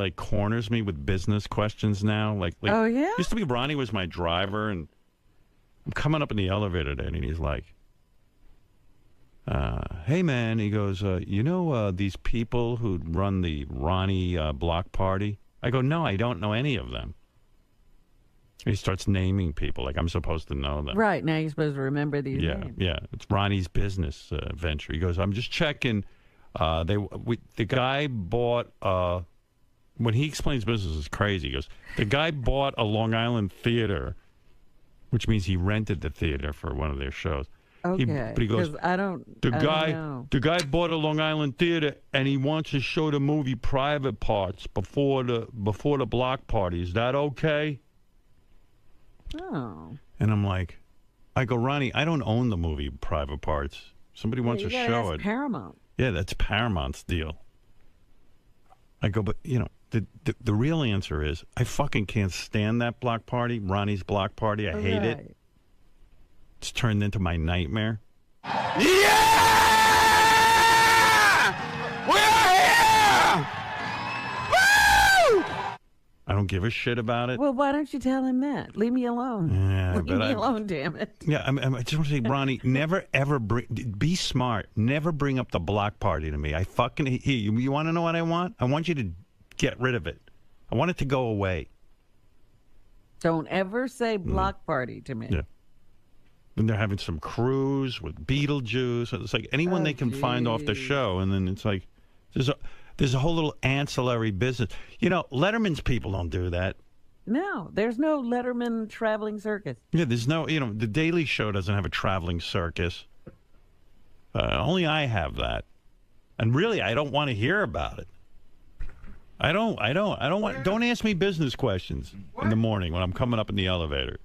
like corners me with business questions now. Like oh yeah. Used to be Ronnie was my driver, and I'm coming up in the elevator today, and he's like, "Hey man," he goes, "You know these people who run the Ronnie block party?" I go, "No, I don't know any of them." He starts naming people like I'm supposed to know them. Right, now you're supposed to remember these names. Yeah. It's Ronnie's business venture. He goes, "I'm just checking. The guy bought when he explains business is crazy. He goes, the guy bought a Long Island theater, which means he rented the theater for one of their shows. Okay, but he goes, the guy bought a Long Island theater and he wants to show the movie Private Parts before the block party. Is that okay?" Oh. And I'm like, I go, "Ronnie, I don't own the movie Private Parts. Somebody wants to show it. Paramount. Yeah, that's Paramount's deal." I go, "But, you know, the real answer is I fucking can't stand that block party, Ronnie's block party. I hate it. It's turned into my nightmare." Yeah! We're here! Woo! I don't give a shit about it. Well, why don't you tell him that? Leave me alone. Yeah, Leave me alone, damn it. Yeah, I just want to say, Ronnie, never ever be smart. Never bring up the block party to me. I fucking you want to know what I want? I want you to get rid of it. I want it to go away. Don't ever say block party to me. Yeah. When they're having some cruise with Beetlejuice, it's like anyone they can find off the show, and then it's like there's a whole little ancillary business. You know, Letterman's people don't do that. No, there's no Letterman traveling circus. Yeah, there's no, you know, the Daily Show doesn't have a traveling circus. Only I have that. And really, I don't want to hear about it. I don't want, don't ask me business questions in the morning when I'm coming up in the elevator.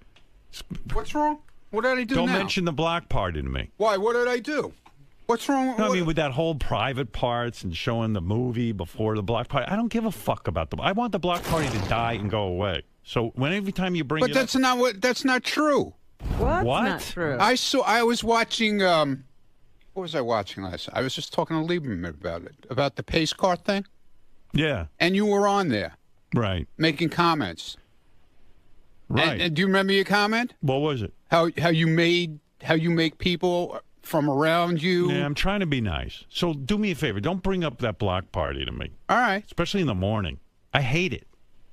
What's wrong? What did I do Don't now? mention the block party to me. Why? What did I do? What's wrong? No, I mean, with that whole Private Parts and showing the movie before the block party, I don't give a fuck about them. I want the block party to die and go away. So every time you bring But that's not true. What's What? not true? I was watching, what was I watching last night? I was just talking to Lieberman about it, about the pace car thing. Yeah. And you were on there. Right. Making comments. Right. And do you remember your comment? What was it? How you make people from around you. Yeah, I'm trying to be nice. So do me a favor. Don't bring up that block party to me. All right. Especially in the morning. I hate it.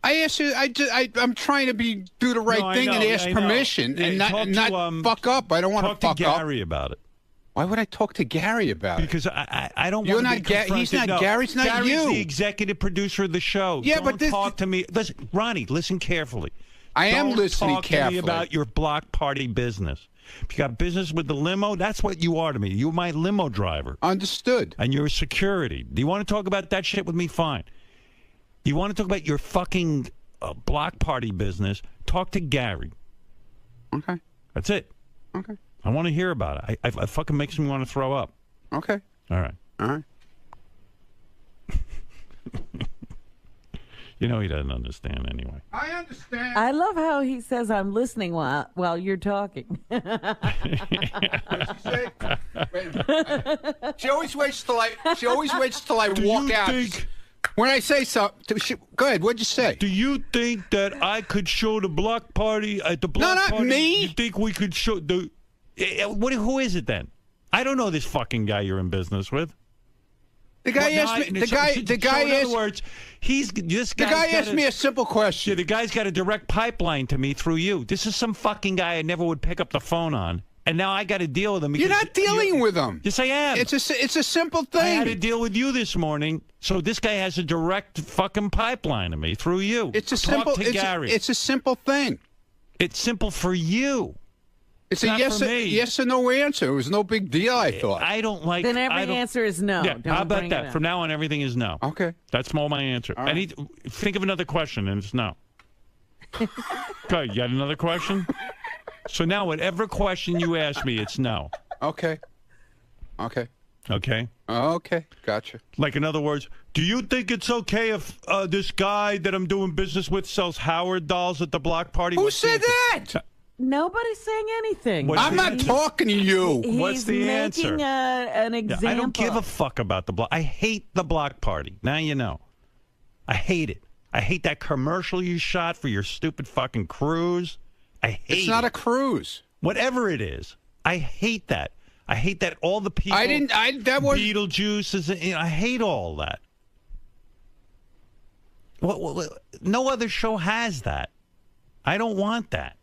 I asked you. I'm trying to do the right thing and ask permission and not fuck up. I don't want to fuck up. Talk to Gary about it. Why would I talk to Gary about it? Because I don't You're want to be confronted. He's not. No, Gary's not Gary's you. the executive producer of the show. Yeah, don't but this talk to me. Listen, Ronnie, listen carefully. I am listening carefully. Talk to me about your block party business. If you got business with the limo, that's what you are to me. You're my limo driver. Understood. And you're security. Do you want to talk about that shit with me? Fine. You want to talk about your fucking block party business? Talk to Gary. Okay. That's it. Okay. I want to hear about it. It fucking makes me want to throw up. Okay. All right. All right. You know he doesn't understand anyway. I understand. I love how he says I'm listening while you're talking. What'd she say? Wait a minute. She always waits till I walk out. When I say something, go ahead. What'd you say? Do you think that I could show the block party at the block party? No, not me. You think we could show the? Who is it then? I don't know this fucking guy you're in business with. The guy asked me. The guy in other words, this guy asked me a simple question. Yeah, the guy's got a direct pipeline to me through you. This is some fucking guy I never would pick up the phone on, and now I got to deal with him. You're not dealing with him. Yes, I am. It's a simple thing. I had to deal with you this morning, so this guy has a direct fucking pipeline to me through you. It's a simple. Gary. It's a simple thing. It's simple for you. It's a yes or no answer. It was no big deal, I thought. I don't like... Then every answer is no. Yeah, Don't how about bring that? From now on, everything is no. Okay. That's all my answer. All right. Think of another question, and it's no. Okay, you got another question? So now, whatever question you ask me, it's no. Okay. Okay. Okay? Okay. Gotcha. Like, in other words, do you think it's okay if this guy that I'm doing business with sells Howard dolls at the block party? Who said that? Nobody's saying anything. I'm not talking to you. What's the answer? He's making an example. Yeah, I don't give a fuck about the block. I hate the block party. Now you know. I hate it. I hate that commercial you shot for your stupid fucking cruise. I hate It's not it. a cruise. Whatever it is. I hate that. I hate that all the people. That was Beetlejuice is. I hate all that. No other show has that. I don't want that.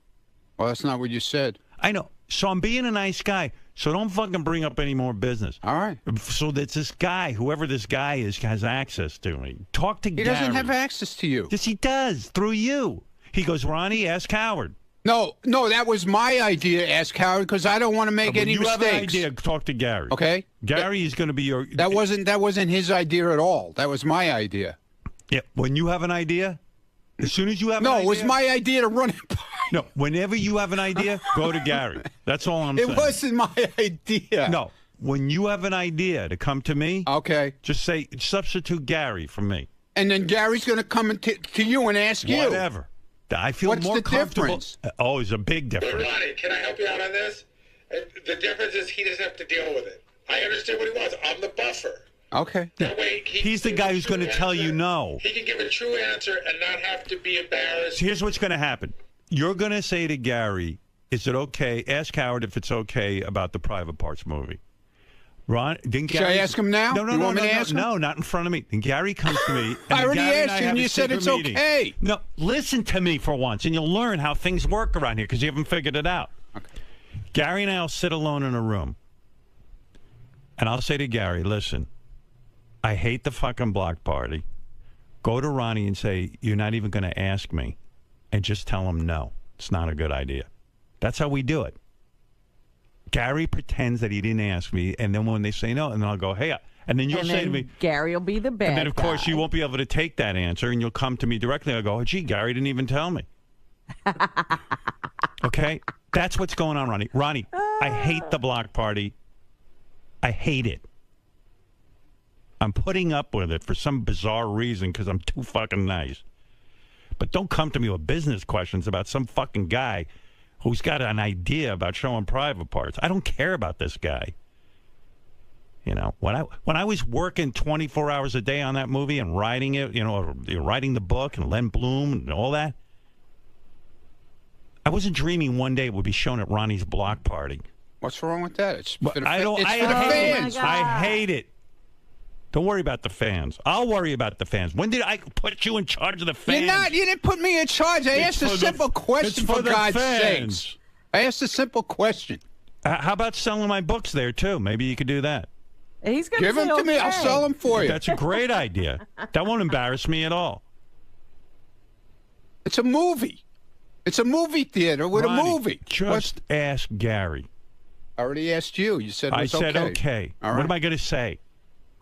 Well, that's not what you said. I know. So I'm being a nice guy. So don't fucking bring up any more business. All right. So that this guy, whoever this guy is, has access to me. Talk to Gary. He doesn't have access to you. Yes, he does. Through you. He goes, Ronnie, ask Howard. No, that was my idea, ask Howard, because I don't want to make any mistakes. You have an idea, talk to Gary. Okay? Gary is going to be your... That wasn't his idea at all. That was my idea. Yeah, when you have an idea, as soon as you have an idea... No, it was my idea to run it by. No, whenever you have an idea, go to Gary. That's all I'm saying. It wasn't my idea. No, when you have an idea to come to me, okay, just say, substitute Gary for me. And then Gary's going to come to you and ask you. Whatever. I feel What's more the comfortable. difference? Oh, it's a big difference. Ronnie, can I help you out on this? The difference is he doesn't have to deal with it. I understand what he wants. I'm the buffer. Okay. That way He's the guy who's going to tell you no. He can give a true answer and not have to be embarrassed. Here's what's going to happen. You're going to say to Gary, is it okay? Ask Howard if it's okay about the Private Parts movie. Ron, then Should I ask him now? No, You want me to ask him? No, not in front of me. Then Gary comes to me. And I already Gary and asked you, have and a you said secret it's meeting. okay. No, listen to me for once, and you'll learn how things work around here because you haven't figured it out. Okay. Gary and I will sit alone in a room, and I'll say to Gary, listen, I hate the fucking block party. Go to Ronnie and say, you're not even going to ask me, and just tell him no. It's not a good idea. That's how we do it. Gary pretends that he didn't ask me, and then when they say no, and then I'll go, hey, and then you'll say to me, Gary will be the bad and then of course guy. you won't be able to take that answer, and you'll come to me directly. I'll go, oh, gee, Gary didn't even tell me. Okay, that's what's going on, Ronnie. Ronnie, I hate the block party. I hate it. I'm putting up with it for some bizarre reason because I'm too fucking nice. But don't come to me with business questions about some fucking guy who's got an idea about showing private parts. I don't care about this guy. You know, when I was working 24 hours a day on that movie and writing it, writing the book and Len Bloom and all that, I wasn't dreaming one day it would be shown at Ronnie's block party. What's wrong with that? It's for the, I don't. it's I for the hate fans. it. I hate it. Don't worry about the fans. I'll worry about the fans. When did I put you in charge of the fans? You didn't put me in charge. I asked a simple question, for God's sakes. I asked a simple question. How about selling my books there, too? Maybe you could do that. He's gonna Give them to me. I'll sell them for you. That's a great idea. That won't embarrass me at all. It's a movie. It's a movie theater with Ronnie, a movie. Just ask Gary. I already asked you. You said it I was said okay. okay. All right. What am I going to say?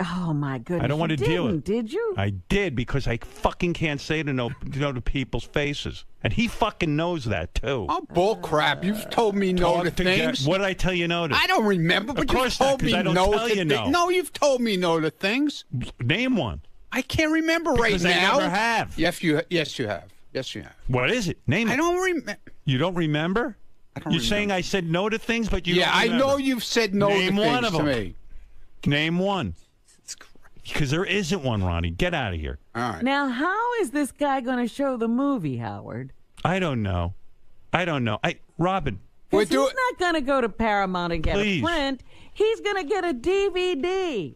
Oh my goodness! I don't want to deal with it. Did you? I did because I fucking can't say to people's faces, and he fucking knows that too. Oh, bull crap! You've told me no Talk to things. What did I tell you no to? I don't remember, but Of course you've told not, 'cause me I don't no tell to you things. no. No, you've told me no to things. Name one. I can't remember right Because now. I never have. Yes, you have. Yes, you have. What is it? Name it. I don't remember. You don't remember? I don't You're remember. saying I said no to things, but you Yeah, don't I remember. know you've said no Name to one things of to them. me. Name one. Because there isn't one, Ronnie. Get out of here. All right. Now, how is this guy going to show the movie, Howard? I don't know. Robin. We're He's doing. not going to go to Paramount and get Please. a print. He's going to get a DVD.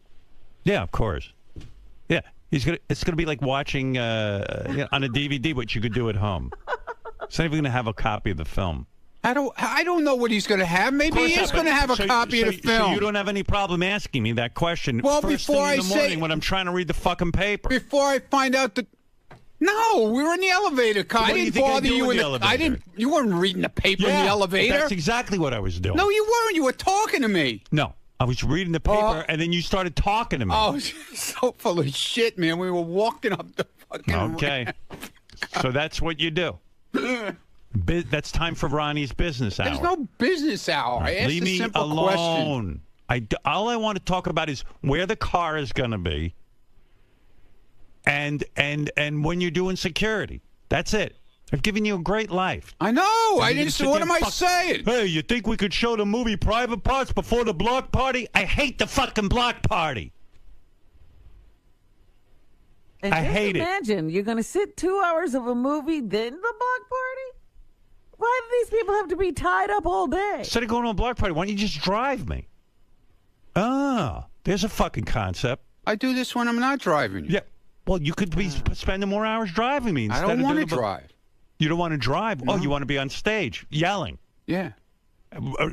Yeah, of course. Yeah. It's gonna be like watching on a DVD what you could do at home. It's not even gonna have a copy of the film. I don't know what he's going to have. Maybe he is going to have a copy of the film. So you don't have any problem asking me that question. Well, first before thing in I the say- morning when I'm trying to read the fucking paper. Before I find out that. No, we were in the elevator car. What I do you didn't think I bother do you in the I elevator? didn't. You weren't reading the paper in the elevator. That's exactly what I was doing. No, you weren't. You were talking to me. No, I was reading the paper, and then you started talking to me. Oh, so full of shit, man. We were walking up the fucking. Okay. So that's what you do. That's time for Ronnie's business hour. There's no business hour. I asked Leave a me simple question. alone. All I want to talk about is where the car is going to be, and when you're doing security. That's it. I've given you a great life. I know. I You didn't sit say. What there am I fuck- saying? Hey, you think we could show the movie Private Parts before the block party? I hate the fucking block party. And I just hate it. imagine you're going to sit 2 hours of a movie, then the block party? Why do these people have to be tied up all day? Instead of going to a block party, why don't you just drive me? There's a fucking concept. I do this when I'm not driving. Yeah. Well, you could be spending more hours driving me instead I don't want to of doing drive. You don't want to drive? No. Oh, you want to be on stage yelling, Yeah.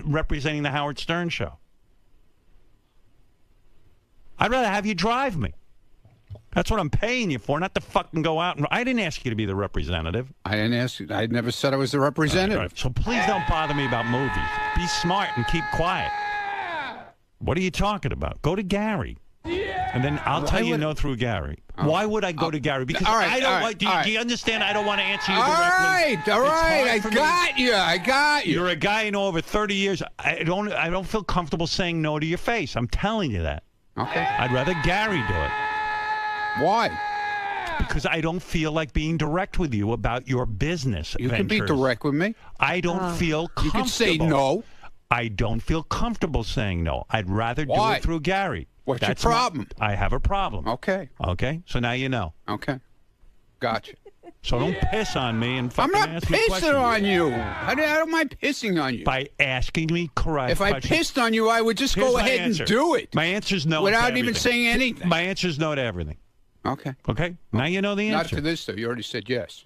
representing the Howard Stern show. I'd rather have you drive me. That's what I'm paying you for, not to fucking go out. And I didn't ask you to be the representative. I didn't ask you. I never said I was the representative. All right. So please don't bother me about movies. Be smart and keep quiet. What are you talking about? Go to Gary. And then I'll tell you no through Gary. Why would I go to Gary? Because I don't like. Do you understand? I don't want to answer you directly. All right. I got you. You're a guy you know over 30 years. I don't feel comfortable saying no to your face. I'm telling you that. Okay. I'd rather Gary do it. Why? Because I don't feel like being direct with you about your business You ventures. can be direct with me. I don't feel comfortable. You can say no. I don't feel comfortable saying no. I'd rather do Why? it through Gary. What's That's your problem? I have a problem. Okay. Okay? So now you know. Okay. Gotcha. So don't piss on me and I'm fucking not ask me questions. pissing on you. I don't mind pissing on you. By asking me correct If I questions. pissed on you, I would just Here's go my ahead answer. and do it. My answer's no to without even everything. saying anything. My answer's no to everything. Okay. Okay? Now you know the Not answer. to this, though. You already said yes.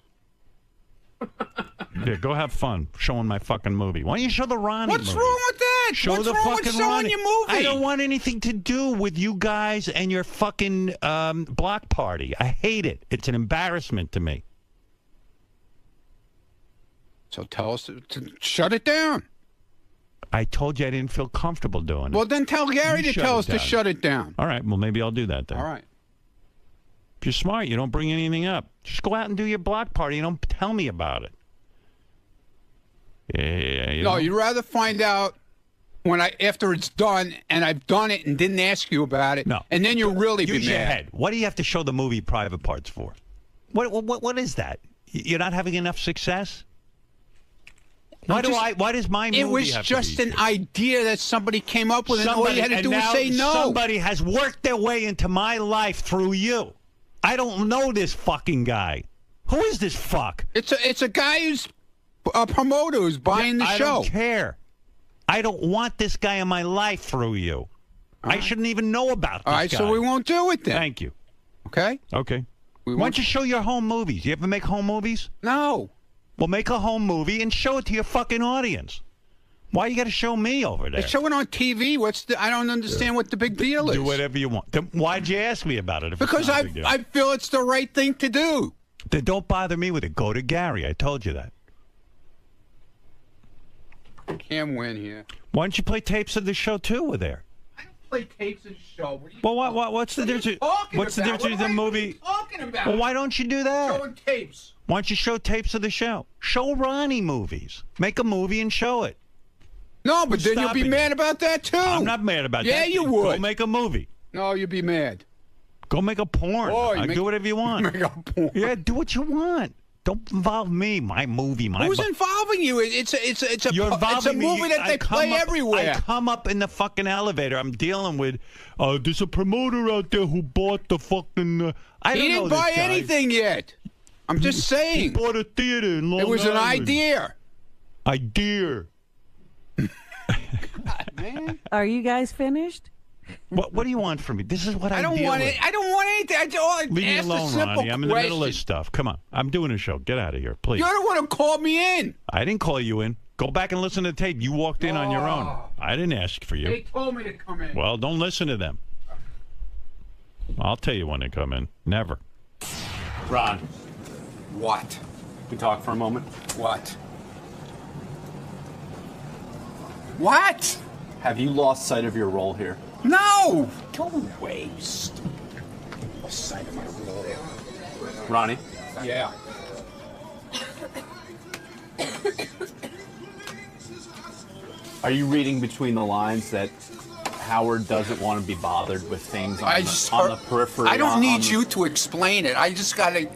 Yeah, go have fun showing my fucking movie. Why don't you show the Ronnie What's movie? wrong with that? Show What's the wrong fucking with showing Ronnie. your movie? I don't want anything to do with you guys and your fucking block party. I hate it. It's an embarrassment to me. So tell us to shut it down. I told you I didn't feel comfortable doing it. Well, then tell Gary You to shut tell it us to down. shut it down. All right. Well, maybe I'll do that then. All right. If you're smart, you don't bring anything up. Just go out and do your block party. You don't tell me about it. Yeah. You No, know? you'd rather find out after it's done and I've done it and didn't ask you about it. No. And then you'll really be Use your mad. head. What do you have to show the movie private parts for? What is that? You're not having enough success? Why does my movie It was have just to be an idea that somebody came up with, and all you had to do was say no. Somebody has worked their way into my life through you. I don't know this fucking guy. Who is this fuck? It's a guy who's a promoter who's buying the I show. don't care. I don't want this guy in my life through you. I shouldn't even know about this All right, guy. so we won't do it then. Thank you. Okay? Okay. Why won't- don't you show your home movies? You ever make home movies? No. Well, make a home movie and show it to your fucking audience. Why you got to show me over there? They show it on TV. I don't understand what the big deal is. Do whatever you want. Then why'd you ask me about it? If it's Because not a big deal? I feel it's the right thing to do. Then don't bother me with it. Go to Gary. I told you that. Can't win here. Why don't you play tapes of the show too? We're there. I don't play tapes of the show. What are you Well, what's the difference? What's the difference between the movie? talking about? Well, why don't you do that? Showing tapes. Why don't you show tapes of the show? Show Ronnie movies. Make a movie and show it. No, but then you'll stopping be you? mad about that too. I'm not mad about that. Yeah, you Go would. make a movie. No, you'd be mad. Go make a porn. Oh, you Do whatever you want. Make a porn. Yeah, do what you want. Don't involve me. My movie. Who's involving you? It's a You're it's a involving movie me. that they play everywhere. I come up in the fucking elevator. I'm dealing with. There's a promoter out there who bought the fucking. I don't He know didn't this buy guy. anything yet. I'm just He saying. bought a theater in Long It was an Island. idea. Idea. Man, Are you guys finished? What do you want from me? This is what I I don't deal want with. it. I don't want anything. I Leave me asked a alone, simple Ronnie. I'm in the middle of question. stuff. Come on. I'm doing a show. Get out of here, please. You're the one who called me in. I didn't call you in. Go back and listen to the tape. You walked in on your own. I didn't ask for you. They told me to come in. Well, don't listen to them. I'll tell you when they come in. Never. Ron, What? we talk for a moment. What? What? Have you lost sight of your role here? No! Go away, stupid. Lost sight of my role. Ronnie, Yeah. are you reading between the lines that Howard doesn't want to be bothered with things on, on the periphery? I don't on need the- you to explain it. I just gotta.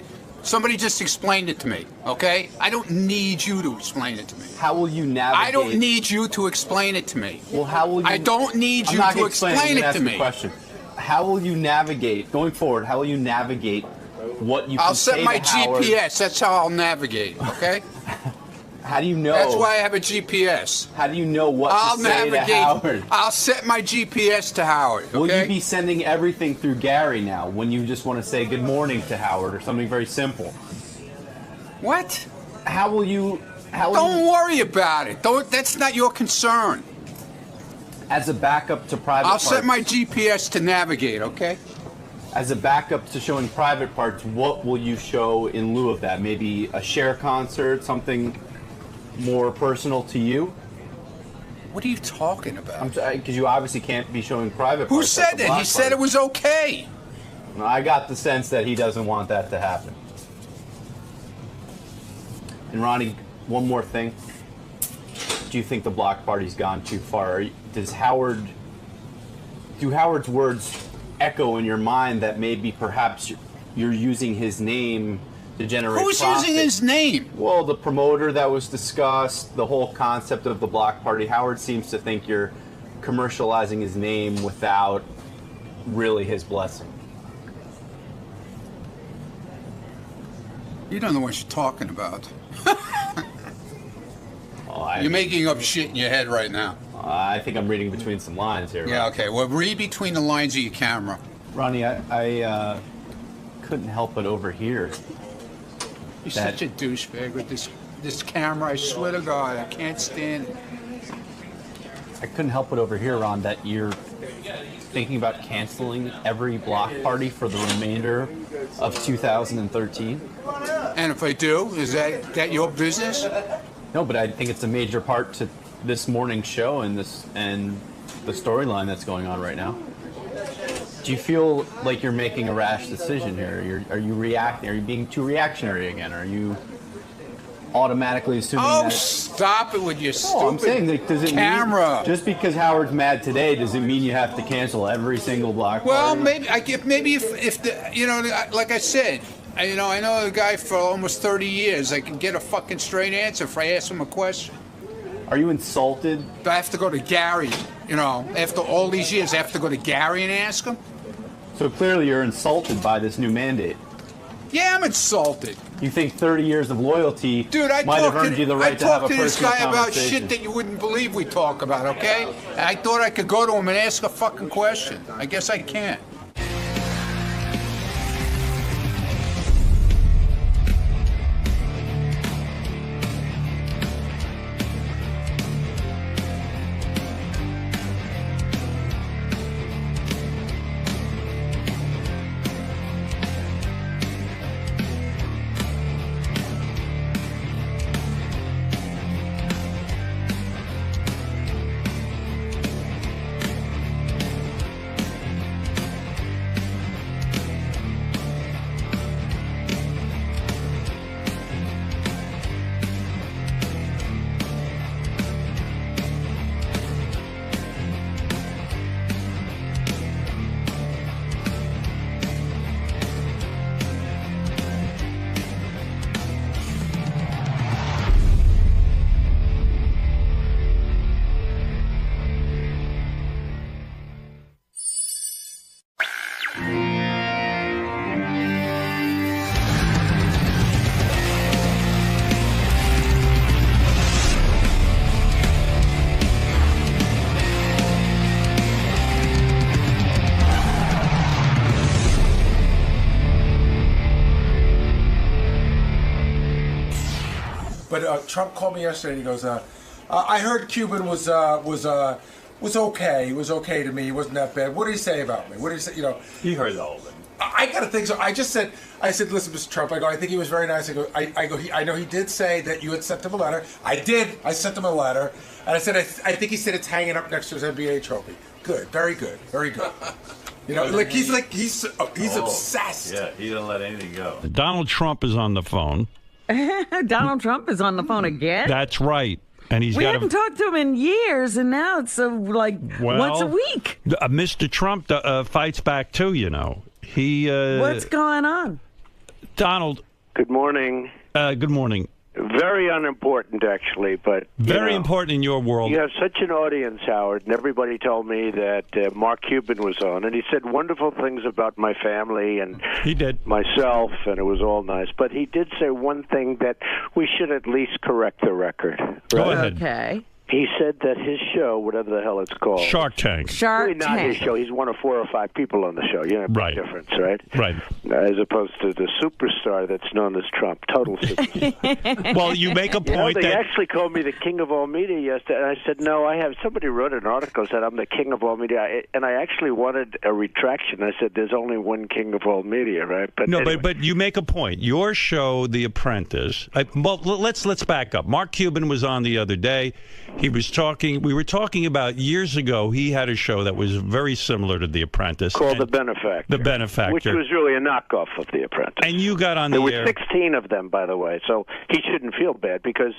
Somebody just explained it to me, okay? I don't need you to explain it to me. How will you navigate? I don't need you to explain it to me. Well, how will you? I don't need I'm you not to gonna explain I'm gonna it ask to you a me. Question: how will you navigate going forward? How will you navigate what you I'll can set say my to Howard. GPS. That's how I'll navigate, okay? How do you know? That's why I have a GPS. How do you know what I'll to say navigate. to Howard? I'll set my GPS to Howard, okay? Will you be sending everything through Gary now when you just want to say good morning to Howard or something very simple? What? How will you... Don't worry about it. That's not your concern. As a backup to private I'll parts, set my GPS to navigate, okay? as a backup to showing private parts, what will you show in lieu of that? Maybe a Cher concert, something more personal to you? What are you talking about? Because you obviously can't be showing private Who parts. said that? He said it was okay. I got the sense that he doesn't want that to happen. And Ronnie, one more thing. Do you think the block party's gone too far? Do Howard's words echo in your mind that maybe perhaps you're using his name to generate Who's profit? using his name? Well, the promoter that was discussed, the whole concept of the block party. Howard seems to think you're commercializing his name without really his blessing. You don't know what you're talking about. Oh, You're making up shit in your head right now. I think I'm reading between some lines here. Yeah, Right? okay. Well, read between the lines of your camera. Ronnie, I couldn't help but overhear. You're such a douchebag with this camera. I swear to God, I can't stand it. I couldn't help but overhear, Ron, that you're thinking about canceling every block party for the remainder of 2013. And if I do, is that your business? No, but I think it's a major part to this morning's show and the storyline that's going on right now. Do you feel like you're making a rash decision here? Are you reacting? Are you being too reactionary again? Are you automatically assuming that? Stop it with your stupid I'm saying, like, does it camera. Mean, just because Howard's mad today, does it mean you have to cancel every single block Well, party? maybe if the, you know, like I said, I know a guy for almost 30 years. I can get a fucking straight answer if I ask him a question. Are you insulted? But I have to go to Gary, you know, after all these years, I have to go to Gary and ask him? So clearly you're insulted by this new mandate. Yeah, I'm insulted. You think 30 years of loyalty might have earned you the right to have a I talked to this personal guy about conversation. shit that you wouldn't believe we talk about, okay? And I thought I could go to him and ask a fucking question. I guess I can't. But Trump called me yesterday and he goes, I heard Cuban was okay. He was okay to me. He wasn't that bad. What did he say about me? What did he say? You know, He heard the whole thing. I gotta think so. I said, listen, Mr. Trump. I think he was very nice. I know he did say that you had sent him a letter. I did. I sent him a letter, and I said, I think he said it's hanging up next to his NBA trophy. Good, very good, very good. You know, he's obsessed. Yeah, he didn't let anything go. Donald Trump is on the phone. Donald Trump is on the phone again? That's right. And We haven't talked to him in years, and now it's once a week. Mr. Trump fights back too, you know. What's going on? Donald. Good morning. Good morning. Very unimportant, actually, but Very important in your world. You have such an audience, Howard, and everybody told me that Mark Cuban was on, and he said wonderful things about my family and He did. myself, and it was all nice. But he did say one thing that we should at least correct the record. Go right? ahead. Okay. He said that his show, whatever the hell it's called, Shark Tank. really not his show. He's one of 4 or 5 people on the show. You know, big difference, right? Right. As opposed to the superstar that's known as Trump, total superstar. Well, you make a point they that actually called me the king of all media yesterday, and I said, no, I have. Somebody wrote an article that I'm the king of all media, and I actually wanted a retraction. I said, there's only one king of all media, right? But no, anyway. but you make a point. Your show, The Apprentice. Well, let's back up. Mark Cuban was on the other day. He was talking. We were talking about years ago. He had a show that was very similar to The Apprentice, called The Benefactor. The Benefactor, which was really a knockoff of The Apprentice. And you got on the There air. were 16 of them, by the way, so he shouldn't feel bad because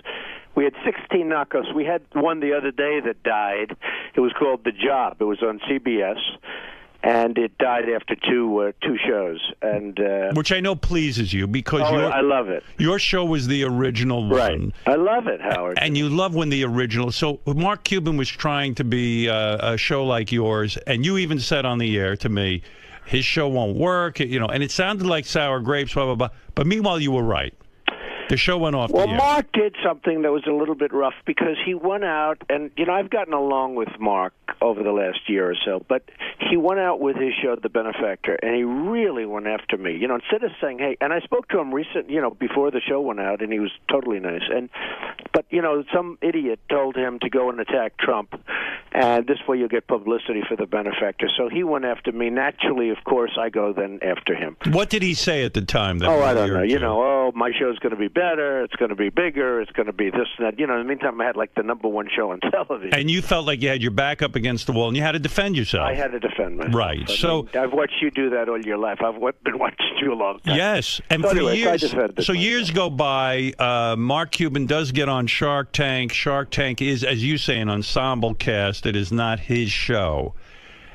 we had 16 knockoffs. We had one the other day that died. It was called The Job. It was on CBS. And it died after two shows, and which I know pleases you because I love it. Your show was the original one, right? I love it, Howard. And you love when the original. So Mark Cuban was trying to be a show like yours, and you even said on the air to me, his show won't work, you know. And it sounded like sour grapes, blah blah blah. But meanwhile, you were right. The show went off the air. Well, Mark did something that was a little bit rough because he went out, and, you know, I've gotten along with Mark over the last year or so, but he went out with his show, The Benefactor, and he really went after me. You know, instead of saying, hey, and I spoke to him before the show went out, and he was totally nice. But, you know, some idiot told him to go and attack Trump, and this way you'll get publicity for The Benefactor. So he went after me. Naturally, of course, I go then after him. What did he say at the time? I don't know. You know, my show's going to be better, it's going to be bigger, it's going to be this and that. You know, in the meantime, I had like the #1 show on television. And you felt like you had your back up against the wall, and you had to defend yourself. I had to defend myself. Right. So I've watched you do that all your life. I've been watching you a long time. Yes, and so for anyway, years. So years go by. Mark Cuban does get on Shark Tank. Shark Tank is, as you say, an ensemble cast. It is not his show.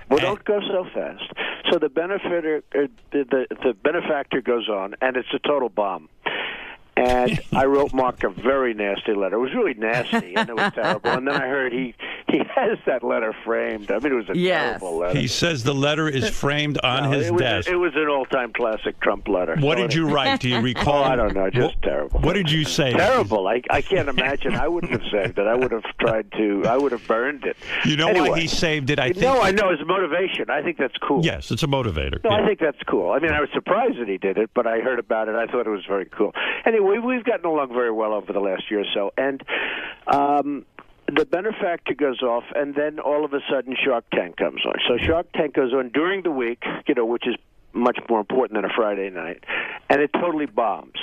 Well, don't go so fast. So the benefactor goes on, and it's a total bomb. And I wrote Mark a very nasty letter. It was really nasty, and it was terrible. And then I heard he has that letter framed. I mean, it was a terrible letter. He says the letter is framed on his desk. It was an all-time classic Trump letter. What did you write? Do you recall? I don't know. Just terrible. What did you say? Terrible. I can't imagine. I wouldn't have saved it. I would have tried to. I would have burned it. You know why he saved it? I think. No, I know. It's motivation. I think that's cool. Yes, it's a motivator. No, I think that's cool. I mean, I was surprised that he did it, but I heard about it. I thought it was very cool. Anyway, we've gotten along very well over the last year or so, and the benefactor goes off, and then all of a sudden Shark Tank comes on. So Shark Tank goes on during the week, you know, which is much more important than a Friday night, and it totally bombs.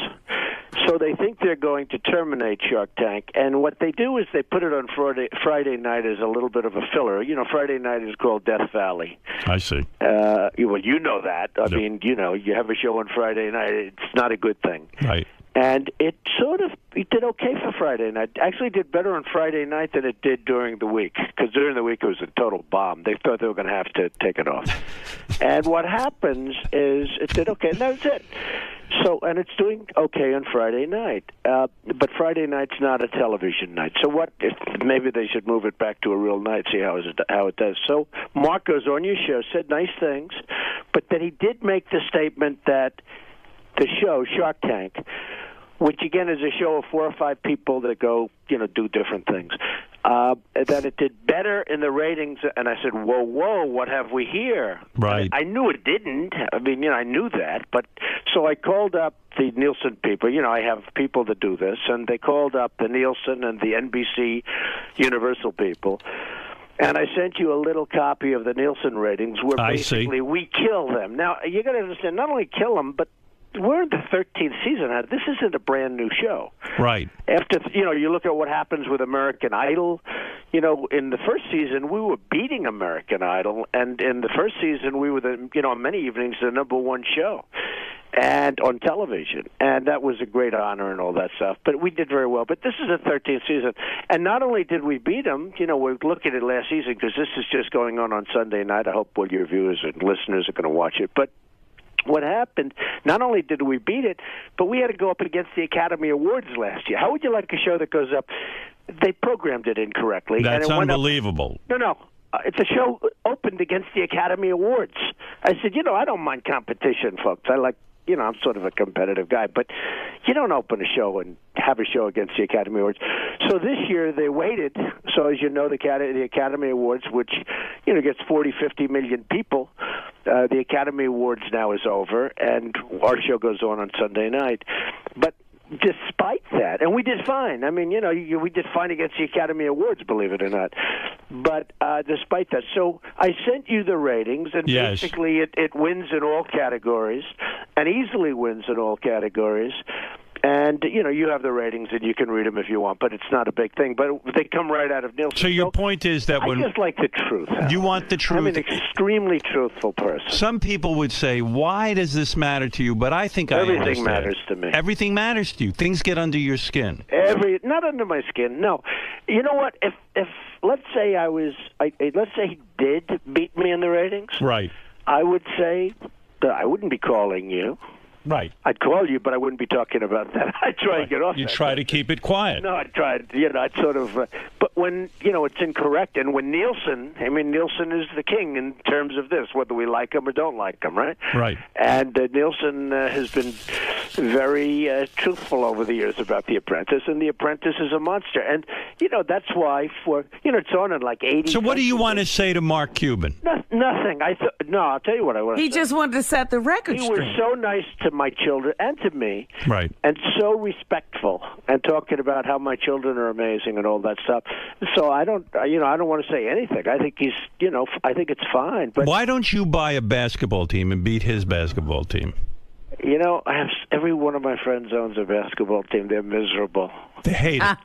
So they think they're going to terminate Shark Tank, and what they do is they put it on Friday night as a little bit of a filler. You know, Friday night is called Death Valley. I see. Well, you know that. I mean, you know, you have a show on Friday night. It's not a good thing. Right. And it did okay for Friday night. Actually did better on Friday night than it did during the week, because during the week it was a total bomb. They thought they were going to have to take it off. And what happens is it did okay, and that was it. So, and it's doing okay on Friday night. But Friday night's not a television night. So maybe they should move it back to a real night, see how it does. So Mark goes on your show, said nice things, but then he did make the statement that the show, Shark Tank, which again is a show of 4 or 5 people that go, you know, do different things, that it did better in the ratings. And I said, whoa, what have we here? Right. I knew it didn't. I mean, you know, I knew that. But so I called up the Nielsen people. You know, I have people that do this. And they called up the Nielsen and the NBC Universal people. And I sent you a little copy of the Nielsen ratings where basically we kill them. Now, you got to understand, not only kill them, but we're in the 13th season. This isn't a brand new show. Right. After, you know, you look at what happens with American Idol. You know, in the first season, we were beating American Idol. And in the first season, we were, on many evenings, the #1 show and on television. And that was a great honor and all that stuff. But we did very well. But this is the 13th season. And not only did we beat them, you know, we're looking at last season because this is just going on Sunday night. I hope all your viewers and listeners are going to watch it. But what happened, not only did we beat it, but we had to go up against the Academy Awards last year. How would you like a show that goes up? They programmed it incorrectly. That's and it unbelievable. No. It's a show opened against the Academy Awards. I said, I don't mind competition, folks. I like, I'm sort of a competitive guy, but you don't open a show and have a show against the Academy Awards. So this year they waited. So as you know, the Academy Awards, which, gets 40, 50 million people, the Academy Awards now is over, and our show goes on Sunday night. But despite that, and we did fine. I mean, we did fine against the Academy Awards, believe it or not. But despite that, so I sent you the ratings, and basically it wins in all categories, and easily wins in all categories. And, you have the ratings, and you can read them if you want, but it's not a big thing. But they come right out of Nielsen. So your point is that when... I just like the truth. You want the truth. I'm an extremely truthful person. Some people would say, why does this matter to you? But I think everything matters to me. Everything matters to you. Things get under your skin. Not under my skin, no. You know what? If let's say let's say he did beat me in the ratings. Right. I would say that I wouldn't be calling you. Right. I'd call you, but I wouldn't be talking about that. I'd try and get off. You try to keep it quiet. No, I tried. I'd sort of. But when it's incorrect, and when Nielsen is the king in terms of this, whether we like him or don't like him, right? Right. And Nielsen has been very truthful over the years about The Apprentice, and The Apprentice is a monster. And that's why it's on in like 80. So what do you want to say to Mark Cuban? Nothing. I'll tell you what I want to say. He just wanted to set the record straight. He was so nice to my children and to me, right? And so respectful, and talking about how my children are amazing and all that stuff. So I don't want to say anything. I think I think it's fine. But why don't you buy a basketball team and beat his basketball team? Every one of my friends owns a basketball team. They're miserable. They hate it.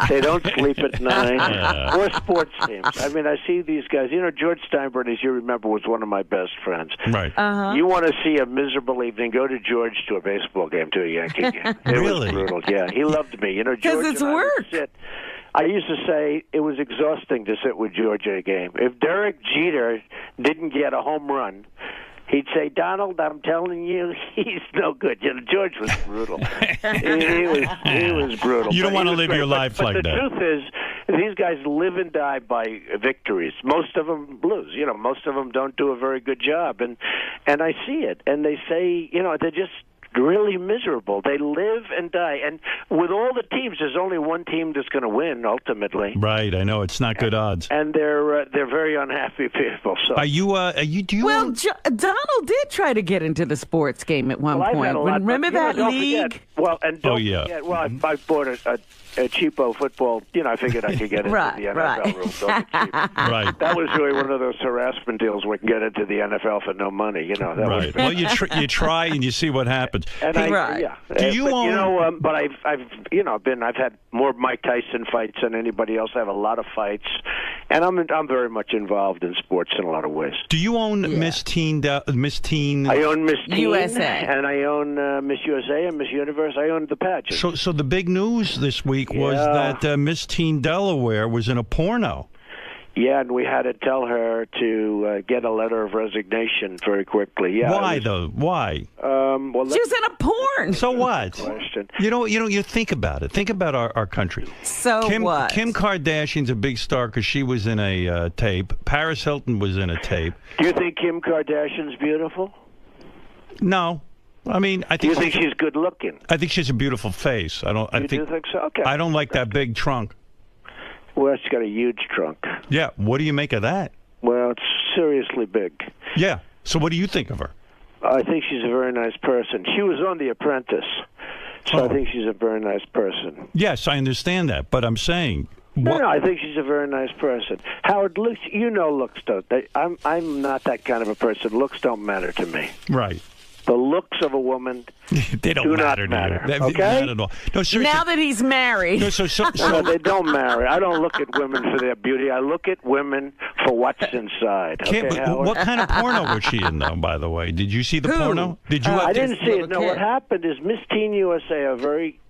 They don't sleep at night. Or sports teams. I mean, I see these guys. George Steinbrenner, as you remember, was one of my best friends. Right. Uh-huh. You want to see a miserable evening, go to George to a baseball game, to a Yankee game. It Really? was brutal. Yeah, he loved me. Because it's work. I used to say it was exhausting to sit with George at a game. If Derek Jeter didn't get a home run, he'd say, "Donald, I'm telling you, he's no good." George was brutal. he was brutal. You don't want to live your life like that. But the truth is, these guys live and die by victories. Most of them lose. Most of them don't do a very good job, and I see it. And they say, they're just really miserable. They live and die, and with all the teams, there's only one team that's going to win ultimately. Right, I know it's not good odds, and they're very unhappy people. So, are you? Do you? Well, Donald did try to get into the sports game at one point. Remember that league? Forget. Well, and don't forget. Well, I bought a cheapo football. I figured I could get into the NFL rules. Right. That was really one of those harassment deals where you can get into the NFL for no money. That right. Well, you try and you see what happens. And Do you own? But I've had more Mike Tyson fights than anybody else. I have a lot of fights, and I'm very much involved in sports in a lot of ways. Do you own Miss Teen? Miss Teen. I own Miss Teen USA, and I own Miss USA and Miss Universe. I own the pageant. So the big news this week was that Miss Teen Delaware was in a porno. Yeah, and we had to tell her to get a letter of resignation very quickly. Yeah. Why though? Why? Well, she was in a porn. So what? Question. You think about it. Think about our country. So what? Kim Kardashian's a big star because she was in a tape. Paris Hilton was in a tape. Do you think Kim Kardashian's beautiful? No. I mean, I think. Do you think she's good looking? I think she has a beautiful face. You do think so? Okay. I don't like that big trunk. Well, she's got a huge trunk. Yeah. What do you make of that? Well, it's seriously big. Yeah. So what do you think of her? I think she's a very nice person. She was on The Apprentice, so I think she's a very nice person. Yes, I understand that, but I'm saying... No, I think she's a very nice person. Howard, looks don't. I'm not that kind of a person. Looks don't matter to me. Right. The looks of a woman they don't do matter not matter. Okay? Not at all. No, seriously. Now that he's married. No, no, they don't marry. I don't look at women for their beauty. I look at women for what's inside. Okay, what kind of porno was she in, though, by the way? Did you see the porno? Did you? I didn't see it. No, what happened is Miss Teen USA, a very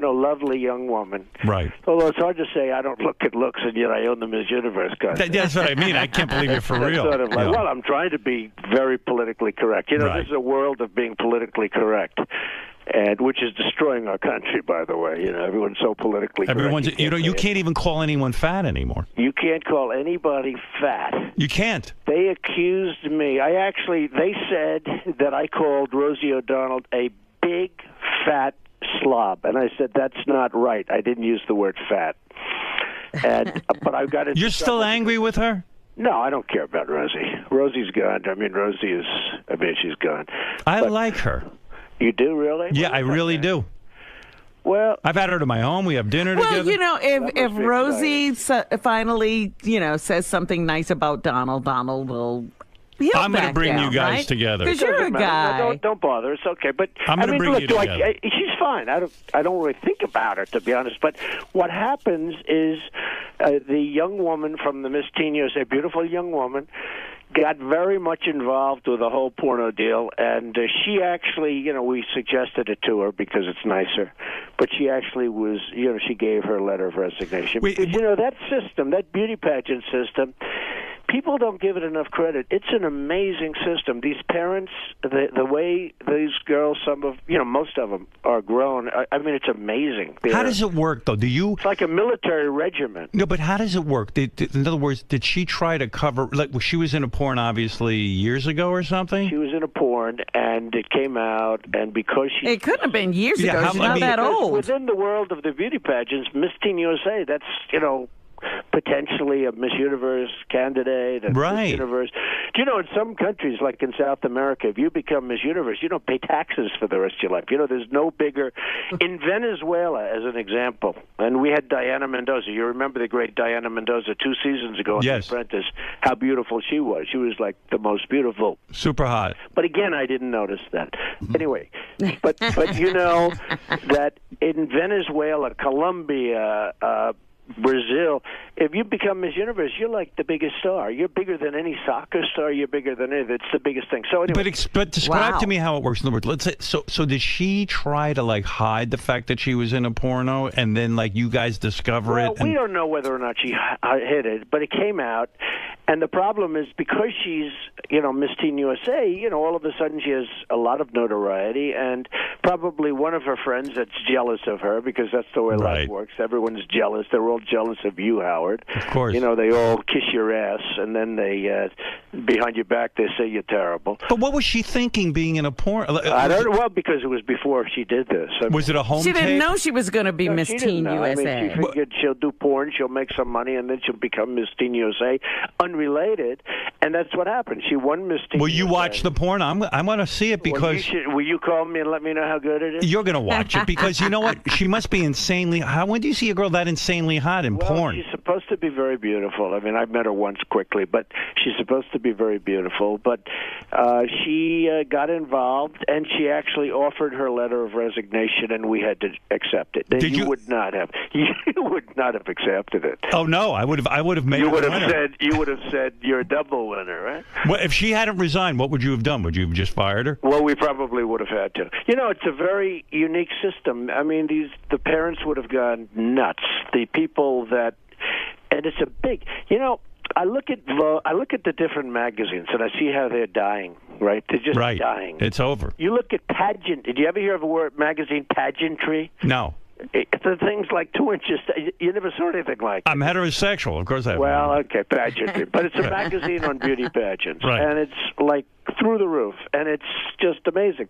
lovely young woman. Right. Although it's hard to say I don't look at looks and yet I own the Miss Universe contest. That's what I mean. I can't believe you're for That's real. sort of like, well, I'm trying to be very politically correct. Right. This is a world of being politically correct. And which is destroying our country, by the way. Everyone's so politically correct. You can't even call anyone fat anymore. You can't call anybody fat. You can't. They accused me. They said that I called Rosie O'Donnell a big fat slob, and I said that's not right. I didn't use the word fat. But I got it. You're still angry with her? No, I don't care about Rosie. Rosie's gone. She's gone. I like her. You do, really? Yeah, I really do. Well, I've had her to my home. We have dinner together. Well, if Rosie finally, says something nice about Donald will. I'm going to bring you guys together. Because you're a guy. No, don't bother. It's okay. But I'm going to bring you together. She's fine. I don't really think about her, to be honest. But what happens is the young woman from the Miss Teen USA, beautiful young woman, got very much involved with the whole porno deal, and she actually, we suggested it to her because it's nicer, but she actually was, she gave her letter of resignation. Because, that system, that beauty pageant system, people don't give it enough credit. It's an amazing system. These parents, the way these girls, most of them are grown. I mean, it's amazing. How does it work, though? It's like a military regiment. No, but how does it work? In other words, did she try to cover? She was in a porn, obviously, years ago or something. She was in a porn, and it came out, and because she, it couldn't have been years ago. She's not that old. Within the world of the beauty pageants, Miss Teen USA, that's potentially a Miss Universe candidate. Right. Miss Universe. Do you know, in some countries, like in South America, if you become Miss Universe, you don't pay taxes for the rest of your life. There's no bigger. In Venezuela, as an example, and we had Diana Mendoza. You remember the great Diana Mendoza 2 seasons ago on The Apprentice, how beautiful she was. She was like the most beautiful. Super hot. But again, I didn't notice that. Anyway, but you know that in Venezuela, Colombia, Brazil, if you become Miss Universe, you're like the biggest star. You're bigger than any soccer star. You're bigger than anything. It's the biggest thing. So anyway, but describe to me how it works. In other words, let's say, so did she try to hide the fact that she was in a porno, and then you guys discover it? We don't know whether or not she hid it, but it came out. And the problem is because she's, Miss Teen USA, all of a sudden she has a lot of notoriety, and probably one of her friends that's jealous of her, because that's the way life works. Everyone's jealous. They're all jealous of you, Howard. Of course. They all kiss your ass, and then they, behind your back, they say you're terrible. But what was she thinking being in a porn? I don't know. Well, because it was before she did this. Was it a home She tape? didn't know she was going to be Miss Teen USA. I mean, she figured she'll do porn, she'll make some money, and then she'll become Miss Teen USA, unrelated. And that's what happened. She won Miss Teen USA. Will you watch the porn? I'm going to see it because... Will you call me and let me know how good it is? You're going to watch it because you know what? She must be insanely... When do you see a girl that insanely hot in porn? She's supposed to be very beautiful. I mean, I've met her once quickly, but she's supposed to be very beautiful. But she got involved, and she actually offered her letter of resignation, and we had to accept it. You would not have. You would not have accepted it. Oh no, I would have made. You would have said you're a double winner, right? Well, if she hadn't resigned, what would you have done? Would you have just fired her? Well, we probably would have had to. It's a very unique system. I mean, the parents would have gone nuts. The people that, and it's a big. I look at the different magazines and I see how they're dying. Right, they're just dying. It's over. You look at pageant. Did you ever hear of a word magazine pageantry? No. The things like 2 inches. You never saw anything like it. I'm heterosexual. Of course I have. Well, okay, pageantry. But it's a magazine on beauty pageants. Right. And it's like through the roof. And it's just amazing.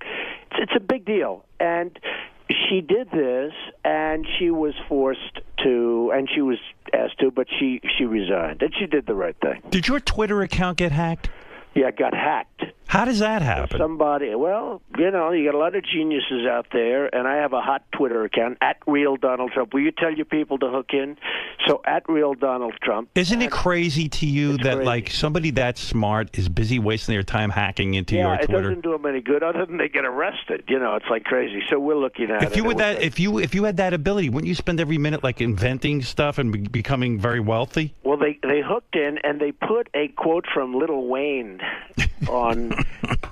It's a big deal. And she did this, and she was forced to, and she was asked to, but she resigned. And she did the right thing. Did your Twitter account get hacked? Yeah, it got hacked. How does that happen? Somebody, you got a lot of geniuses out there, and I have a hot Twitter account, @RealDonaldTrump. Will you tell your people to hook in? So, @RealDonaldTrump. Isn't it crazy to you that, somebody that smart is busy wasting their time hacking into your Twitter? Yeah, it doesn't do them any good other than they get arrested. It's like crazy. So, we're looking at it. If you had that ability, wouldn't you spend every minute, inventing stuff and becoming very wealthy? Well, they hooked in, and they put a quote from Lil Wayne on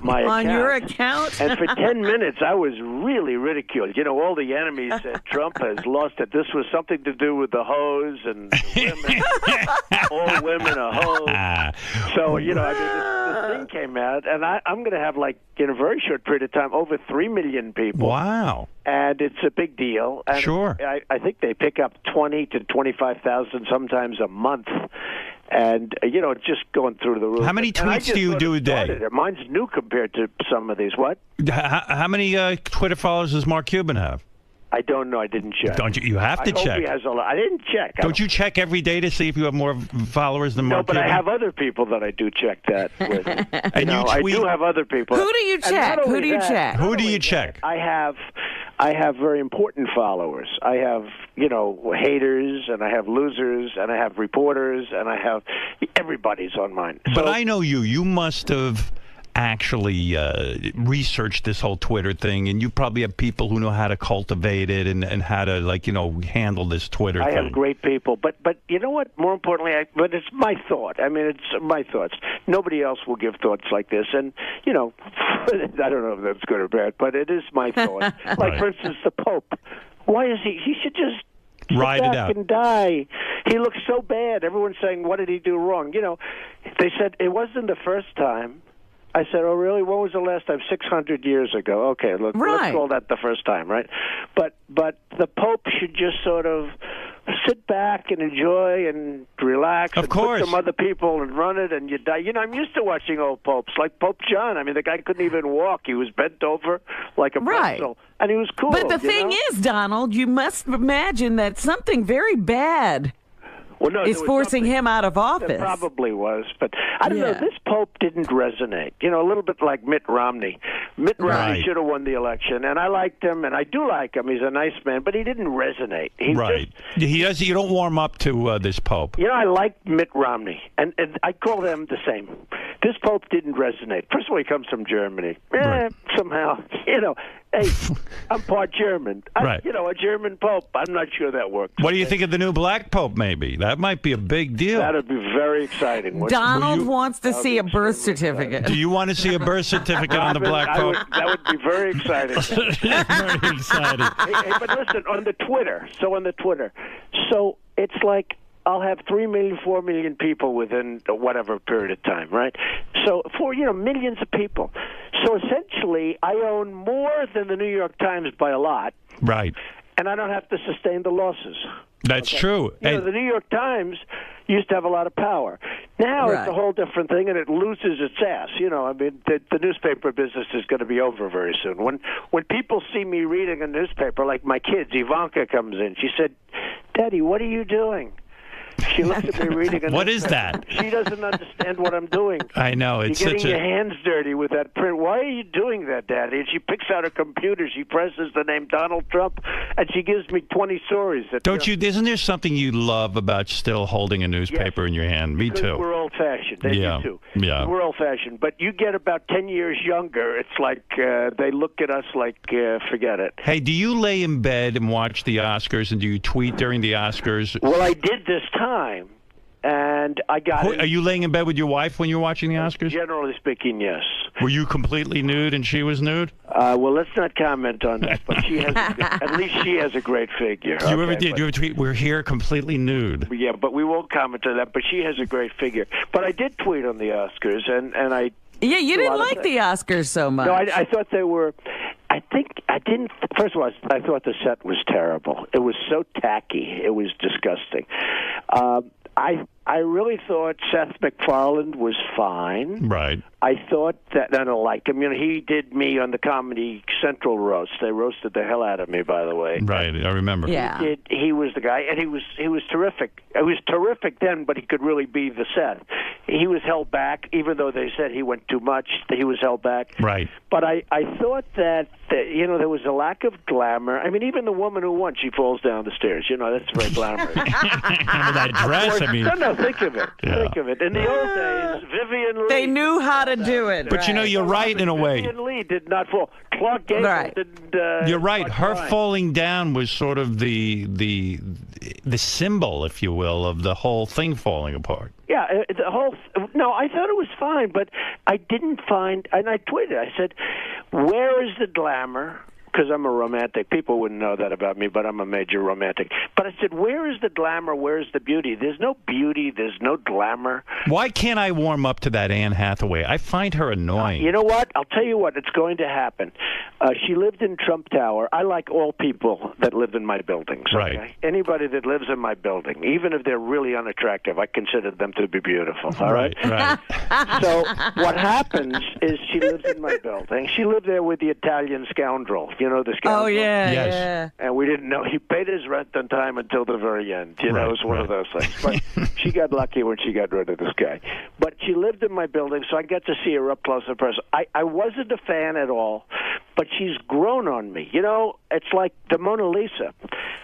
my account. On your account? And for 10 minutes, I was really ridiculed. You know, all the enemies said Trump has lost it. This was something to do with the hose and the women. All women are hoes. So, you know, I mean, this thing came out, and I'm going to have, like, in a very short period of time, over 3 million people. Wow. And it's a big deal. And Sure. I think they pick up 20 to 25,000 sometimes a month. And, you know, just going through the roof. How many tweets do you do a day? Mine's new compared to some of these. What? How many Twitter followers does Mark Cuban have? I don't know. I didn't check. Don't you? You have to I hope check. He has a lot. I didn't check. Don't you check every day to see if you have more followers than Mark Cuban? No, but I have other people that I do check that with. And you tweet? I do have other people. Who do you check? Who do you check? Who do you check? I have very important followers. I have, you know, haters, and I have losers, and I have reporters, and I have everybody's on mine. But I know you. You must have actually researched this whole Twitter thing, and you probably have people who know how to cultivate it and how to, like, you know, handle this Twitter thing. I have great people, but you know what? More importantly, but it's my thought. I mean, it's my thoughts. Nobody else will give thoughts like this, and you know, I don't know if that's good or bad, but it is my thought. Like, Right. for instance, the Pope. Why is he? He should just Ride sit it back out. and die. He looks so bad. Everyone's saying, "What did he do wrong?" You know, they said it wasn't the first time. I said, "Oh, really? When was the last time?" 600 years ago. Okay, look, Right. let's call that the first time, right? But the Pope should just sort of sit back and enjoy and relax. Of and course. put some other people and run it, and you die. You know, I'm used to watching old popes, like Pope John. I mean, the guy couldn't even walk. He was bent over like a Right. pretzel, and he was cool. But the you thing know? is, Donald, you must imagine that something very bad Well, no, is there was forcing something- him out of There office. probably was, but I don't know. Yeah. This Pope didn't resonate. You know, a little bit like Mitt Romney. Mitt Romney Right. should have won the election, and I liked him, and I do like him. He's a nice man, but he didn't resonate. He Right. just- He does. You don't warm up to this Pope. you know, I liked Mitt Romney, and I call them the same. This Pope didn't resonate. First of all, he comes from Germany. Right. Somehow, you know, hey, I'm part German. Right. You know, a German Pope. I'm not sure that works. What do you think of the new black Pope? Maybe that might be a big deal. That would be very exciting. wouldn't it? Donald Will you- wants to see a birth certificate. Do you want to see a birth certificate on the black Pope? That would be very exciting. Very exciting. Hey, but listen, on the Twitter, so it's like I'll have 3 million, 4 million people within whatever period of time, right? So for, you know, millions of people. So essentially, I own more than the New York Times by a lot, Right. and I don't have to sustain the losses. That's true. You know, And- the New York Times used to have a lot of power. Now Right. it's a whole different thing, and it loses its ass. You know, I mean, the newspaper business is going to be over very soon. When people see me reading a newspaper, like my kids, Ivanka comes in. She said, "Daddy, what are you doing?" She looks at me reading a What is newspaper. that? She doesn't understand what I'm doing. I know it's You're such getting your a. hands dirty with that print. Why are you doing that, Daddy? And she picks out her computer. She presses the name Donald Trump, and she gives me 20 stories. That, Don't you? Isn't there something you love about still holding a newspaper in your hand? Me Because too. we're old-fashioned. They Yeah, do too. yeah. We're old-fashioned. But you get about 10 years younger, it's like they look at us like, forget it. Hey, do you lay in bed and watch the Oscars, and do you tweet during the Oscars? Well, I did this time, and I got it. Are you laying in bed with your wife when you're watching the Oscars? Generally speaking, yes. Were you completely nude and she was nude? Well, let's not comment on that, but she has at least she has a great figure. You ever okay, did? but- You ever tweet? We're here completely nude. Yeah, but we won't comment on that. But she has a great figure. But I did tweet on the Oscars, and I. Yeah, you A didn't lot of like things. the Oscars so much. No, I thought they were. I think I didn't. First of all, I thought the set was terrible. It was so tacky. It was disgusting. I really thought Seth MacFarlane was fine. Right. I thought that, and I like him. You know, he did me on the Comedy Central roast. They roasted the hell out of me, by the way. Right. I remember. Yeah. He was the guy, and he was terrific. It was terrific then, but he could really be the Seth. He was held back, even though they said he went too much. He was held back. Right. But I thought that you know, there was a lack of glamour. I mean, even the woman who won, she falls down the stairs. You know, that's very glamorous. With that dress, I mean. No, think of it. Yeah. Think of it. In the old days, Vivian Lee. They knew how to do it. But you know, you're right in a way. Vivian Lee did not fall. Clark Gable Right. didn't. You're right. Her cry. falling down was sort of the symbol, if you will, of the whole thing falling apart. Yeah, the whole. No, I thought it was fine, but I didn't find. And I tweeted. I said, "Where is the glamour?" Because I'm a romantic. People wouldn't know that about me, but I'm a major romantic. But I said, where is the glamour? Where's the beauty? There's no beauty. There's no glamour. Why can't I warm up to that Anne Hathaway? I find her annoying. You know what? I'll tell you what. It's going to happen. She lived in Trump Tower. I like all people that live in my buildings. Okay? Right. Anybody that lives in my building, even if they're really unattractive, I consider them to be beautiful. All right? Right. So what happens is she lives in my building. She lived there with the Italian scoundrel. You know the scoundrel? Oh, yeah, Yes. yeah. And we didn't know. He paid his rent on time until the very end. You know, Right, it was one of those things. But she got lucky when she got rid of this guy. But she lived in my building, so I got to see her up close and personal. I wasn't a fan at all, but she's grown on me. You know, it's like the Mona Lisa.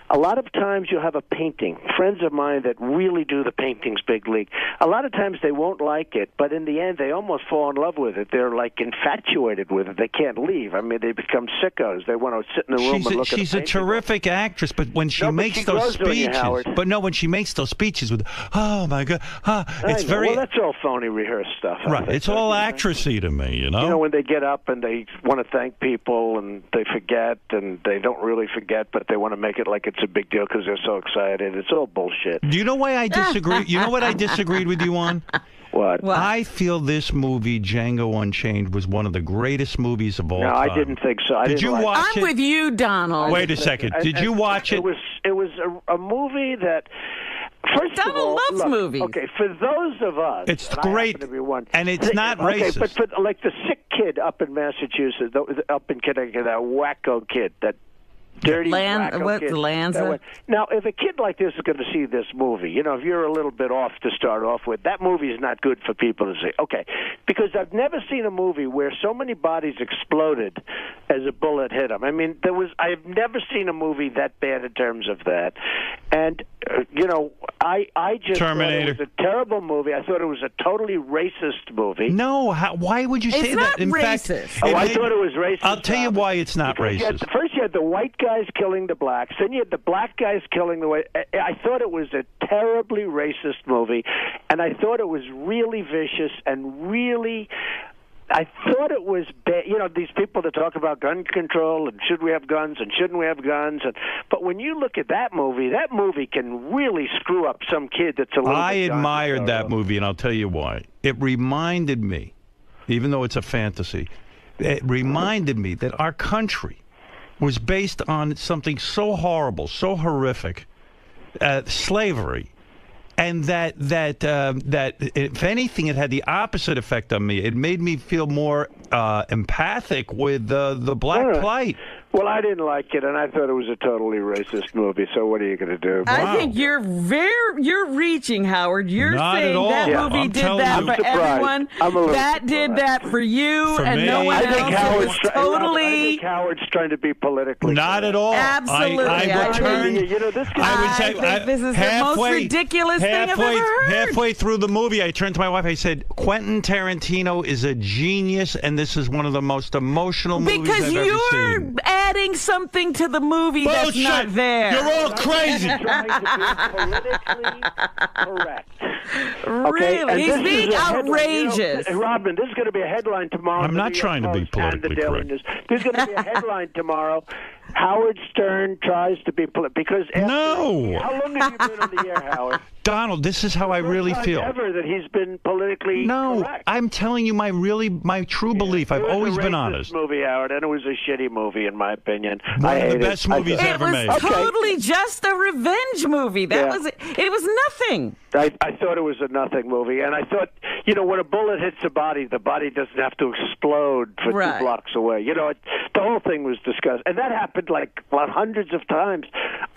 A lot of times you'll have a painting. Friends of mine that really do the paintings big league. A lot of times they won't like it, but in the end they almost fall in love with it. They're like infatuated with it. They can't leave. I mean, they become sickos. They want to sit in the room and look at the She's a painting. terrific actress, but when she No, but makes she those grows on you, speeches, Howard. when she makes those speeches with, oh my God, it's I know. very Well, that's all phony rehearsed stuff. I right. think. It's all actressy to me, you know. You know, when they get up and they want to thank people and they forget and they don't really forget, but they want to make it like it's a big deal because they're so excited. It's all bullshit. Do you know why I disagree? You know what I disagreed with you on? What? I feel this movie, Django Unchained, was one of the greatest movies of all No, time. I didn't think so. I Did didn't you like watch I'm it? with you, Donald. Wait a second. Did you watch it? It was a movie that. First Donald of all, loves look, movies. Okay, for those of us, It's and I great, happen to be one, and it's not okay, racist. but for like the sick kid up in Massachusetts, up in Connecticut, that wacko kid, that dirty wacko What's kid. Lange? That one. Now, if a kid like this is going to see this movie, you know, if you're a little bit off to start off with, that movie is not good for people to see. Okay, because I've never seen a movie where so many bodies exploded as a bullet hit them. I mean, I've never seen a movie that bad in terms of that. And you know, I just Terminator. thought it was a terrible movie. I thought it was a totally racist movie. No, why would you say It's that? not In fact, racist. Oh, it I made- thought it was racist. I'll tell you why it's not Because racist. first you had the white guys killing the blacks, then you had the black guys killing the white. I thought it was a terribly racist movie, and I thought it was really vicious and really. I thought it was bad. You know, these people that talk about gun control and should we have guns and shouldn't we have guns. But when you look at that movie can really screw up some kid that's a little I bit admired that movie, and I'll tell you why. It reminded me, even though it's a fantasy, it reminded me that our country was based on something so horrible, so horrific, slavery. And that if anything, it had the opposite effect on me. It made me feel more empathic with the black plight. Well, I didn't like it, and I thought it was a totally racist movie. So what are you going to do? I think you're reaching, Howard. You're Not at saying all. that Yeah, movie I'm did telling that you. for I'm surprised. everyone. I'm a little That did surprised. that for you For and me. no one I think else. It Howard's was I totally. think Howard's trying to be politically Not correct. at all. Absolutely. I returned. You know, this guy. I would say I think this is the most ridiculous thing I've ever heard. Halfway through the movie, I turned to my wife. I said, "Quentin Tarantino is a genius, and this is one of the most emotional movies Because I've ever you're seen." adding something to the movie that's Bullshit. not there. You're all crazy. Trying to be politically correct. Really? and He's this is being a headline. outrageous. You know, Robin, this is going to be a headline tomorrow. I'm in the not New York trying to be Post and the politically Daily correct. News. There's going to be a headline tomorrow. Howard Stern tries to be because after, No. How long have you been on the air, Howard? Donald, this is how I really First time feel. Ever that he's been politically No, correct. I'm telling you my true belief. I've It was always a been racist honest. movie, Howard, and it was a shitty movie in my opinion. One I of the hate best it. movies I, It ever was made. totally just a revenge movie. That Yeah. was it. It was nothing. I thought it was a nothing movie, and I thought, you know, when a bullet hits the body doesn't have to explode for Right. 2 blocks away. You know, the whole thing was disgusting, and that happened like hundreds of times.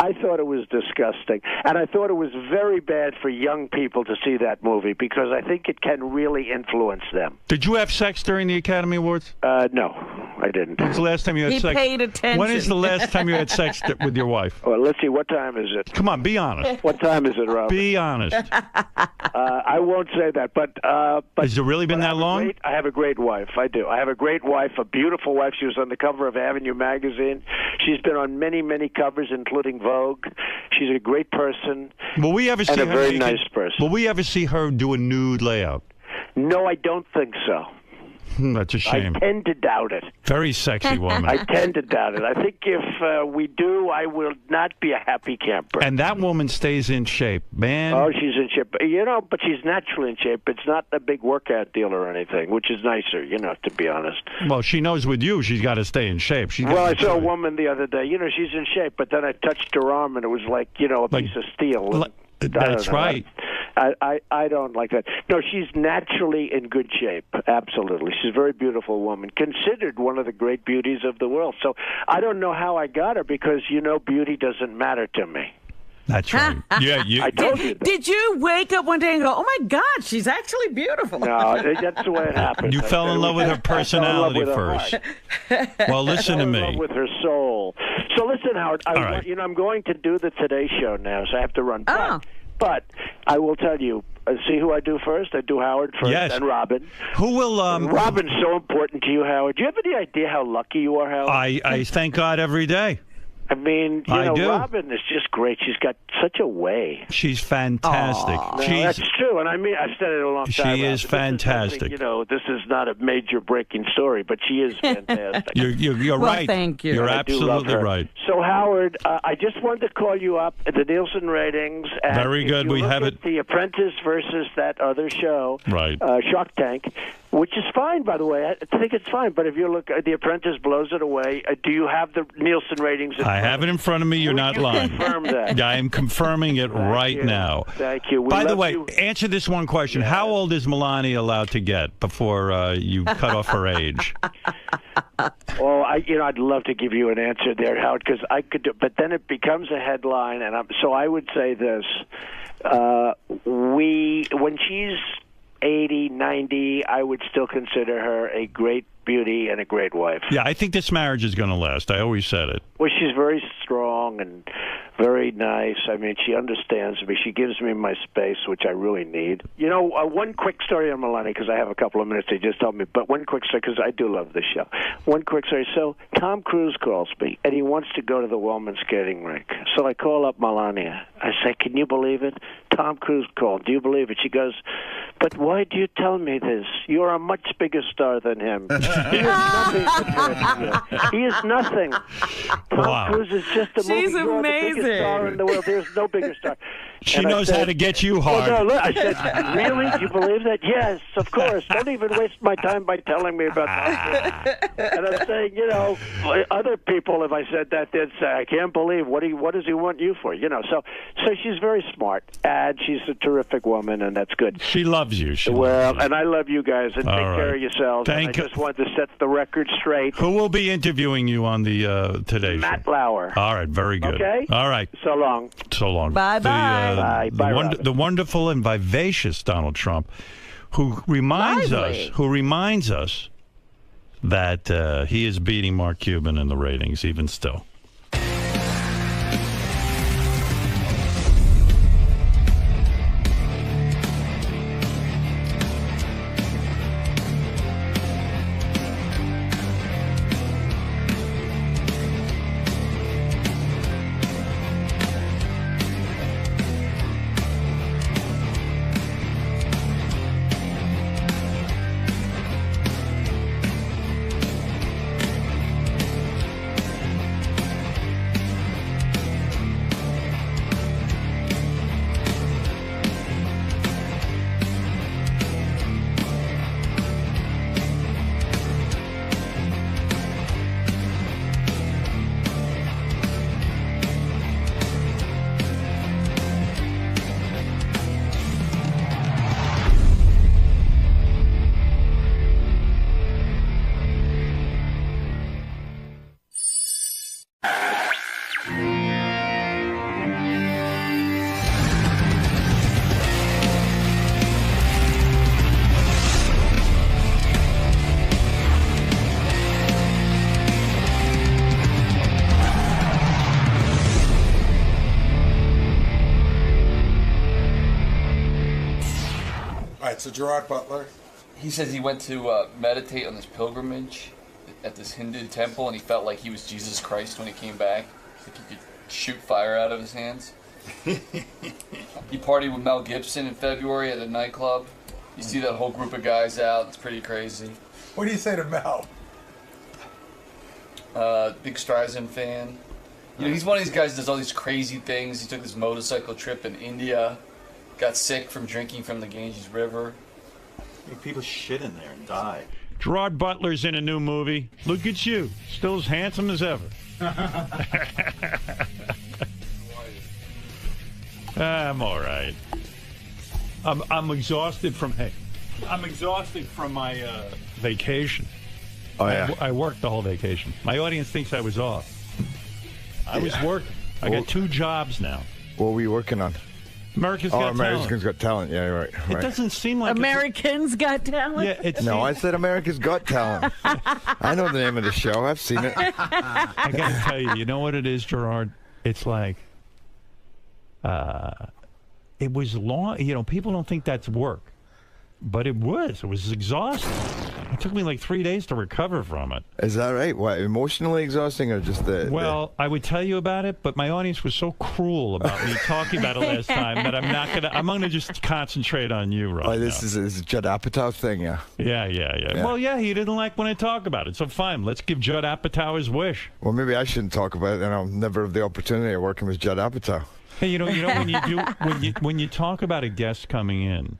I thought it was disgusting, and I thought it was very bad for young people to see that movie because I think it can really influence them. Did you have sex during the Academy Awards? No, I didn't. When's the last time you had He sex? paid attention. When is the last time you had sex with your wife? Well, let's see. What time is it? Come on, be honest. What time is it, Rob? Be honest. I won't say that, but Has it really been that long? I have a great wife. I do. I have a great wife, a beautiful wife. She was on the cover of Avenue magazine. She's been on many, many covers, including Vogue. She's a great person. Will we ever see and a her very naked? nice person. Will we ever see her do a nude layout? No, I don't think so. That's a shame. I tend to doubt it. Very sexy woman. I tend to doubt it. I think if we do, I will not be a happy camper. And that woman stays in shape, man. Oh, she's in shape. But she's naturally in shape. It's not a big workout deal or anything, which is nicer, to be honest. Well, she knows with you she's got to stay in shape. Well, I saw a woman the other day. She's in shape, but then I touched her arm, and it was like, a piece of steel. That's right. I don't like that. No, she's naturally in good shape. Absolutely. She's a very beautiful woman, considered one of the great beauties of the world. So I don't know how I got her because, beauty doesn't matter to me. That's right. Yeah, I told you that. Did you wake up one day and go, oh, my God, she's actually beautiful? No, that's the way it happened. You fell in love with her personality first. Well, listen to me. I fell in love with her soul. So listen, Howard, I'm going to do the Today Show now, so I have to run. But I will tell you, see who I do first? I do Howard first, and Robin. Who will... Robin's so important to you, Howard. Do you have any idea how lucky you are, Howard? I thank God every day. I mean, Robin is just great. She's got such a way. She's fantastic. That's true, and I mean, I've said it a long time. She is fantastic. This is not a major breaking story, but she is fantastic. You're well, right. Thank you. You're absolutely right. So, Howard, I just wanted to call you up. The Nielsen ratings. And very good. We have it. The Apprentice versus that other show, right? Shark Tank. Which is fine, by the way. I think it's fine. But if you look, The Apprentice blows it away. Do you have the Nielsen ratings? I have it in front of me. You're not lying. Confirm that. I am confirming it right now. Thank you. By the way, answer this one question: how old is Melania allowed to get before you cut off her age? Well, I'd love to give you an answer there, Howard, because I could do, but then it becomes a headline, and so I would say this: when she's 80, 90, I would still consider her a great beauty and a great wife. Yeah, I think this marriage is going to last. I always said it. Well, she's very strong and very nice. I mean, she understands me. She gives me my space, which I really need. One quick story on Melania, because I have a couple of minutes. They just told me. But one quick story, because I do love this show. One quick story. So Tom Cruise calls me, and he wants to go to the 𝗦𝗵cie skating rink. So I call up Melania. I say, can you believe it? Tom Cruise called. Do you believe it? She goes, but why do you tell me this? You're a much bigger star than him. He is nothing compared to you. He is nothing. Tom Cruise is just a movie. She's You're amazing. the biggest star in the world. There's no bigger star. She knows how to get you hard. Well, no, look, I said, really? Do you believe that? Yes, of course. Don't even waste my time by telling me about that. And I'm saying, other people, if I said that, they'd say, I can't believe, what does he want you for? So she's very smart, and she's a terrific woman, and that's good. She loves you. And I love you guys, and take care of yourselves. I just wanted to set the record straight. Who will be interviewing you on the Today Show? Matt Lauer. All right, very good. Okay? All right. So long. So long. Bye-bye. Bye, the wonderful and vivacious Donald Trump, who reminds us that he is beating Mark Cuban in the ratings, even still. So Gerard Butler. He says he went to meditate on this pilgrimage at this Hindu temple, and he felt like he was Jesus Christ when he came back. Like he could shoot fire out of his hands. He partied with Mel Gibson in February at a nightclub. You see that whole group of guys out. It's pretty crazy. What do you say to Mel? Big Streisand fan. You know, he's one of these guys that does all these crazy things. He took this motorcycle trip in India, got sick from drinking from the Ganges River. People shit in there and die. Gerard Butler's in a new movie. Look at you, still as handsome as ever. I'm all right. I'm exhausted from my vacation. Oh yeah. I worked the whole vacation. My audience thinks I was off. I was working. I got 2 jobs now. What were you working on? America's Got America's Talent. Got Talent. Yeah, right. It doesn't seem like Americans Got Talent. Yeah, it's No, I said America's Got Talent. I know the name of the show. I've seen it. I got to tell you, you know what it is, Gerard? It's like, it was long. You know, people don't think that's work, but it was. It was exhausting. It took me like 3 days to recover from it. Is that right? What, emotionally exhausting or just the... Well, I would tell you about it, but my audience was so cruel about me talking about it last time that I'm gonna just concentrate on you right now. This is a Judd Apatow thing, yeah. Yeah. Well, yeah, he didn't like when I talk about it, so fine. Let's give Judd Apatow his wish. Well, maybe I shouldn't talk about it, and I'll never have the opportunity of working with Judd Apatow. Hey, you know when you talk about a guest coming in,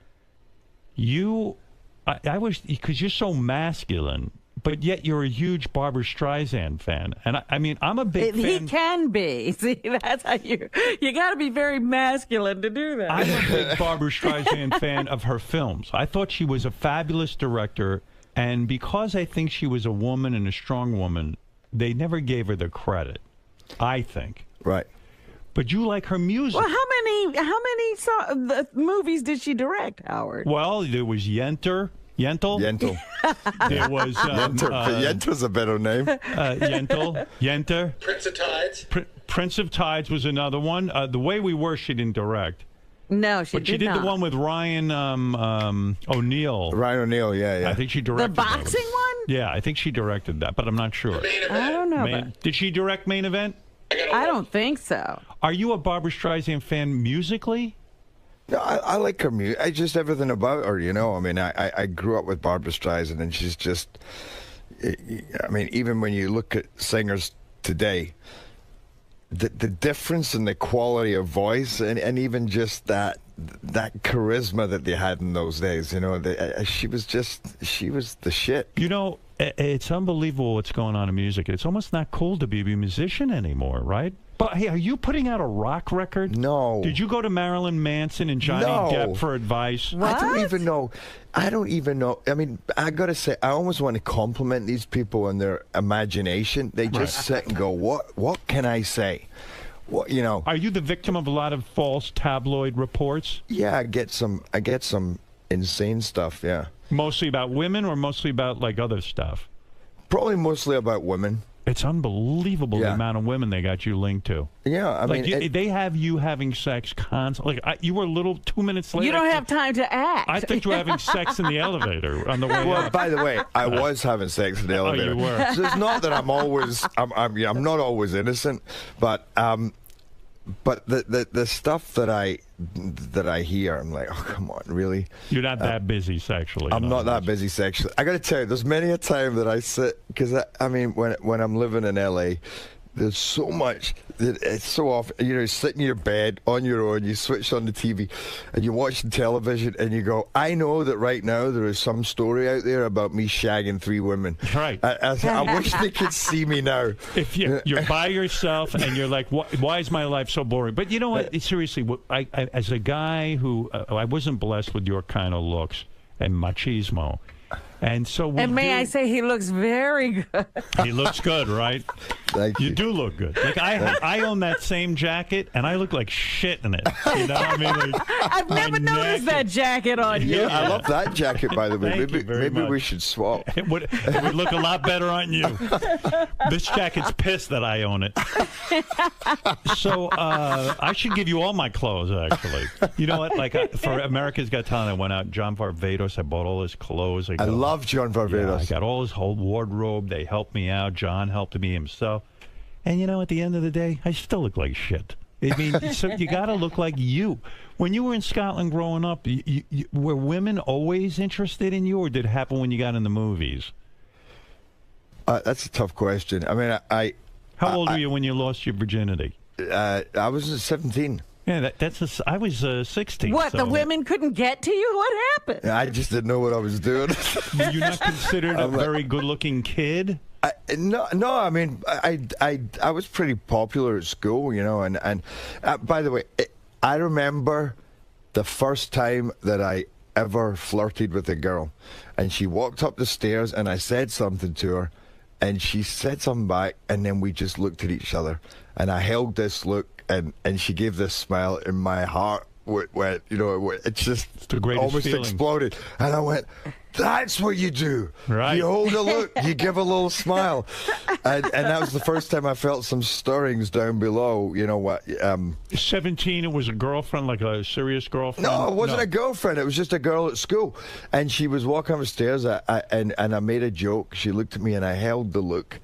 I wish, because you're so masculine, but yet you're a huge Barbra Streisand fan, and I mean I'm a big fan. He can be. See, that's how you got to be very masculine to do that. I'm a big Barbra Streisand fan of her films. I thought she was a fabulous director, and because I think she was a woman and a strong woman, they never gave her the credit, I think. Right. But you like her music. Well, how many movies did she direct, Howard? Well, there was Yentl. There was Yentl's a better name. Yenter. Prince of Tides. Prince of Tides was another one. The Way We Were, she didn't direct. No, she did not. But she did the one with Ryan O'Neal. Ryan O'Neal, yeah. I think she directed the boxing one. Yeah, I think she directed that, but I'm not sure. I don't know. Did she direct Main Event? I don't think so. Are you a Barbra Streisand fan musically? No, I like her music. I just everything about her, you know. I mean, I grew up with Barbra Streisand, and she's just. I mean, even when you look at singers today, the difference in the quality of voice, and even just that charisma that they had in those days, you know, she was the shit. You know, it's unbelievable what's going on in music. It's almost not cool to be a musician anymore, right? But hey, are you putting out a rock record? No. Did you go to Marilyn Manson and Johnny Depp for advice? What? I don't even know. I mean, I gotta say, I almost want to compliment these people and their imagination. They just sit and go, "What can I say?" What, you know? Are you the victim of a lot of false tabloid reports? Yeah, I get some insane stuff. Yeah. Mostly about women, or mostly about like other stuff? Probably mostly about women. It's unbelievable the amount of women they got you linked to. Yeah, I mean, they have you having sex constantly. Like you were a little 2 minutes late. You don't have time to act. I think you were having sex in the elevator on the way. Well, up. by the way, I was having sex in the elevator. Oh, you were. So it's not that I'm not always innocent, but the stuff that I hear, I'm like, oh, come on, really? You're not that busy sexually. I'm not that busy sexually. I got to tell you, there's many a time that I sit, because I mean, when I'm living in LA, there's so much. It's so often, you know, you sit in your bed on your own, you switch on the TV, and you're watching television, and you go, I know that right now there is some story out there about me shagging 3 women. Right. I wish they could see me now. If you're by yourself and you're like, why is my life so boring? But you know what? Seriously, I as a guy who I wasn't blessed with your kind of looks and machismo. And so I say he looks very good. He looks good, right? Thank You you. do look good. Like I own that same jacket, and I look like shit in it. You know, I mean, like, I've never noticed that jacket on you. Yeah, I love that jacket, by the way. Thank you very Maybe much. we should swap. It would look a lot better on you. This jacket's pissed that I own it. So I should give you all my clothes, actually. You know what? Like for America's Got Talent, I went out. John Varvatos, I bought all his clothes. I love John Varvatos. Yeah, I got all his whole wardrobe. They helped me out. John helped me himself. And you know, at the end of the day, I still look like shit. I mean, so you got to look like you. When you were in Scotland growing up, were women always interested in you, or did it happen when you got in the movies? That's a tough question. I mean, How old were you when you lost your virginity? I was 17. Yeah, I was 16. What, so the women couldn't get to you? What happened? I just didn't know what I was doing. Were you not considered a very good-looking kid? No. I mean, I was pretty popular at school, you know. And by the way, I remember the first time that I ever flirted with a girl, and she walked up the stairs, and I said something to her, and she said something back, and then we just looked at each other, and I held this look, and she gave this smile, and my heart went, you know, it just the greatest almost feeling. exploded, and I went, that's what you do. Right. You hold a look, you give a little smile. And that was the first time I felt some stirrings down below. You know what? 17, it was a girlfriend, like a serious girlfriend? No, it wasn't a girlfriend. It was just a girl at school. And she was walking upstairs, and I made a joke. She looked at me, and I held the look.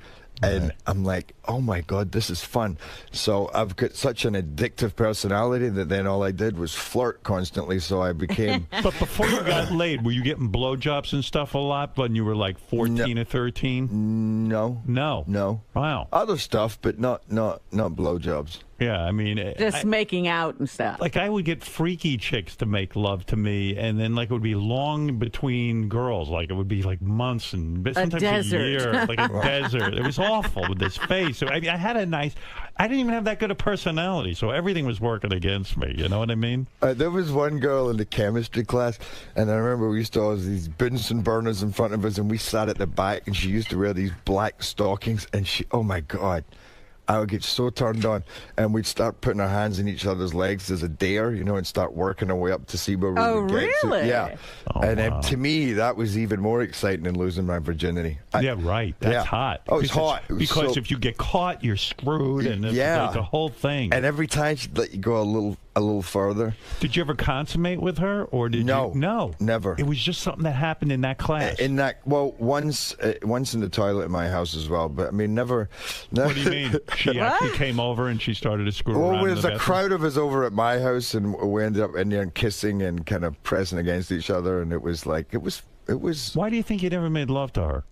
And I'm like, oh, my God, this is fun. So I've got such an addictive personality that then all I did was flirt constantly, so I became... But before you got laid, were you getting blowjobs and stuff a lot when you were like 14 or 13? No. No? Wow. Other stuff, but not blowjobs. Yeah, I mean... Just making out and stuff. Like, I would get freaky chicks to make love to me, and then, like, it would be long between girls. Like, it would be, like, months and sometimes a year. Like a desert. It was awful with this face. I had a nice... I didn't even have that good a personality, so everything was working against me. You know what I mean? There was one girl in the chemistry class, and I remember we used to have these Bunsen burners in front of us, and we sat at the back, and she used to wear these black stockings, and she... Oh, my God. I would get so turned on, and we'd start putting our hands in each other's legs as a dare, you know, and start working our way up to see where we would get really? to. Yeah. Oh, and wow. to me, that was even more exciting than losing my virginity. Yeah, right. That's hot. Oh, it's hot. It was because so- if you get caught, you're screwed, and it's Yeah. the whole thing. And every time she'd let you go a little further. Did you ever consummate with her, or did No. you? No, Never. It was just something that happened in that class. Once in the toilet in my house as well, but I mean, never. What do you mean? She actually came over and she started to screw around. Well, in there's the a bathroom? crowd of us over at my house, and we ended up in there and kissing and kind of pressing against each other, and it was like it was. Why do you think you never made love to her?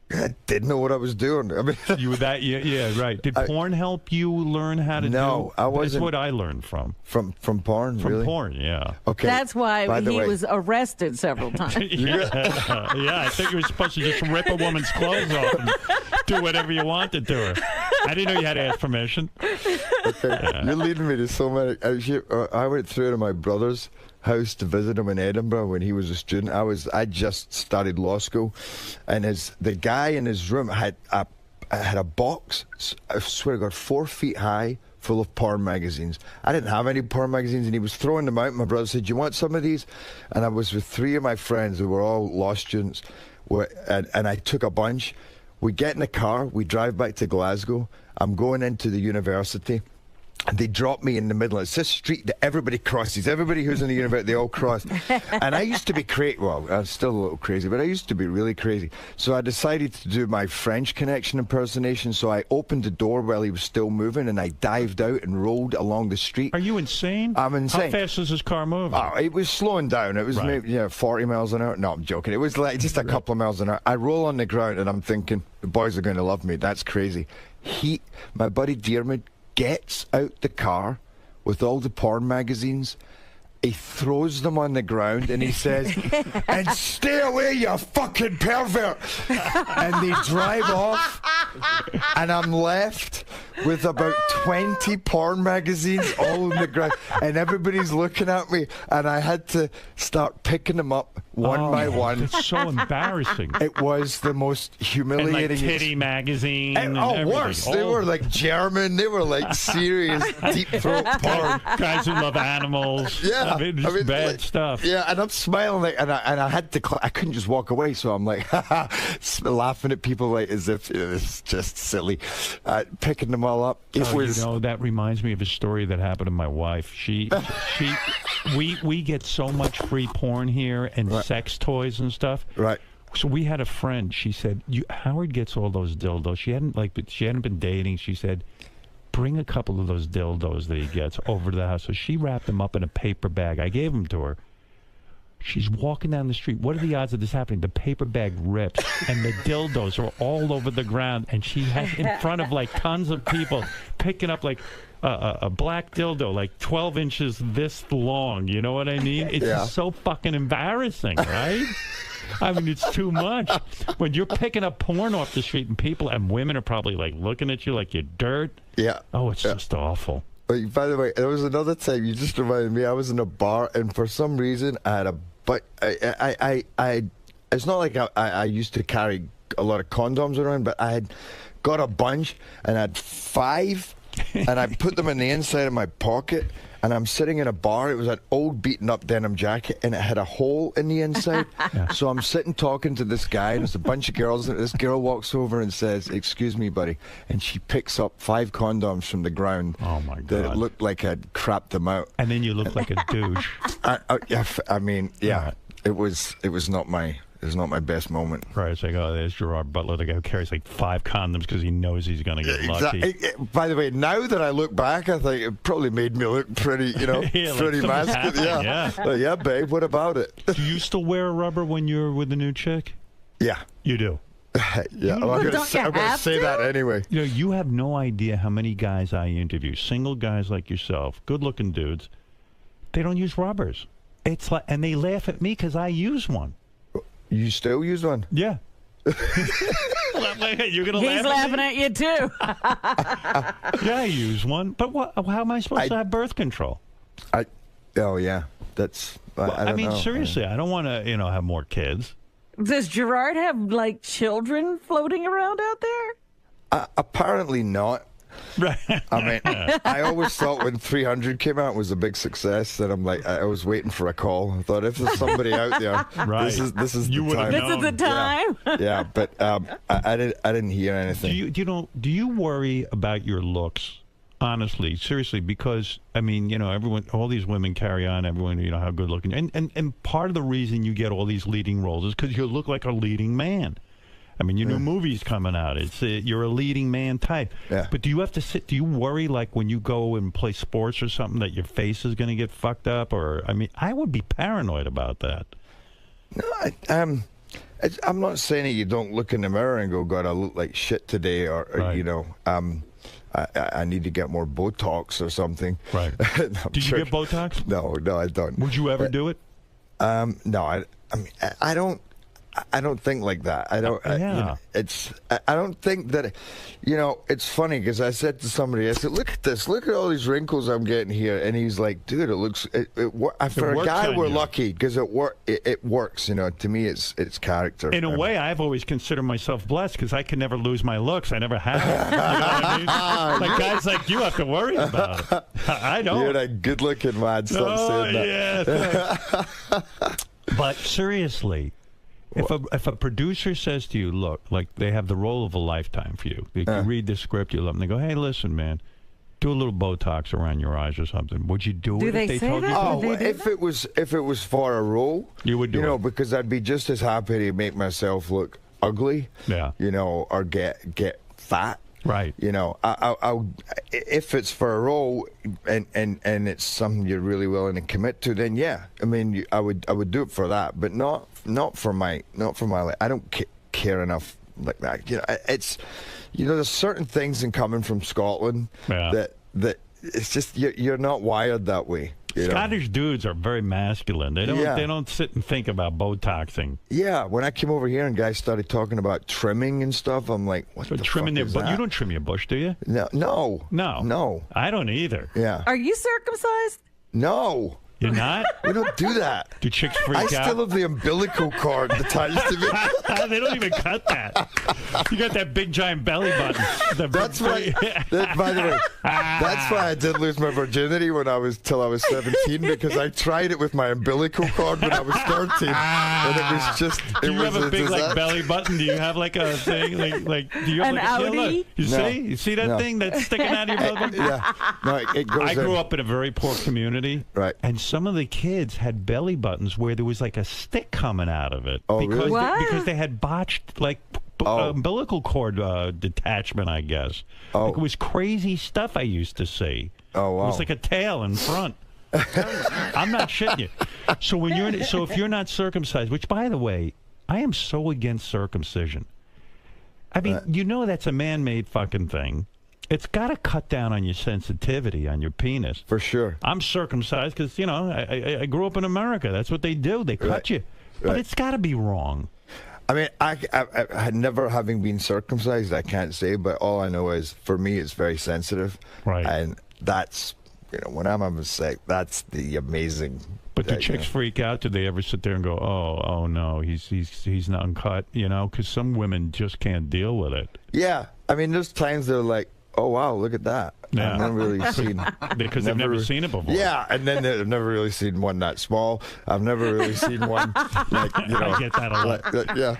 I didn't know what I was doing. I mean, You were that? Yeah, right. Did porn help you learn how to do? No, I wasn't. That's what I learned from porn. From really? porn, yeah. Okay. That's why By the he way, was arrested several times. Yeah, I think you were supposed to just rip a woman's clothes off and do whatever you wanted to her. I didn't know you had to ask permission. Okay. You're leading me to so many. I went through to my brother's house to visit him in Edinburgh when he was a student. I just started law school, and the guy in his room had a box. I swear to God, 4 feet high, full of porn magazines. I didn't have any porn magazines, and he was throwing them out. My brother said, "Do you want some of these?" And I was with 3 of my friends who were all law students, and I took a bunch. We get in the car, we drive back to Glasgow. I'm going into the university. And they drop me in the middle. It's this street that everybody crosses. Everybody who's in the university, they all cross. And I used to be crazy. Well, I'm still a little crazy, but I used to be really crazy. So I decided to do my French Connection impersonation. So I opened the door while he was still moving, and I dived out and rolled along the street. Are you insane? I'm insane. How fast is this car moving? Oh, it was slowing down. It was maybe 40 miles an hour. No, I'm joking. It was like just a couple of miles an hour. I roll on the ground, and I'm thinking, the boys are going to love me. That's crazy. My buddy Diarmid, gets out the car with all the porn magazines. He throws them on the ground and he says, "And stay away, you fucking pervert!" And they drive off, and I'm left with about 20 porn magazines all on the ground, and everybody's looking at me, and I had to start picking them up one by one. It's so embarrassing. It was the most humiliating. And like titty magazine. And worse. They were like German. They were like serious deep throat porn. Guys who love animals. Yeah, I mean, just bad like, stuff. Yeah, and I'm smiling like, and I had to. I couldn't just walk away, so I'm like laughing at people like as if it's just silly, picking them all up. It was. You know, that reminds me of a story that happened to my wife. We get so much free porn here and sex toys and stuff. Right. So we had a friend. She said, Howard gets all those dildos. She hadn't been dating. She said, bring a couple of those dildos that he gets over to the house. So she wrapped them up in a paper bag. I gave them to her. She's walking down the street. What are the odds of this happening? The paper bag rips, and the dildos are all over the ground. And she has in front of like tons of people picking up like a black dildo, like 12 inches this long. You know what I mean? It's just so fucking embarrassing, right? I mean, it's too much. When you're picking up porn off the street and people and women are probably like looking at you like you're dirt. Yeah. Oh, it's just awful. By the way, there was another time, you just reminded me, I was in a bar, and for some reason, I had it's not like I used to carry a lot of condoms around, but I had got a bunch, and I had 5, and I put them in the inside of my pocket, and I'm sitting in a bar. It was an old beaten-up denim jacket, and it had a hole in the inside. So I'm sitting talking to this guy, and there's a bunch of girls, and this girl walks over and says, "Excuse me, buddy," and she picks up 5 condoms from the ground. Oh, my God. That it looked like I'd crapped them out. And then you look like a douche. I mean, it was not my best moment. Right, it's like, oh, there's Gerard Butler, the guy who carries like 5 condoms because he knows he's going to get lucky. By the way, now that I look back, I think it probably made me look pretty, pretty masculine. Yeah, babe, what about it? Do you still wear a rubber when you're with a new chick? Yeah. You do? Yeah, well, I'm going to say that anyway. You know, you have no idea how many guys I interview, single guys like yourself, good-looking dudes, they don't use rubbers. It's like, and they laugh at me because I use one. You still use one? Yeah. You're gonna He's laughing at you too. Yeah, I use one. But how am I supposed to have birth control? Oh yeah, that's. I mean, know. seriously, I don't want to, have more kids. Does Gerard have like children floating around out there? Apparently not. Right. I mean, I always thought when 300 came out it was a big success, that I'm like, I was waiting for a call. I thought, if there's somebody out there, this is the time. This is the time. Yeah, but I didn't hear anything. Do you worry about your looks? Honestly, seriously, because I mean, everyone, all these women carry on. Everyone, how good looking, and part of the reason you get all these leading roles is because you look like a leading man. I mean, your new movie's coming out. It's you're a leading man type. Yeah. But do you have to sit? Do you worry like when you go and play sports or something that your face is going to get fucked up? Or I mean, I would be paranoid about that. No, I'm not saying that you don't look in the mirror and go, God, I look like shit today, or I need to get more Botox or something. Right. Did you get Botox? No, I don't. Would you ever do it? No, I mean, I don't think like that. I don't. I don't think that. It's funny because I said to somebody, I said, "Look at this. Look at all these wrinkles I'm getting here." And he's like, "Dude, it looks. For a guy, we're lucky because it works. To me, it's character." In a way, I've always considered myself blessed because I can never lose my looks. I never have. You know what I mean? Like guys like you have to worry about it. I don't. You're a good-looking man. Stop saying that. Yeah. But seriously. If a producer says to you, look, like they have the role of a lifetime for you, you read the script, you love them, they go, hey, listen, man, do a little Botox around your eyes or something. Would you do it if they told you? Oh, if it was for a role, you would do it. Because I'd be just as happy to make myself look ugly, or get fat. Right. I'll if it's for a role and it's something you're really willing to commit to, then yeah. I mean, I would do it for that, but not for my life. I don't care enough like that. It's there's certain things in coming from Scotland that it's just you're not wired that way. Scottish dudes are very masculine. They don't. Yeah. They don't sit and think about Botoxing. Yeah, when I came over here and guys started talking about trimming and stuff, I'm like, what the Trimming fuck their is butt. that? You don't trim your bush, do you? No. I don't either. Yeah. Are you circumcised? No. You're not? We don't do that. Do chicks freak I out? still have the umbilical cord attached to me. They don't even cut that. You got that big giant belly button. That's why. By the way, that's why I did lose my virginity till I was 17 because I tried it with my umbilical cord when I was 13, and it was just. Do you have a big like belly button? Do you have like a thing like? Do you have An Audi? You see that thing that's sticking out of your belly button? Yeah. No, it goes. I grew up in a very poor community, right? And some of the kids had belly buttons where there was like a stick coming out of it really? Because they had botched like umbilical cord detachment, I guess. Like, it was crazy stuff I used to see. Oh wow! It was like a tail in front. I'm not shitting you. So if you're not circumcised, which by the way, I am so against circumcision. I mean, that's a man-made fucking thing. It's got to cut down on your sensitivity on your penis. For sure. I'm circumcised because, I grew up in America. That's what they do. They cut you. But it's got to be wrong. I mean, I never having been circumcised, I can't say, but all I know is, for me, it's very sensitive. Right. And that's, when I'm having sex, that's the amazing... But do chicks freak out? Do they ever sit there and go, oh no, he's not uncut, Because some women just can't deal with it. Yeah. I mean, there's times they're like, oh, wow, look at that. Yeah. I've never really seen... Because they've never seen it before. Yeah, and then they've never really seen one that small. I've never really seen one like, I get that a lot. Yeah.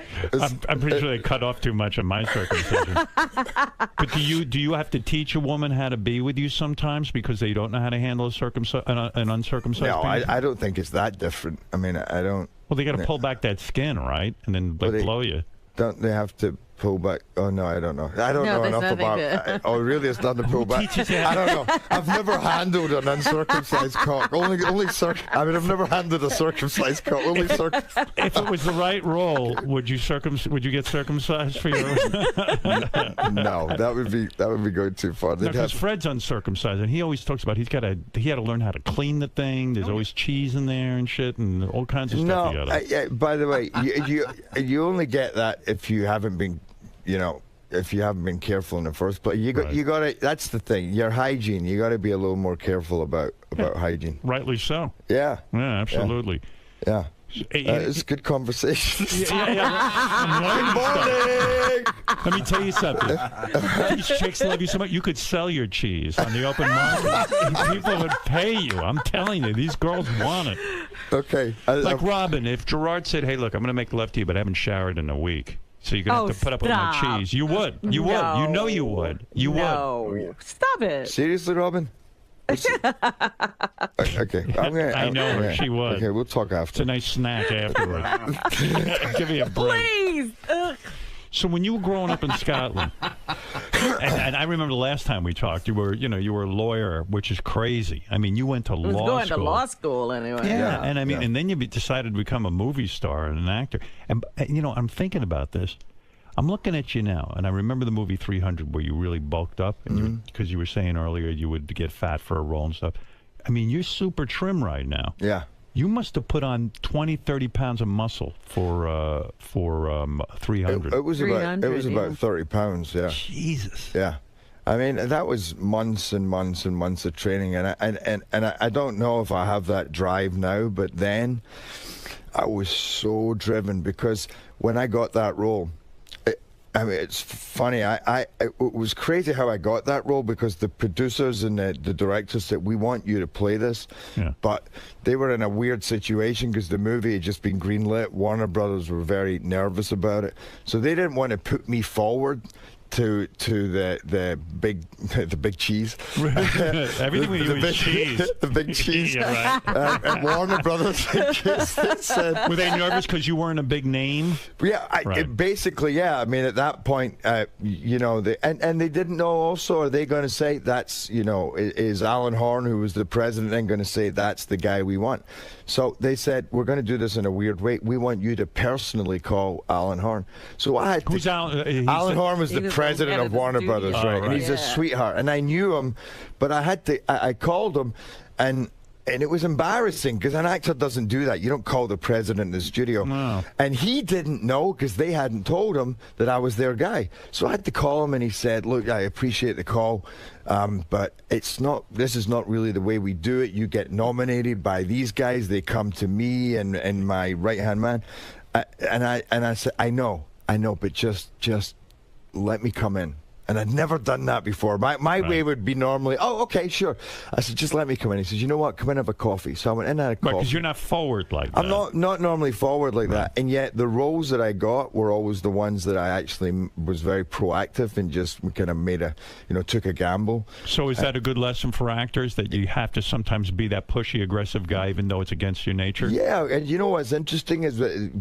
I'm pretty sure they cut off too much of my circumcision. But do you have to teach a woman how to be with you sometimes because they don't know how to handle an uncircumcised No, penis? I don't think it's that different. I mean, I don't... Well, they got to pull back that skin, right? And then blow you. Don't they have to pull back? Oh, no, I don't know. I don't know enough about... really, it's not to pull back? I don't know. I've never handled an uncircumcised cock. I've never handled a circumcised cock. If it was the right role, would you get circumcised for your... No, that would be going too far. Because Fred's uncircumcised, and he always talks about he had to learn how to clean the thing. There's always cheese in there and shit, and all kinds of stuff. By the way, you only get that if you haven't been, if you haven't been careful in the first place. You got to. That's the thing. Your hygiene. You got to be a little more careful about hygiene. Rightly so. Yeah. Yeah, absolutely. Yeah. It's good conversation. Good morning. Let me tell you something. These chicks love you so much. You could sell your cheese on the open market. People would pay you. I'm telling you, these girls want it. Okay. Like Robin, if Gerard said, "Hey, look, I'm going to make love to you, but I haven't showered in a week." So you're going to have to put up with my cheese. You would. You would. You know you would. You would. Stop it. Seriously, Robin? Okay. I know her. She would. Okay, we'll talk after. It's a nice snack afterwards. Give me a break. Please. So when you were growing up in Scotland, and I remember the last time we talked, you were a lawyer, which is crazy. I mean, you went to law school. Going to law school anyway. Yeah, and I mean, and then you decided to become a movie star and an actor. And I'm thinking about this. I'm looking at you now, and I remember the movie 300 where you really bulked up, and because you were saying earlier you would get fat for a role and stuff. I mean, you're super trim right now. Yeah. You must have put on 20, 30 pounds of muscle for 300. It was about 30 pounds. Yeah. Jesus. Yeah. I mean, that was months and months and months of training, and I don't know if I have that drive now, but then I was so driven because when I got that role. I mean, it's funny. It was crazy how I got that role because the producers and the directors said, we want you to play this. Yeah. But they were in a weird situation because the movie had just been greenlit. Warner Brothers were very nervous about it. So they didn't want to put me forward to the big cheese. Everything we do is cheese. The big cheese. Yeah, right. And Warner Brothers said, were they nervous because you weren't a big name? Yeah, basically, yeah. I mean, at that point, they didn't know also, are they going to say that's, is Alan Horn, who was the president, then going to say that's the guy we want? So they said, we're going to do this in a weird way. We want you to personally call Alan Horn. So I had to... Who's Alan? Alan Horn was the president of Warner Brothers, right? And he's a sweetheart. And I knew him, but I had to... I called him, and And it was embarrassing because an actor doesn't do that. You don't call the president in the studio. No. And he didn't know because they hadn't told him that I was their guy. So I had to call him, and he said, look, I appreciate the call, but this is not really the way we do it. You get nominated by these guys. They come to me and my right-hand man. And I said, I know, but just let me come in. And I'd never done that before. My way would be normally, oh, okay, sure. I said, just let me come in. He says, you know what? Come in and have a coffee. So I went in and had a coffee. Because you're not forward like that. I'm not normally forward like that. And yet the roles that I got were always the ones that I actually was very proactive and just kind of made took a gamble. So is that a good lesson for actors, that you have to sometimes be that pushy, aggressive guy even though it's against your nature? Yeah, and you know what's interesting is that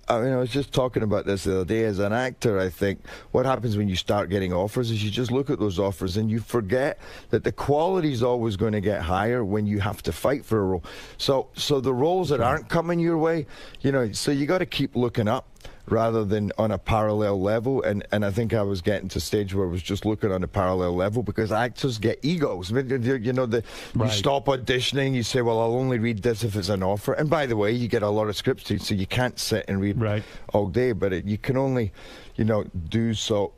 I was just talking about this the other day. As an actor, I think what happens when you start getting offers is you just look at those offers and you forget that the quality is always going to get higher when you have to fight for a role. So the roles that aren't coming your way, so you got to keep looking up rather than on a parallel level. And I think I was getting to a stage where I was just looking on a parallel level because actors get egos. You stop auditioning, you say, well, I'll only read this if it's an offer. And by the way, you get a lot of scripts to, so you can't sit and read all day, but you can only do so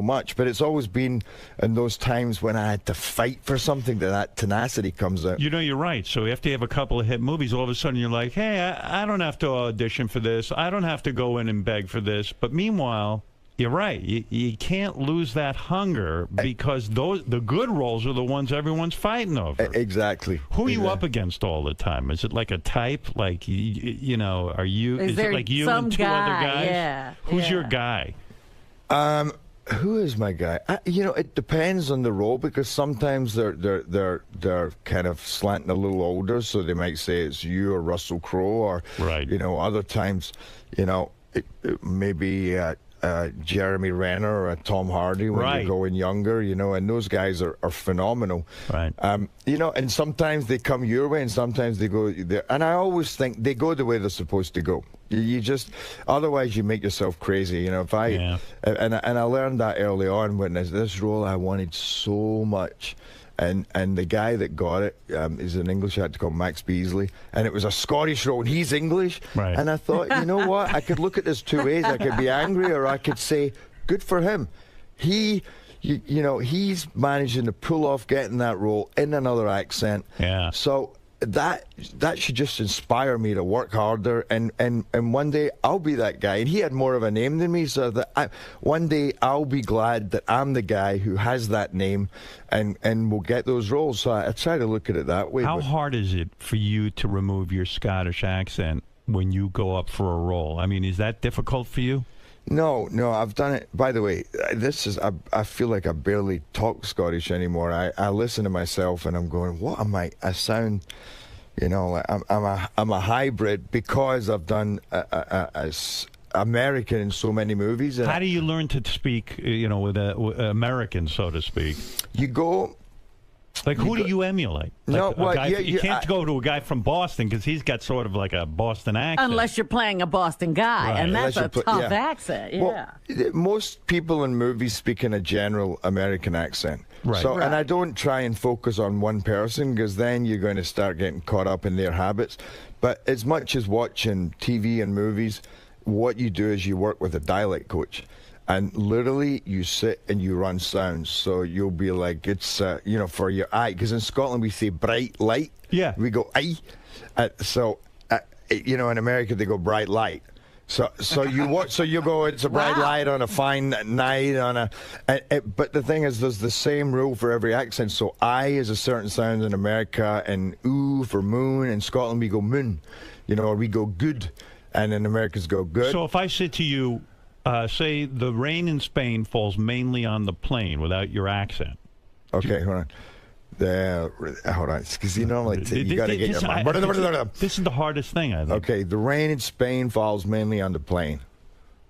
much. But it's always been in those times when I had to fight for something that tenacity comes out. You're right. So after you have a couple of hit movies, all of a sudden you're like, hey, I don't have to audition for this. I don't have to go in and beg for this. But meanwhile, you're right. You can't lose that hunger because the good roles are the ones everyone's fighting over. Exactly. Who are you up against all the time? Is it like a type? Like, are you? Is it like you and two other guys? Yeah. Who's your guy? Who is my guy? It depends on the role because sometimes they're kind of slanting a little older, so they might say it's you or Russell Crowe, or other times, maybe Jeremy Renner or Tom Hardy when you're going younger, and those guys are phenomenal. Right. And sometimes they come your way and sometimes they go there. And I always think they go the way they're supposed to go. You just, otherwise you make yourself crazy. If I, and I learned that early on when this role I wanted so much. And the guy that got it is an English actor called Max Beasley, and it was a Scottish role, and he's English. Right. And I thought, you know what? I could look at this two ways. I could be angry, or I could say, good for him. He's managing to pull off getting that role in another accent. Yeah. So that should just inspire me to work harder, and one day I'll be that guy. And he had more of a name than me, so that one day I'll be glad that I'm the guy who has that name and will get those roles. So I try to look at it that way. How hard is it for you to remove your Scottish accent when you go up for a role? I mean, is that difficult for you? No, I've done it. By the way, I feel like I barely talk Scottish anymore. I listen to myself and I'm going, what am I? I sound, like I'm a hybrid because I've done American in so many movies. How do you learn to speak, with American, so to speak? You go. Like, who do you emulate? Like you can't go to a guy from Boston because he's got sort of like a Boston accent. Unless you're playing a Boston guy, and that's a tough accent. Yeah. Well, most people in movies speak in a general American accent. Right. So, and I don't try and focus on one person because then you're going to start getting caught up in their habits. But as much as watching TV and movies, what you do is you work with a dialect coach. And literally, you sit and you run sounds. So you'll be like, it's, for your eye. Because in Scotland, we say bright light. Yeah. We go, eye. In America, they go bright light. So you watch. So you go. It's a bright light on a fine night but the thing is, there's the same rule for every accent. So I is a certain sound in America, and ooh for moon. In Scotland, we go moon. Or we go good, and in Americans go good. So if I said to you, say the rain in Spain falls mainly on the plain without your accent. Okay, hold on. Hold on, because you got to get your mind. This is the hardest thing, I think. Okay, the rain in Spain falls mainly on the plain.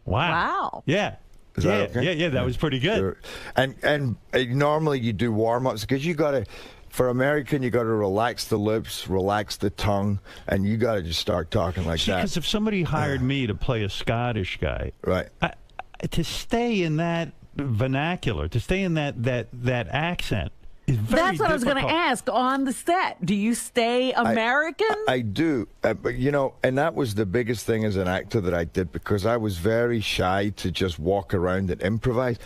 Wow. Yeah. Is that okay? Yeah, that was pretty good. And normally you do warm-ups because you got to. For American, you got to relax the lips, relax the tongue, and you got to just start talking like that. Because if somebody hired me to play a Scottish guy, right, to stay in that vernacular, to stay in that accent, That's what I was going to ask. On the set, do you stay American? I do, but and that was the biggest thing as an actor that I did, because I was very shy to just walk around and improvise.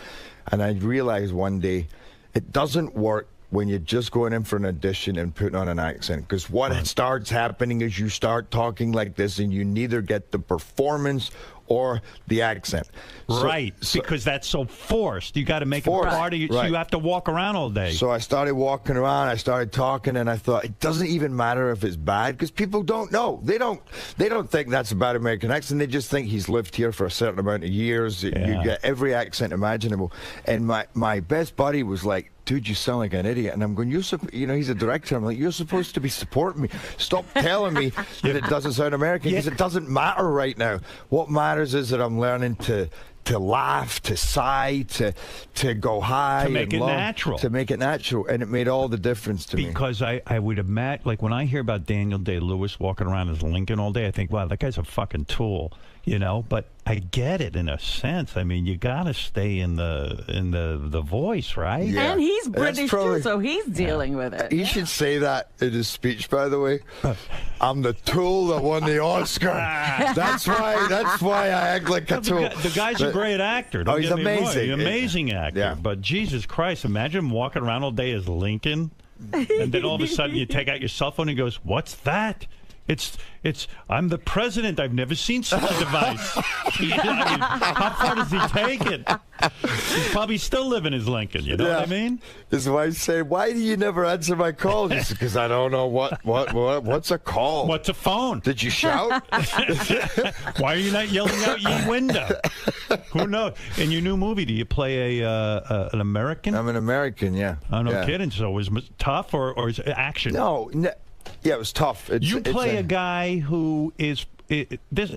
And I realized one day it doesn't work when you're just going in for an audition and putting on an accent, because what starts happening is you start talking like this and you neither get the performance or the accent. Because that's so forced. You got to make it part of you. So you have to walk around all day. So I started walking around, I started talking, and I thought, it doesn't even matter if it's bad, because people don't know. They don't think that's a bad American accent. They just think he's lived here for a certain amount of years. You get every accent imaginable. And my best buddy was like, dude, you sound like an idiot. And I'm going, he's a director. I'm like, you're supposed to be supporting me. Stop telling me that it doesn't sound American, because it doesn't matter right now. What matters is that I'm learning to laugh, to sigh, to go high. To make it natural. To make it natural. And it made all the difference to me. Because I would imagine, like when I hear about Daniel Day-Lewis walking around as Lincoln all day, I think, wow, that guy's a fucking tool, But I get it in a sense. I mean, you got to stay in the voice, right? Yeah. And he's British too, so he's dealing with it. He should say that in his speech, by the way. I'm the tool that won the Oscar. That's why I act like a tool. The guy's a great actor. He's amazing. He's an amazing actor. Yeah. But Jesus Christ, imagine him walking around all day as Lincoln, and then all of a sudden you take out your cell phone and he goes, "What's that?" I'm the president. I've never seen such a device. How far does he take it? He's probably still living as Lincoln. You know what I mean? His wife said, "Why do you never answer my calls?" He said, "Because I don't know what's a call. What's a phone? Did you shout? Why are you not yelling out your window? Who knows?" In your new movie, do you play an American? I'm an American. Yeah. Oh, no kidding. So was it tough or is it action? No. Yeah, it was tough. You play a guy who is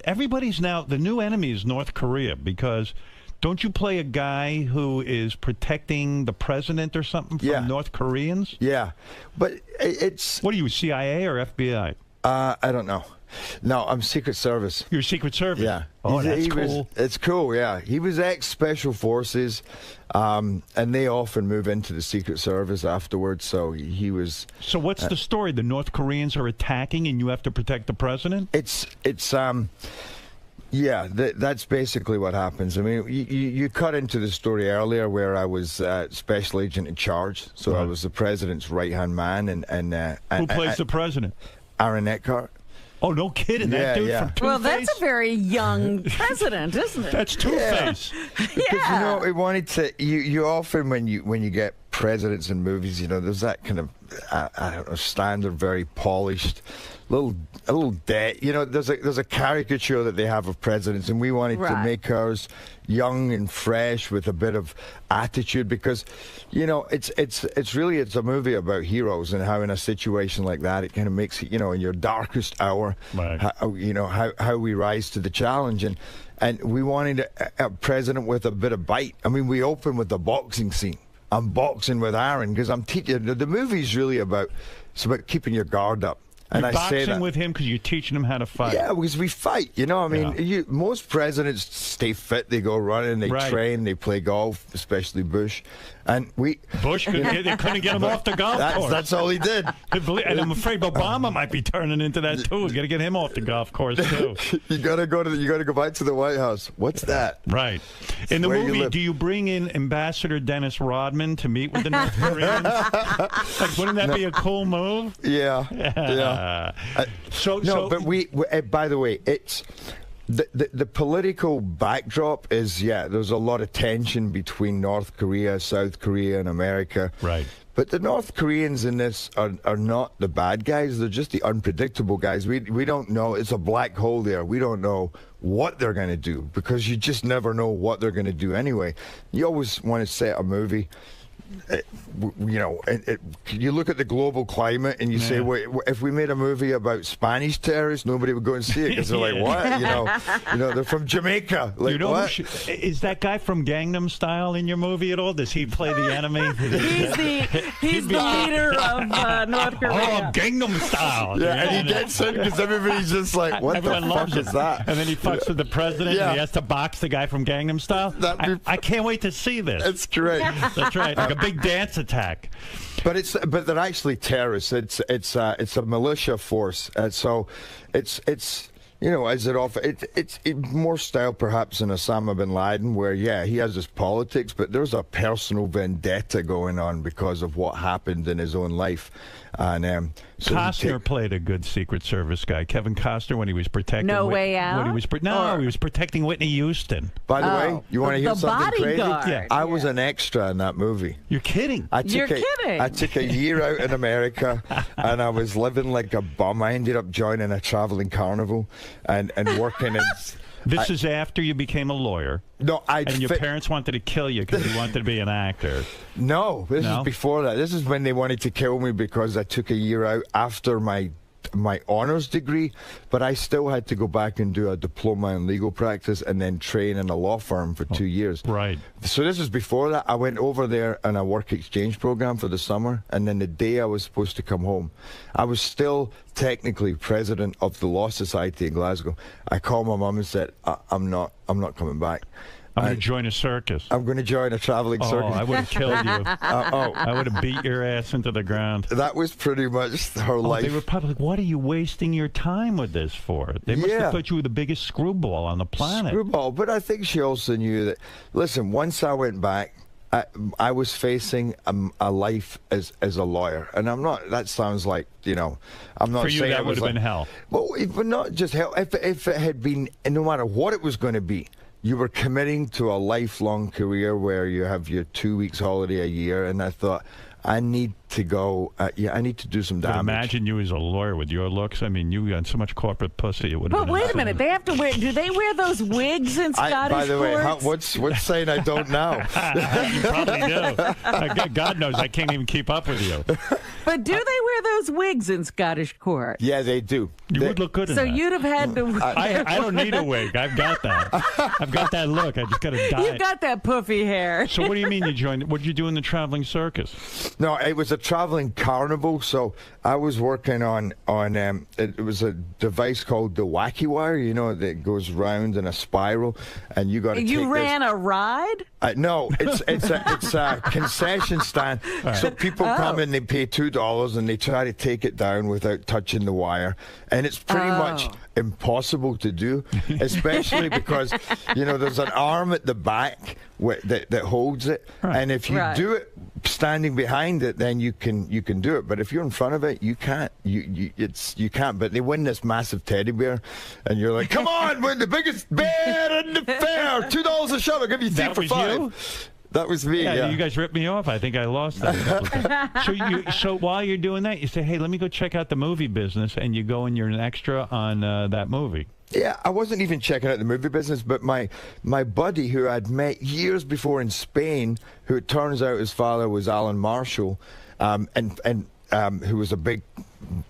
everybody's now the new enemy is North Korea, because don't you play a guy who is protecting the president or something from North Koreans? Yeah, but it's what are you, CIA or FBI? I don't know. No, I'm Secret Service. You're Secret Service? Yeah. Oh, that's cool. It's cool, yeah. He was ex-Special Forces, and they often move into the Secret Service afterwards, so he was... So what's the story? The North Koreans are attacking and you have to protect the president? Yeah, that's basically what happens. I mean, you cut into the story earlier where I was special agent in charge, so I was the president's right-hand man. Who plays the president? Aaron Eckhart. Oh, no kidding. That dude from Two-Face? Well, that's a very young president, isn't it? That's Two-Face. Because, it wanted to... You often, when you get presidents in movies, there's that kind of, I don't know, standard, very polished, a little dead. There's a caricature that they have of presidents, and we wanted to make ours young and fresh with a bit of attitude, because it's really a movie about heroes and how in a situation like that it kind of makes it, in your darkest hour, how we rise to the challenge, and we wanted a president with a bit of bite. I mean, we open with the boxing scene. I'm boxing with Aaron because I'm teaching. The movie's really about keeping your guard up. And you're I say that boxing with him because you're teaching him how to fight. Yeah, because we fight. Most presidents stay fit. They go running, they train, they play golf, especially Bush. And Bush they couldn't get him off the golf course. That's all he did. And I'm afraid Obama might be turning into that too. We got to get him off the golf course too. You got to go back to the White House. What's that? Right. In the movie, do you bring in Ambassador Dennis Rodman to meet with the North Koreans? Wouldn't that be a cool move? Yeah. But by the way, it's the political backdrop is there's a lot of tension between North Korea, South Korea, and America. Right. But the North Koreans in this are not the bad guys. They're just the unpredictable guys. We don't know. It's a black hole there. We don't know what they're going to do, because you just never know what they're going to do anyway. You always want to set a movie. You look at the global climate and you say, well, if we made a movie about Spanish terrorists, nobody would go and see it, because they're like, what? They're from Jamaica. Like, what? Is that guy from Gangnam Style in your movie at all? Does he play the enemy? He's the leader of North Korea. Oh, Gangnam Style. Yeah, and he gets in because everybody's just like, what the fuck is that? And then he fucks with the president and he has to box the guy from Gangnam Style. I can't wait to see this. That's great. That's right. Like a big dance attack. But they're actually terrorists. It's a militia force. So it's as it often it's more style perhaps than Osama bin Laden, where he has his politics, but there's a personal vendetta going on because of what happened in his own life. And so Costner played a good Secret Service guy. Kevin Costner, when he was protecting No Way Out. he was protecting Whitney Houston. By the way, you want to hear something crazy? Yeah. I was an extra in that movie. You're kidding. You're kidding. I took a year out in America, and I was living like a bum. I ended up joining a traveling carnival and working in. This is after you became a lawyer. No, and your parents wanted to kill you because you wanted to be an actor. No, this is before that. This is when they wanted to kill me because I took a year out after my honors degree, but I still had to go back and do a diploma in legal practice and then train in a law firm for 2 years. Right. So this is before that. I went over there on a work exchange program for the summer, and then the day I was supposed to come home, I was still technically president of the Law Society in Glasgow. I called my mum and said, I'm not coming back. I'm going to join a circus. I'm going to join a traveling circus. I would have killed you. I would have beat your ass into the ground. That was pretty much her life. They were probably like, what are you wasting your time with this for? They must have thought you were the biggest screwball on the planet. Screwball, but I think she also knew that, listen, once I went back, I was facing a life as a lawyer, and I'm not. That sounds like I'm not. For you, saying that it would was have been hell. Well, but not just hell. If it had been, no matter what it was going to be, you were committing to a lifelong career where you have your 2 weeks holiday a year, and I thought, I need to go. I need to do some damage. But imagine you as a lawyer with your looks. I mean, you got so much corporate pussy. It would. But wait a minute, they have to wear. Do they wear those wigs in Scottish By the way, courts? what's saying I don't know? You probably do. God knows I can't even keep up with you. But do they wear those wigs in Scottish court? Yeah, they do. You would look good in so that. You'd have had to. I don't need a wig. I've got that. I've got that look. I just got to dye. You've got that puffy hair. So what do you mean you joined? What did you do in the traveling circus? No, it was a traveling carnival. So I was working on it was a device called the wacky wire. That goes round in a spiral, and you got to. You ran a ride? No, it's a concession stand. Right. So people come and they pay $2 and they try to take it down without touching the wire, and it's pretty much impossible to do, especially because there's an arm at the back that holds it, and if you do it standing behind it, then you can do it. But if you're in front of it, you can't. You can't. But they win this massive teddy bear, and you're like, come on, we're the biggest bear in the fair. $2 a shot. I'll give you 3 for 5. You? That was me. Yeah, you guys ripped me off. I think I lost that. So while you're doing that, you say, "Hey, let me go check out the movie business," and you go and you're an extra on that movie. Yeah, I wasn't even checking out the movie business, but my buddy who I'd met years before in Spain, who it turns out his father was Alan Marshall, and who was a big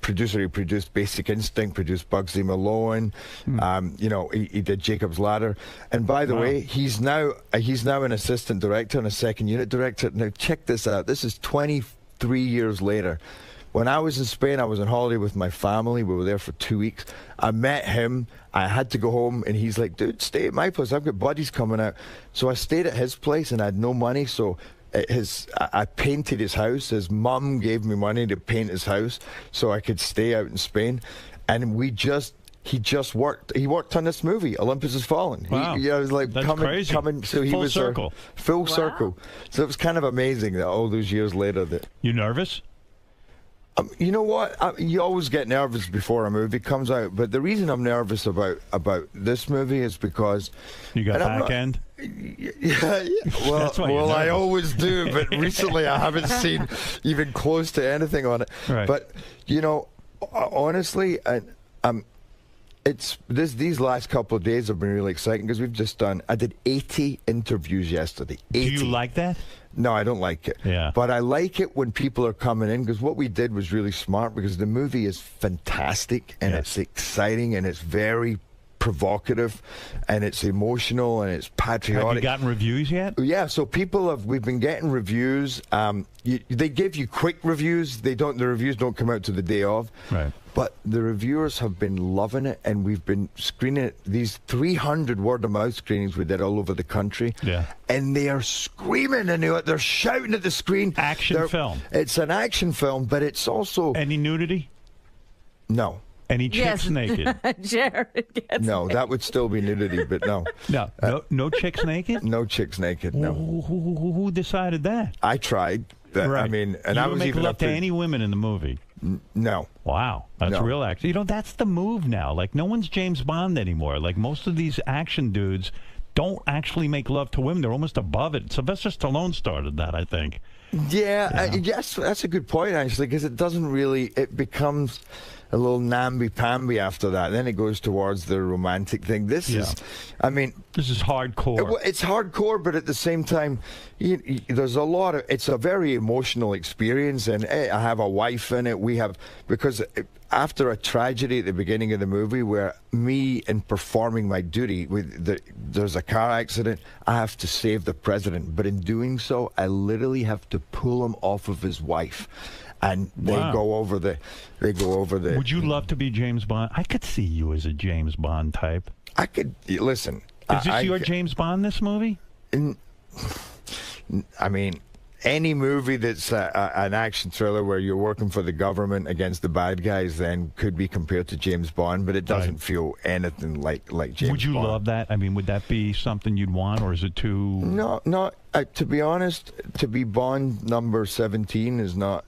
producer. He produced Basic Instinct, produced Bugsy Malone. He did Jacob's Ladder. And by the way, he's now an assistant director and a second unit director. Now check this out. This is 23 years later. When I was in Spain, I was on holiday with my family. We were there for 2 weeks. I met him. I had to go home, and he's like, dude, stay at my place. I've got buddies coming out. So I stayed at his place, and I had no money, so I painted his house. His mum gave me money to paint his house so I could stay out in Spain. And he just worked. He worked on this movie, Olympus Has Fallen. Wow. I was like, that's crazy. So he was circle. Full circle. So it was kind of amazing that all those years later that. You nervous? You know what? You always get nervous before a movie comes out, but the reason I'm nervous about this movie is because you got back end. Yeah. Well, I always do, but recently I haven't seen even close to anything on it. Right. But honestly, these last couple of days have been really exciting because we've just done. I did 80 interviews yesterday. 80. Do you like that? No, I don't like it. Yeah. But I like it when people are coming in because what we did was really smart because the movie is fantastic and it's exciting and it's very provocative, and it's emotional, and it's patriotic. Have you gotten reviews yet? Yeah, so we've been getting reviews. They give you quick reviews. The reviews don't come out to the day of. Right. But the reviewers have been loving it, and we've been screening it. These 300 word-of-mouth screenings we did all over the country. Yeah. And they are screaming, and they're shouting at the screen. Action film. It's an action film, but it's also... Any nudity? No. Any chicks naked? Jared gets No, that would still be nudity, but no. No chicks naked? No chicks naked, no. Who decided that? I tried. Right. I mean, and you I would was make even love up to any women in the movie? No. Wow, that's No. real action. You know, that's the move now. Like, no one's James Bond anymore. Like, most of these action dudes don't actually make love to women. They're almost above it. Sylvester Stallone started that, I think. Yeah, yes, that's a good point, actually, because it doesn't really, it becomes a little namby-pamby after that. Then it goes towards the romantic thing. This is, I mean... This is hardcore. It's hardcore, but at the same time, there's a lot of... It's a very emotional experience, and I have a wife in it. We have... Because after a tragedy at the beginning of the movie where me, in performing my duty, there's a car accident, I have to save the president. But in doing so, I literally have to pull him off of his wife. And they go over the... Would you love to be James Bond? I could see you as a James Bond type. I could... Listen... Is this your James Bond, this movie? I mean, any movie that's an action thriller where you're working for the government against the bad guys then could be compared to James Bond, but it doesn't feel anything like James Bond. Would you love that? I mean, would that be something you'd want, or is it too... No. To be honest, to be Bond number 17 is not...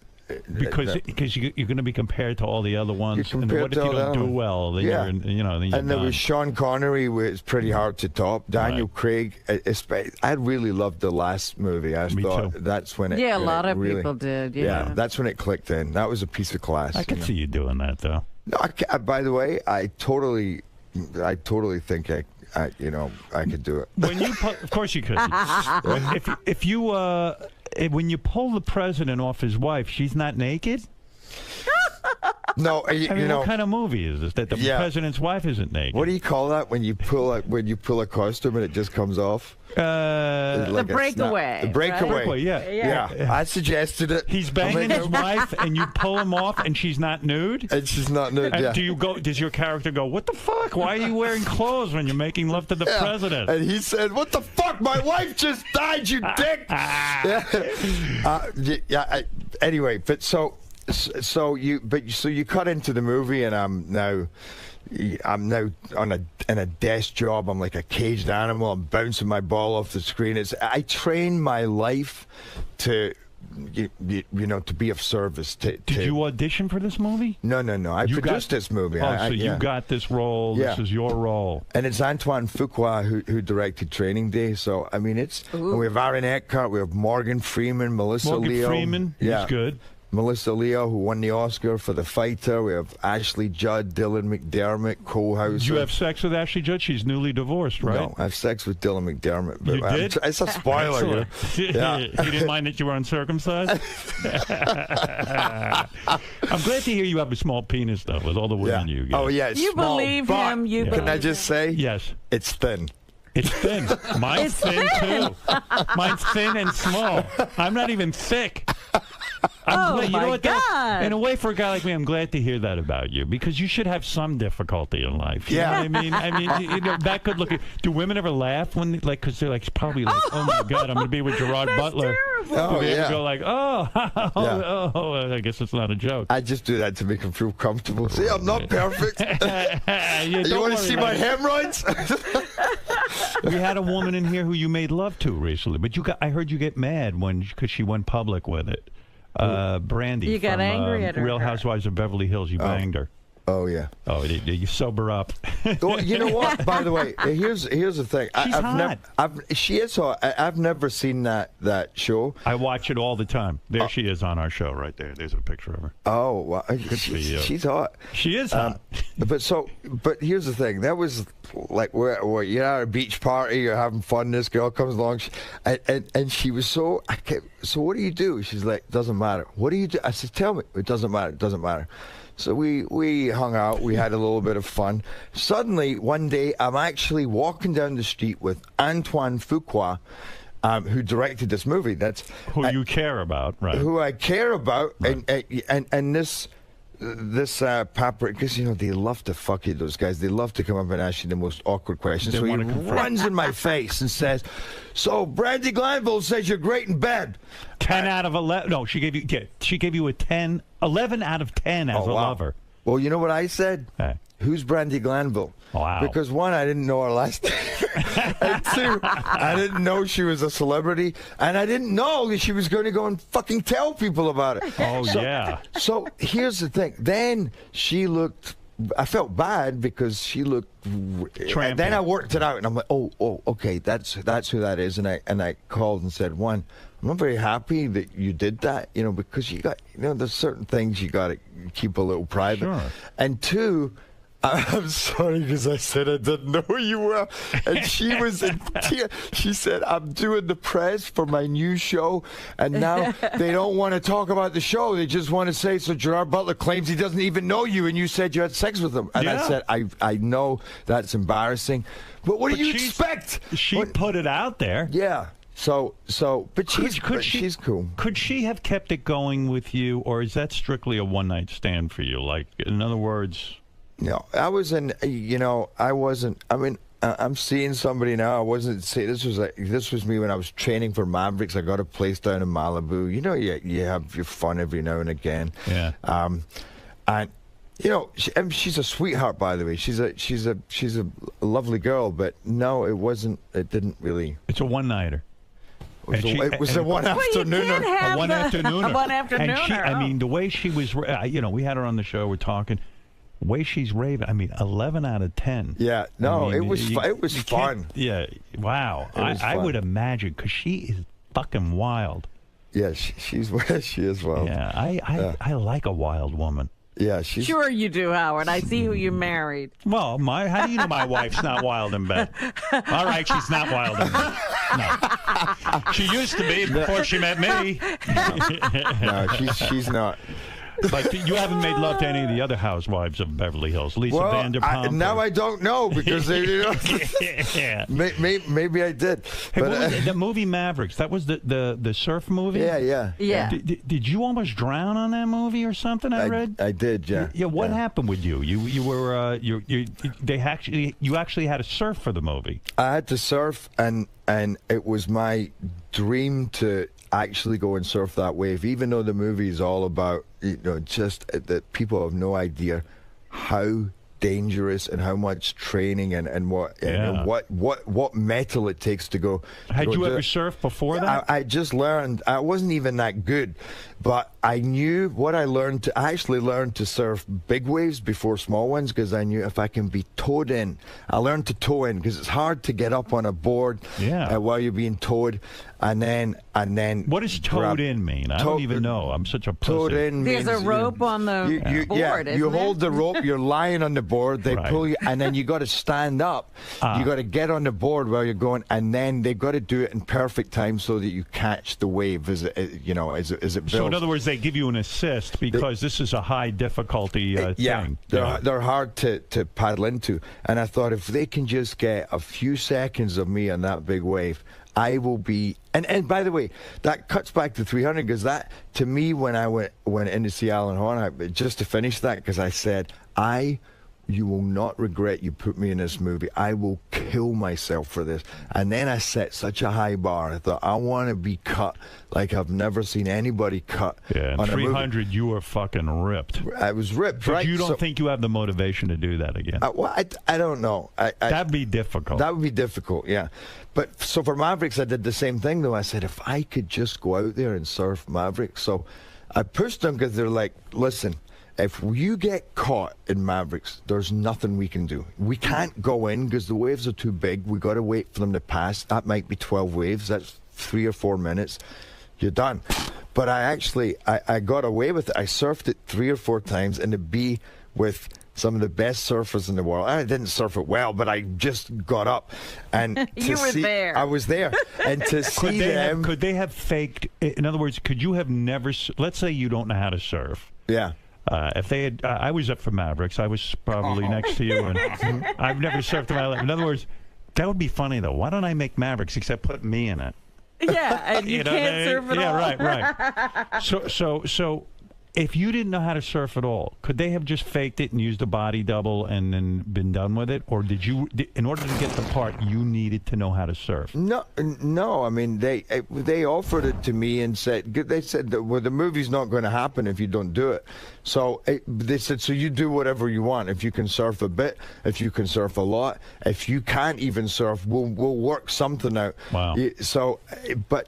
Because you're going to be compared to all the other ones, and what if you don't do well? Then you're, then you're and done. there was Sean Connery, which is pretty hard to top. Daniel Craig, I really loved the last movie. I thought that's when it. Yeah, a lot of really, people did. Yeah, that's when it clicked in. That was a piece of class. I could see you doing that, though. No, by the way, I totally think I could do it. When you, of course, you could. if you. When you pull the president off his wife, she's not naked? No, what kind of movie is this? That the president's wife isn't naked? What do you call that when you pull a costume and it just comes off? The breakaway. The breakaway. Right? Yeah. I suggested it. He's banging his wife, and you pull him off, and she's not nude. And she's not nude. And does your character go, "What the fuck? Why are you wearing clothes when you're making love to the president?" And he said, "What the fuck? My wife just died, you dick." Anyway, but so you cut into the movie, and I'm now in a desk job. I'm like a caged animal. I'm bouncing my ball off the screen. I train my life to be of service. Did you audition for this movie? No. I produced this movie. You got this role. Yeah. This is your role. And it's 𝗦𝗵cie𝘄𝗿𝗱 who directed Training Day. So I mean, and we have Aaron Eckhart, we have Morgan Freeman, Melissa Leo. Morgan Freeman, he's good. Melissa Leo, who won the Oscar for The Fighter. We have Ashley Judd, Dylan McDermott, Cole Hauser. Did you have sex with Ashley Judd? She's newly divorced, right? No, I have sex with Dylan McDermott. But you did? It's a spoiler. Yeah. You didn't mind that you were uncircumcised? I'm glad to hear you have a small penis, though, with all the women you get. Oh, yeah, it's you small, believe him. Can I just say? Yes. It's thin. It's thin. Mine's thin, too. Mine's thin and small. I'm not even thick. My God. In a way, for a guy like me, I'm glad to hear that about you, because you should have some difficulty in life. You know what I mean, that could look. Do women ever laugh when, because they're like probably like, oh my God, I'm going to be with Gerard Butler. Terrible. Do they ever go like, I guess it's not a joke. I just do that to make him feel comfortable. See, I'm not perfect. You want to see my hemorrhoids? We had a woman in here who you made love to recently, but I heard you get mad because she went public with it. Brandy. You got from, angry at her. Real Housewives of Beverly Hills. You banged her. Oh yeah. Oh, you sober up. Well, you know what? By the way, here's the thing. She's hot. She is hot. I've never seen that show. I watch it all the time. There she is on our show right there. There's a picture of her. Oh, well, she's hot. She is hot. But here's the thing. That was like you're at a beach party, you're having fun. This girl comes along, and she was so. So what do you do? She's like, doesn't matter. What do you do? I said, tell me. It doesn't matter. It doesn't matter. So we hung out. We had a little bit of fun. Suddenly, one day, I'm actually walking down the street with 𝗦𝗵cie𝘄𝗿𝗱, who directed this movie. That's who you care about, right? Who I care about, right. and this paprika, because they love to fuck you, those guys. They love to come up and ask you the most awkward questions. So he runs in my face and says, "So Brandy Glanville says you're great in bed." 10 out of 11. No, she gave you a 10, 11 out of 10 as a lover. Well, you know what I said? Hey. Who's Brandy Glanville? Wow. Because one, I didn't know her last name. And two, I didn't know she was a celebrity. And I didn't know that she was going to go and fucking tell people about it. Oh, yeah. So here's the thing. Then she looked, I felt bad because she looked, and then I worked it out. And I'm like, oh, okay, that's who that is. And I called and said, one, I'm not very happy that you did that, because you got, there's certain things you got to keep a little private. Sure. And two, I'm sorry because I said I didn't know you well. And she was in tears. She said, I'm doing the press for my new show, and now they don't want to talk about the show. They just want to say, so Gerard Butler claims he doesn't even know you, and you said you had sex with him. And I said, I know that's embarrassing, but what do you expect? She put it out there. Yeah. But she's cool. Could she have kept it going with you, or is that strictly a one-night stand for you? Like, in other words... No, I wasn't. I wasn't. I mean, I'm seeing somebody now. I wasn't. This was me when I was training for Mavericks. I got a place down in Malibu. You have your fun every now and again. Yeah. And she's a sweetheart, by the way. She's a lovely girl. But no, it wasn't. It didn't really. It's a one-nighter. It was a one-afternooner. A one-afternooner. A one-afternooner. I mean, the way she was, we had her on the show. We're talking. The way she's raving, 11 out of 10. Yeah, no, it was fun. Yeah, wow. I would imagine, because she is fucking wild. Yeah, she is wild. Yeah, I like a wild woman. Yeah, she's... Sure you do, Howard. I see who you married. Well, how do you know my wife's not wild in bed? All right, she's not wild in bed. No. She used to be before she met me. No, she's not. But you haven't made love to any of the other housewives of Beverly Hills, Lisa Vanderpump. Now I don't know because maybe I did. Hey, what was the movie Mavericks? That was the surf movie. Yeah. Did you almost drown on that movie or something? I read. I did. Yeah. Yeah. What happened with you? You were you actually had to surf for the movie. I had to surf, and it was my dream to actually go and surf that wave, even though the movie is all about just that people have no idea how dangerous and how much training and what metal it takes to go. Had you ever surfed before that? I just learned. I wasn't even that good, but I knew what I learned. I actually learned to surf big waves before small ones because I knew if I can be towed in. I learned to tow in because it's hard to get up on a board while you're being towed. And then what does towed in mean? I don't even know. I'm such a pussy. Towed in means there's a rope on the board. Yeah, you hold the rope. You're lying on the board. They pull you, and then you got to stand up. You got to get on the board while you're going, and then they've got to do it in perfect time so that you catch the wave as it builds. So in other words, they give you an assist because this is a high difficulty thing. They're hard to paddle into, and I thought if they can just get a few seconds of me on that big wave, I will be, and by the way, that cuts back to 300 because that, to me, when I went into Seattle and Horn, just to finish that, because I said, you will not regret you put me in this movie. I will kill myself for this. And then I set such a high bar. I thought, I want to be cut like I've never seen anybody cut. Yeah, and 300, you were fucking ripped. I was ripped, but right? You don't think you have the motivation to do that again? Well, I don't know. That'd be difficult. That would be difficult, yeah. But so for Mavericks, I did the same thing, though. I said, if I could just go out there and surf Mavericks. So I pushed them because they're like, listen, if you get caught in Mavericks, there's nothing we can do. We can't go in because the waves are too big. We got to wait for them to pass. That might be 12 waves. That's 3 or 4 minutes. You're done. But I got away with it. I surfed it 3 or 4 times, and to be with some of the best surfers in the world. I didn't surf it well, but I just got up and you were there. I was there, and to see them. Could they have faked? In other words, could you have never? Let's say you don't know how to surf. Yeah. If they had, I was up for Mavericks. I was probably next to you, and I've never surfed in my life. In other words, that would be funny though. Why don't I make Mavericks except put me in it? Yeah, and you know what I can't mean? surf at all. Yeah, right. So, if you didn't know how to surf at all, could they have just faked it and used a body double and then been done with it? Or did you, in order to get the part, you needed to know how to surf? No. I mean, they offered it to me and said, they said that, well, the movie's not going to happen if you don't do it. So they said, so you do whatever you want. If you can surf a bit, if you can surf a lot, if you can't even surf, we'll work something out. Wow. So, but.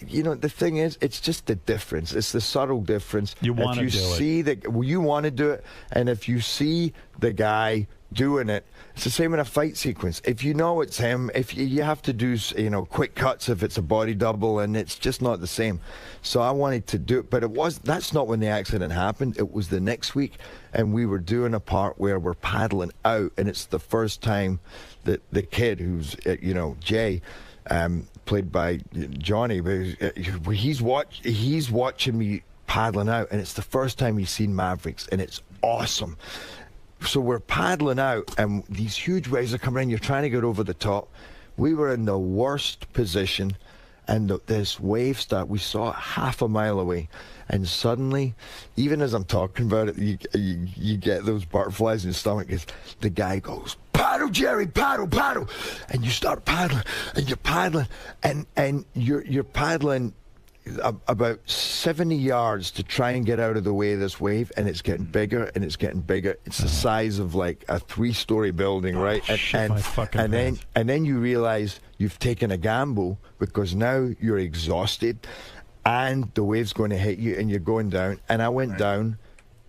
You know, the thing is, it's just the difference. It's the subtle difference. You want to do it. If you see you want to do it, and if you see the guy doing it, it's the same in a fight sequence. If you know it's him, if you have to do, quick cuts if it's a body double, and it's just not the same. So I wanted to do it, but that's not when the accident happened. It was the next week, and we were doing a part where we're paddling out, and it's the first time that the kid who's, Jay, played by Johnny, he's watching me paddling out, and it's the first time he's seen Mavericks, and it's awesome. So we're paddling out, and these huge waves are coming in. You're trying to get over the top. We were in the worst position, and this wave we saw it half a mile away, and suddenly, even as I'm talking about it, you get those butterflies in your stomach. The guy goes, "Paddle, Jerry, paddle, paddle," and you start paddling, and you're paddling, and you're paddling about 70 yards to try and get out of the way of this wave, and it's getting bigger and it's getting bigger. It's the size of like a 3-story building, right? And then you realize you've taken a gamble, because now you're exhausted and the wave's going to hit you and you're going down. And I went down,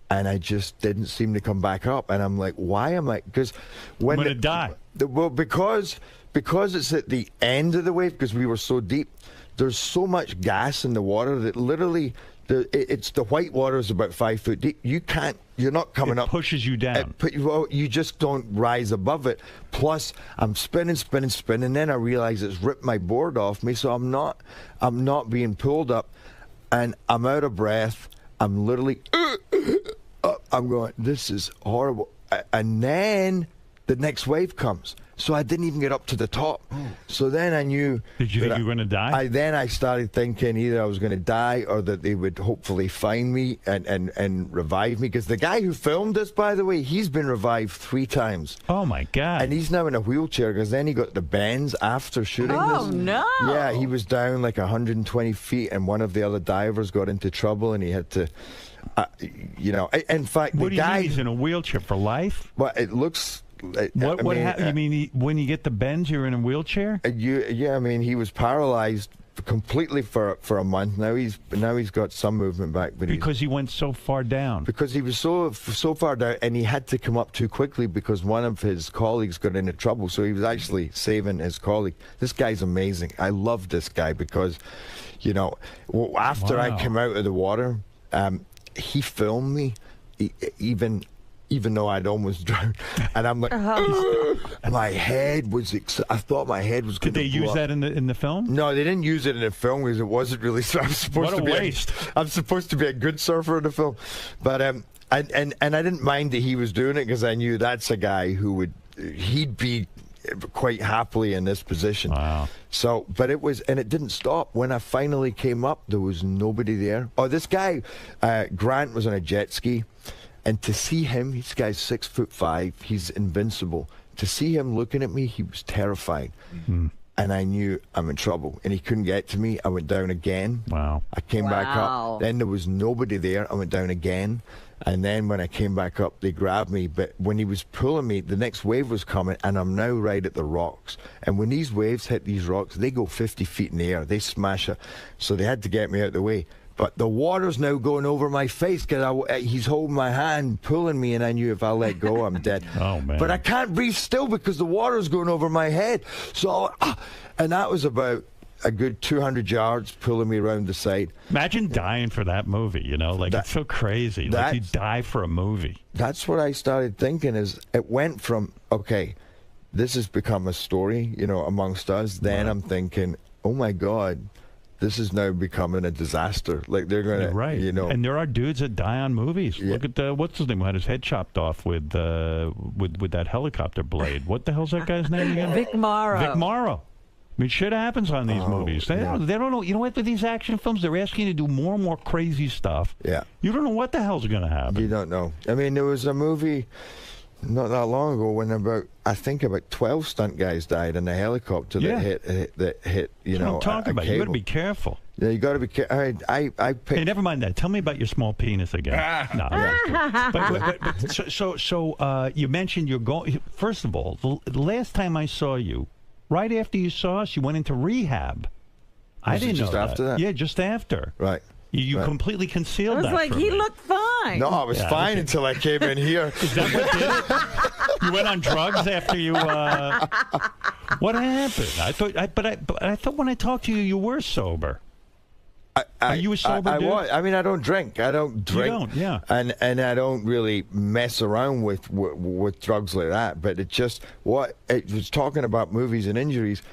and I just didn't seem to come back up. And I'm like, why am I? Because when I'm going to die. Well, because it's at the end of the wave, because we were so deep. There's so much gas in the water that literally, the white water is about 5 foot deep. You're not coming up. It pushes you down. You just don't rise above it. Plus, I'm spinning, and then I realize it's ripped my board off me, so I'm not being pulled up, and I'm out of breath. I'm literally, I'm going, this is horrible. And then the next wave comes. So I didn't even get up to the top. So then I knew. Did you think you were going to die? Then I started thinking either I was going to die, or that they would hopefully find me and revive me. Because the guy who filmed this, by the way, he's been revived 3 times. Oh, my God. And he's now in a wheelchair, because then he got the bends after shooting this. Oh, no. Yeah, he was down like 120 feet, and one of the other divers got into trouble, and he had to, in fact, what the guy. He's in a wheelchair for life? Well, it looks. You mean when you get the bends, you're in a wheelchair? Yeah, I mean, he was paralyzed completely for a month. Now he's got some movement back, but because he went so far down. Because he was so far down, and he had to come up too quickly because one of his colleagues got into trouble. So he was actually saving his colleague. This guy's amazing. I love this guy because, after I came out of the water, he filmed me, even though I'd almost drowned, and I'm like, my head was. I thought my head was going to. Did they use that in the film? No, they didn't use it in the film because it wasn't really. I'm supposed to be waste. I'm supposed to be a good surfer in the film, but and I didn't mind that he was doing it because I knew that's a guy he'd be quite happily in this position. Wow. So, but it didn't stop. When I finally came up, there was nobody there. Oh, this guy, Grant, was on a jet ski. And to see him, this guy's 6'5", he's invincible. To see him looking at me, he was terrified. Mm-hmm. And I knew I'm in trouble. And he couldn't get to me. I went down again. Wow. I came back up. Then there was nobody there. I went down again. And then when I came back up, they grabbed me. But when he was pulling me, the next wave was coming, and I'm now right at the rocks. And when these waves hit these rocks, they go 50 feet in the air. They smash it. So they had to get me out of the way. But the water's now going over my face because he's holding my hand, pulling me, and I knew if I let go, I'm dead. Oh, man. But I can't breathe still because the water's going over my head. So, and that was about a good 200 yards pulling me around the side. Imagine dying for that movie, it's so crazy. Like you die for a movie. That's what I started thinking is it went from, okay, this has become a story, amongst us. Then I'm thinking, oh, my God. this is now becoming a disaster. Like they're gonna, right? You know, and there are dudes that die on movies. Yeah. Look at what's his name? Who had his head chopped off with that helicopter blade. What the hell's that guy's name again? Vic Morrow. Vic Morrow. I mean, shit happens on these movies. They don't know. You know what? With these action films, they're asking you to do more and more crazy stuff. Yeah. You don't know what the hell's going to happen. You don't know. I mean, there was a movie not that long ago when I think about 12 stunt guys died in a helicopter that hit. You know, I'm talking about. cable. You got to be careful. Yeah, you got to be careful. I picked. Hey, never mind that. Tell me about your small penis again. No. So you mentioned you're going. First of all, the last time I saw you, right after you saw us, you went into rehab. I didn't know just after that? Yeah, just after. Right. You completely concealed I was that like, from he me. looked fine. No, I was fine until I came in here. Is that what did it? You went on drugs after you. What happened? I thought when I talked to you, you were sober. Are you a sober dude? I mean, I don't drink. I don't drink. You don't, yeah. And I don't really mess around with drugs like that. But it was talking about movies and injuries.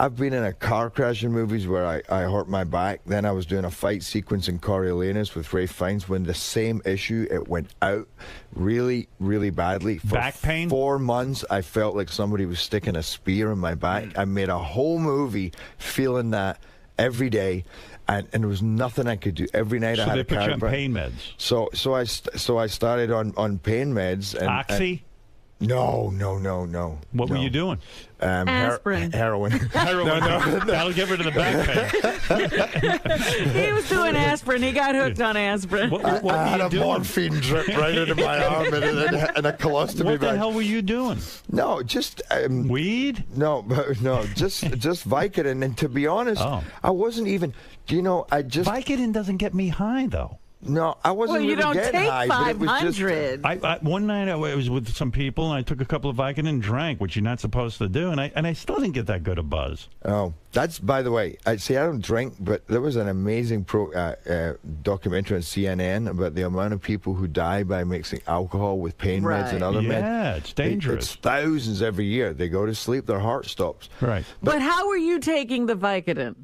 I've been in a car crash in movies where I hurt my back. Then I was doing a fight sequence in 𝗏𝗏𝗏 with Ralph Fiennes when the same issue, it went out really, really badly. For back pain? 4 months, I felt like somebody was sticking a spear in my back. I made a whole movie feeling that every day. And there was nothing I could do. Every night I had they a put you on chiropractor. pain meds. So I started on pain meds. And, Oxy? No. What were you doing? Aspirin. Heroin. Heroin. That'll get rid of the back pain. He was doing aspirin. He got hooked on aspirin. What I were had you a doing? morphine drip right into my arm and a colostomy What the bag. hell were you doing? No, just Weed? No, just Vicodin. And to be honest, I wasn't even. Vicodin doesn't get me high though. No, I wasn't Well, you really don't getting take high, but it was just. 500. One night I was with some people and I took a couple of Vicodin and drank, which you're not supposed to do, and I still didn't get that good a buzz. Oh, that's by the way. I don't drink, but there was an amazing documentary on CNN about the amount of people who die by mixing alcohol with pain meds and other meds. Yeah, it's dangerous. It's thousands every year. They go to sleep, their heart stops. Right. But how were you taking the Vicodin?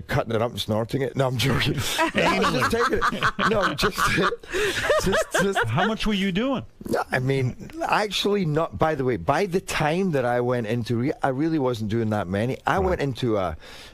Cutting it up and snorting it. No, I'm joking. I was just taking it. No, just. How much were you doing? No, I mean, actually, not. By the way, by the time that I went into, I really wasn't doing that many. I went into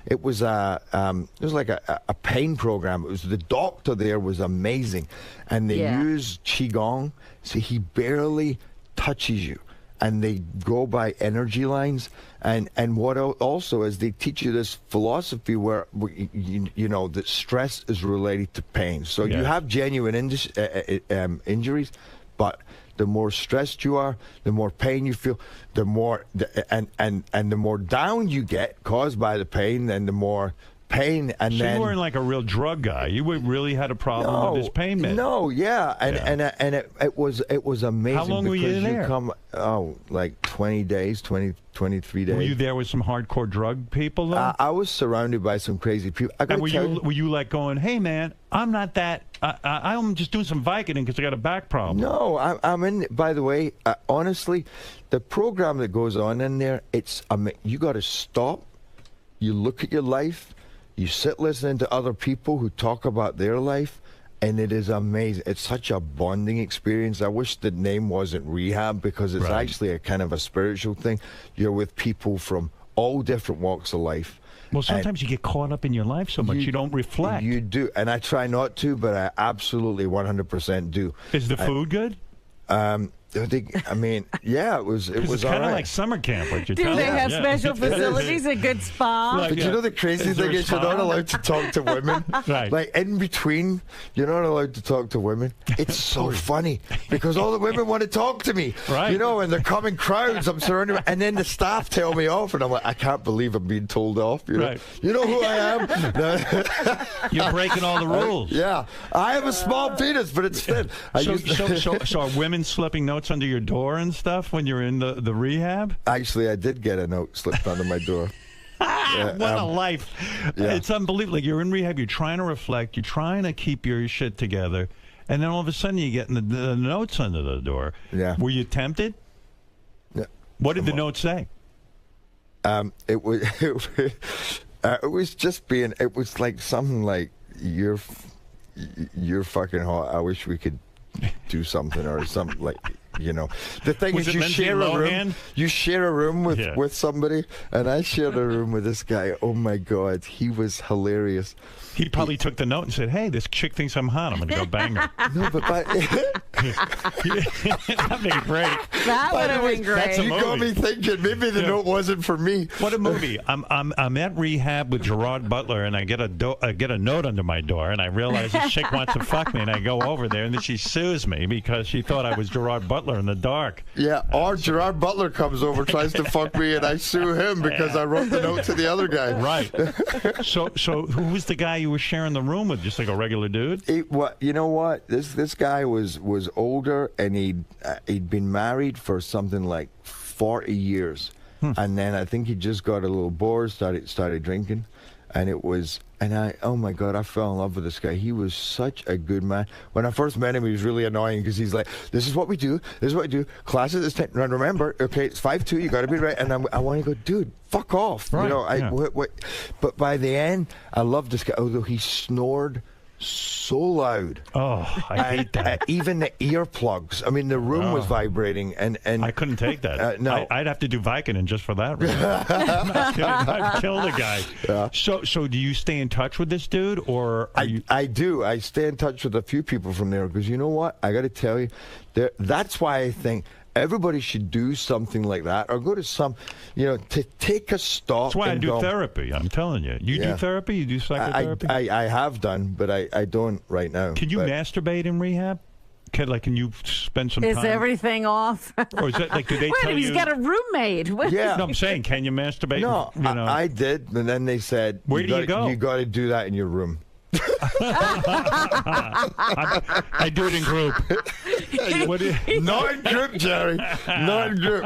it was like a pain program. It was the doctor there was amazing, and they use qigong, so he barely touches you. And they go by energy lines, and what also is they teach you this philosophy where you know that stress is related to pain. So you have genuine injuries, but the more stressed you are, the more pain you feel, the more and the more down you get caused by the pain, then the more pain. And so then you weren't like a real drug guy. You really had a problem with this pain med. No, and it was amazing. How long were you there? Like 20 days, 23 days. Were you there with some hardcore drug people though? I was surrounded by some crazy people. And were you like going, hey man, I'm not that. I'm just doing some Vicodin because I got a back problem. No, I'm in. By the way, honestly, the program that goes on in there, you got to stop. You look at your life. You sit listening to other people who talk about their life, and it is amazing. It's such a bonding experience. I wish the name wasn't rehab because it's actually a kind of a spiritual thing. You're with people from all different walks of life. Well, sometimes you get caught up in your life so much you don't reflect. You do, and I try not to, but I absolutely 100% do. Is the food good? I mean, yeah, it was it's kind of like summer camp. What you're Do telling they me. have special facilities, a good spa? But you know the crazy thing is you're not allowed to talk to women. Right. Like in between, you're not allowed to talk to women. It's so funny because all the women want to talk to me. Right. You know, and they're coming crowds. I'm surrounded, and then the staff tell me off, and I'm like, I can't believe I'm being told off. You know, Right. You know who I am? You're breaking all the rules. Yeah, I have a small penis, but it's thin. So are women slipping notes under your door and stuff when you're in the rehab? Actually, I did get a note slipped under my door. What a life. Yeah. It's unbelievable. Like you're in rehab, you're trying to reflect, you're trying to keep your shit together, and then all of a sudden you get the notes under the door. Yeah. Were you tempted? Yeah. What did the note say? it was it was just being. It was like something like you're fucking hot. I wish we could do something or something like. You know, the thing is, you share a room. You share a room with somebody, and I shared a room with this guy. Oh my God, he was hilarious. He probably took the note and said, "Hey, this chick thinks I'm hot. I'm going to go bang her." No, but that'd be great. That would have been great. That's a you movie. got me thinking. Maybe the note wasn't for me. What a movie! I'm at rehab with Gerard Butler, and I get a note under my door, and I realize this chick wants to fuck me, and I go over there, and then she sues me because she thought I was Gerard Butler in the dark. Yeah, or Gerard Butler comes over, tries to fuck me, and I sue him because I wrote the note to the other guy. Right. So who was the guy you were sharing the room with? Just like a regular dude? You know what? This guy was older, and he'd been married for something like 40 years, and then I think he just got a little bored, started drinking, and oh my God, I fell in love with this guy. He was such a good man. When I first met him, he was really annoying because he's like, "This is what we do. This is what I do. Class at this time. Now remember, okay, it's 5-2. You got to be right." And I want to go, dude, fuck off. Right, you know, yeah. But by the end, I loved this guy. Although he snored so loud. Oh, I hate that. Even the earplugs. I mean, the room was vibrating, and I couldn't take that. No, I'd have to do Vicodin just for that. Really. I'm not kidding. I'd kill the guy. Yeah. So do you stay in touch with this dude, or are you? I do. I stay in touch with a few people from there because you know what? I got to tell you, that's why I think everybody should do something like that or go to some, to take a stop. That's why I do therapy. I'm telling you. You do therapy? You do psychotherapy? I have done, but I don't right now. Can you masturbate in rehab? Can you spend some time? Is everything off? Or is that like, do they tell you? He's got a roommate. Yeah. No, I'm saying, can you masturbate? No, I did, and then they said, where do you go? You got to do that in your room. I do it in group. Not in group, Jerry. Not in group.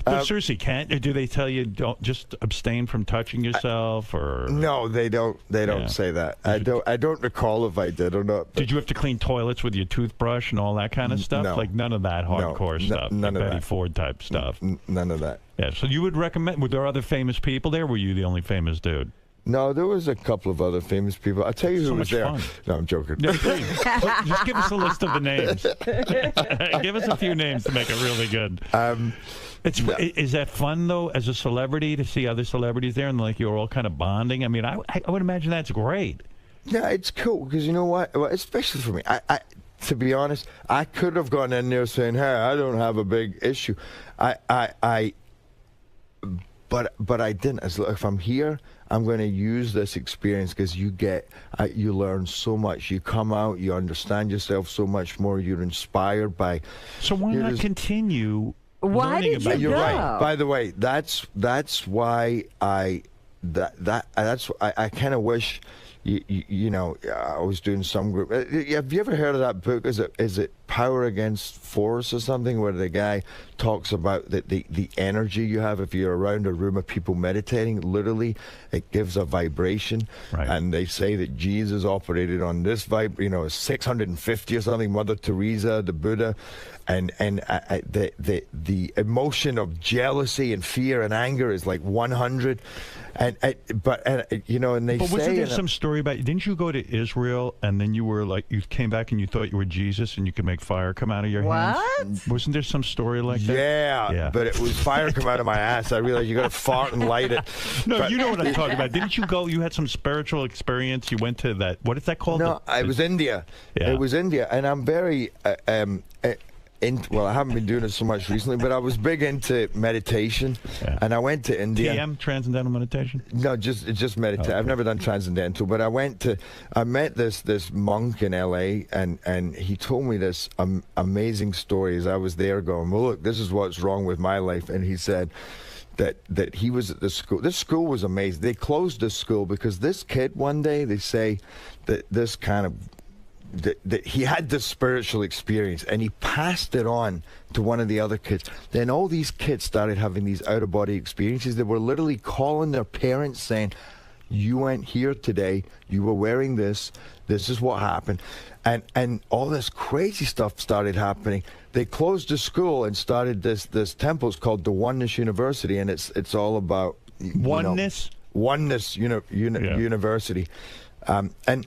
But seriously, do they tell you don't just abstain from touching yourself, or? No, they don't. They don't say that. I don't recall if I did or not. Did you have to clean toilets with your toothbrush and all that kind of stuff? No. Like none of that hardcore stuff. None of Betty that. Ford type stuff. None of that. Yeah. So you would recommend? Were there other famous people there? Or were you the only famous dude? No, there was a couple of other famous people. I'll tell you who was there. Fun. No, I'm joking. Yeah, please. Just give us a list of the names. Give us a few names to make it really good. Is that fun, though, as a celebrity, to see other celebrities there and like you're all kind of bonding? I mean, I would imagine that's great. Yeah, it's cool because you know what? Well, especially for me. To be honest, I could have gone in there saying, "Hey, I don't have a big issue." But I didn't. If I'm here, I'm going to use this experience because you learn so much. You come out, you understand yourself so much more. You're inspired by. So why not continue? Why did you You're go? right. By the way, that's why I kind of wish. I was doing some group. Have you ever heard of that book? Is it Power Against Force or something, where the guy talks about the energy you have if you're around a room of people meditating? Literally, it gives a vibration, right. And they say that Jesus operated on this 650 or something. Mother Teresa, the Buddha, and the emotion of jealousy and fear and anger is like 100. But wasn't there some story about? Didn't you go to Israel and then you were like you came back and you thought you were Jesus and you could make fire come out of your hands? Wasn't there some story like that? Yeah, but it was fire come out of my ass. I realized you got to fart and light it. No, you know what I'm talking about. Didn't you go? You had some spiritual experience. You went to that. What is that called? No, it was India. Yeah. It was India, and I'm very. Well, I haven't been doing it so much recently, but I was big into meditation, and I went to India. TM, Transcendental Meditation? No, just meditation. I've never done transcendental, but I met this monk in L.A. and he told me this amazing story as I was there going, well, look, this is what's wrong with my life, and he said that he was at the school. This school was amazing. They closed this school because this kid one day, they say that this kind of that he had this spiritual experience and he passed it on to one of the other kids. Then all these kids started having these out-of-body experiences. They were literally calling their parents saying, you went here today, you were wearing this is what happened. And all this crazy stuff started happening. They closed the school and started this temple. It's called the Oneness University, and it's all about Oneness? Oneness University. And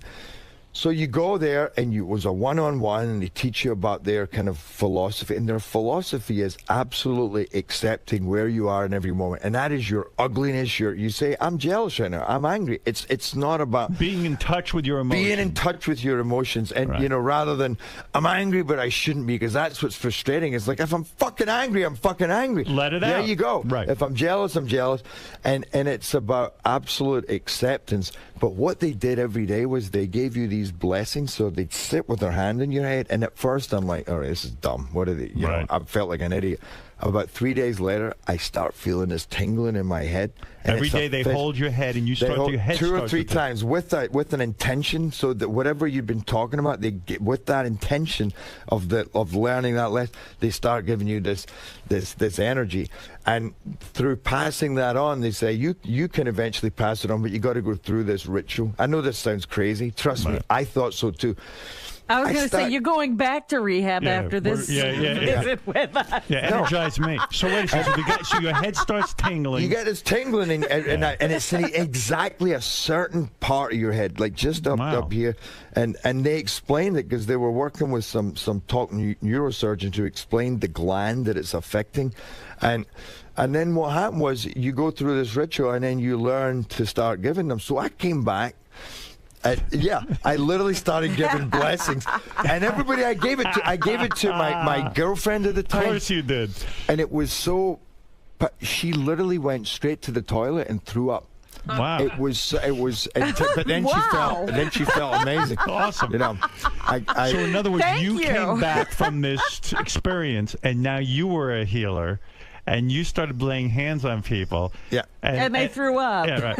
so you go there, and it was a one-on-one, and they teach you about their kind of philosophy. And their philosophy is absolutely accepting where you are in every moment. And that is your ugliness. You say, I'm jealous right now. I'm angry. It's not about... being in touch with your emotions. Being in touch with your emotions. And, rather than, I'm angry, but I shouldn't be, because that's what's frustrating. It's like, if I'm fucking angry, I'm fucking angry. Let it out. There you go. Right. If I'm jealous, I'm jealous. And it's about absolute acceptance. But what they did every day was they gave you these blessings. So they'd sit with their hand in your head. And at first I'm like, all right, this is dumb. What are they? You know, I felt like an idiot. About 3 days later, I start feeling this tingling in my head. And every day they hold your head, and you start your head 2 or 3 times with an intention, so that whatever you've been talking about, they get with that intention of learning that lesson, they start giving you this energy. And through passing that on, they say you can eventually pass it on, but you got to go through this ritual. I know this sounds crazy. Trust me, I thought so too. I was going to say, you're going back to rehab after this visit with us. Yeah, energize me. So wait a second. So your head starts tingling. You get this tingling, and it's in exactly a certain part of your head, like just up here. And they explained it because they were working with some top neurosurgeons who explained the gland that it's affecting. And then what happened was you go through this ritual, and then you learn to start giving them. So I came back. I literally started giving blessings, and everybody I gave it to my girlfriend at the time. Of course you did. And it was so, but she literally went straight to the toilet and threw up. Wow. But then she felt amazing. Awesome. You know, so in other words, you came back from this experience, and now you were a healer. And you started laying hands on people. Yeah. And they threw up. Yeah, right.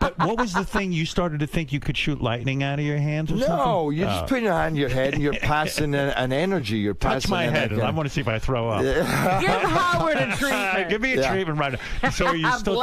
But what was the thing? You started to think you could shoot lightning out of your hands or something? No, you're just putting your hand on your head, and you're passing an energy. You're touch passing my head, and I want to see if I throw up. Give Howard a treatment. Give me a treatment right now. So are you still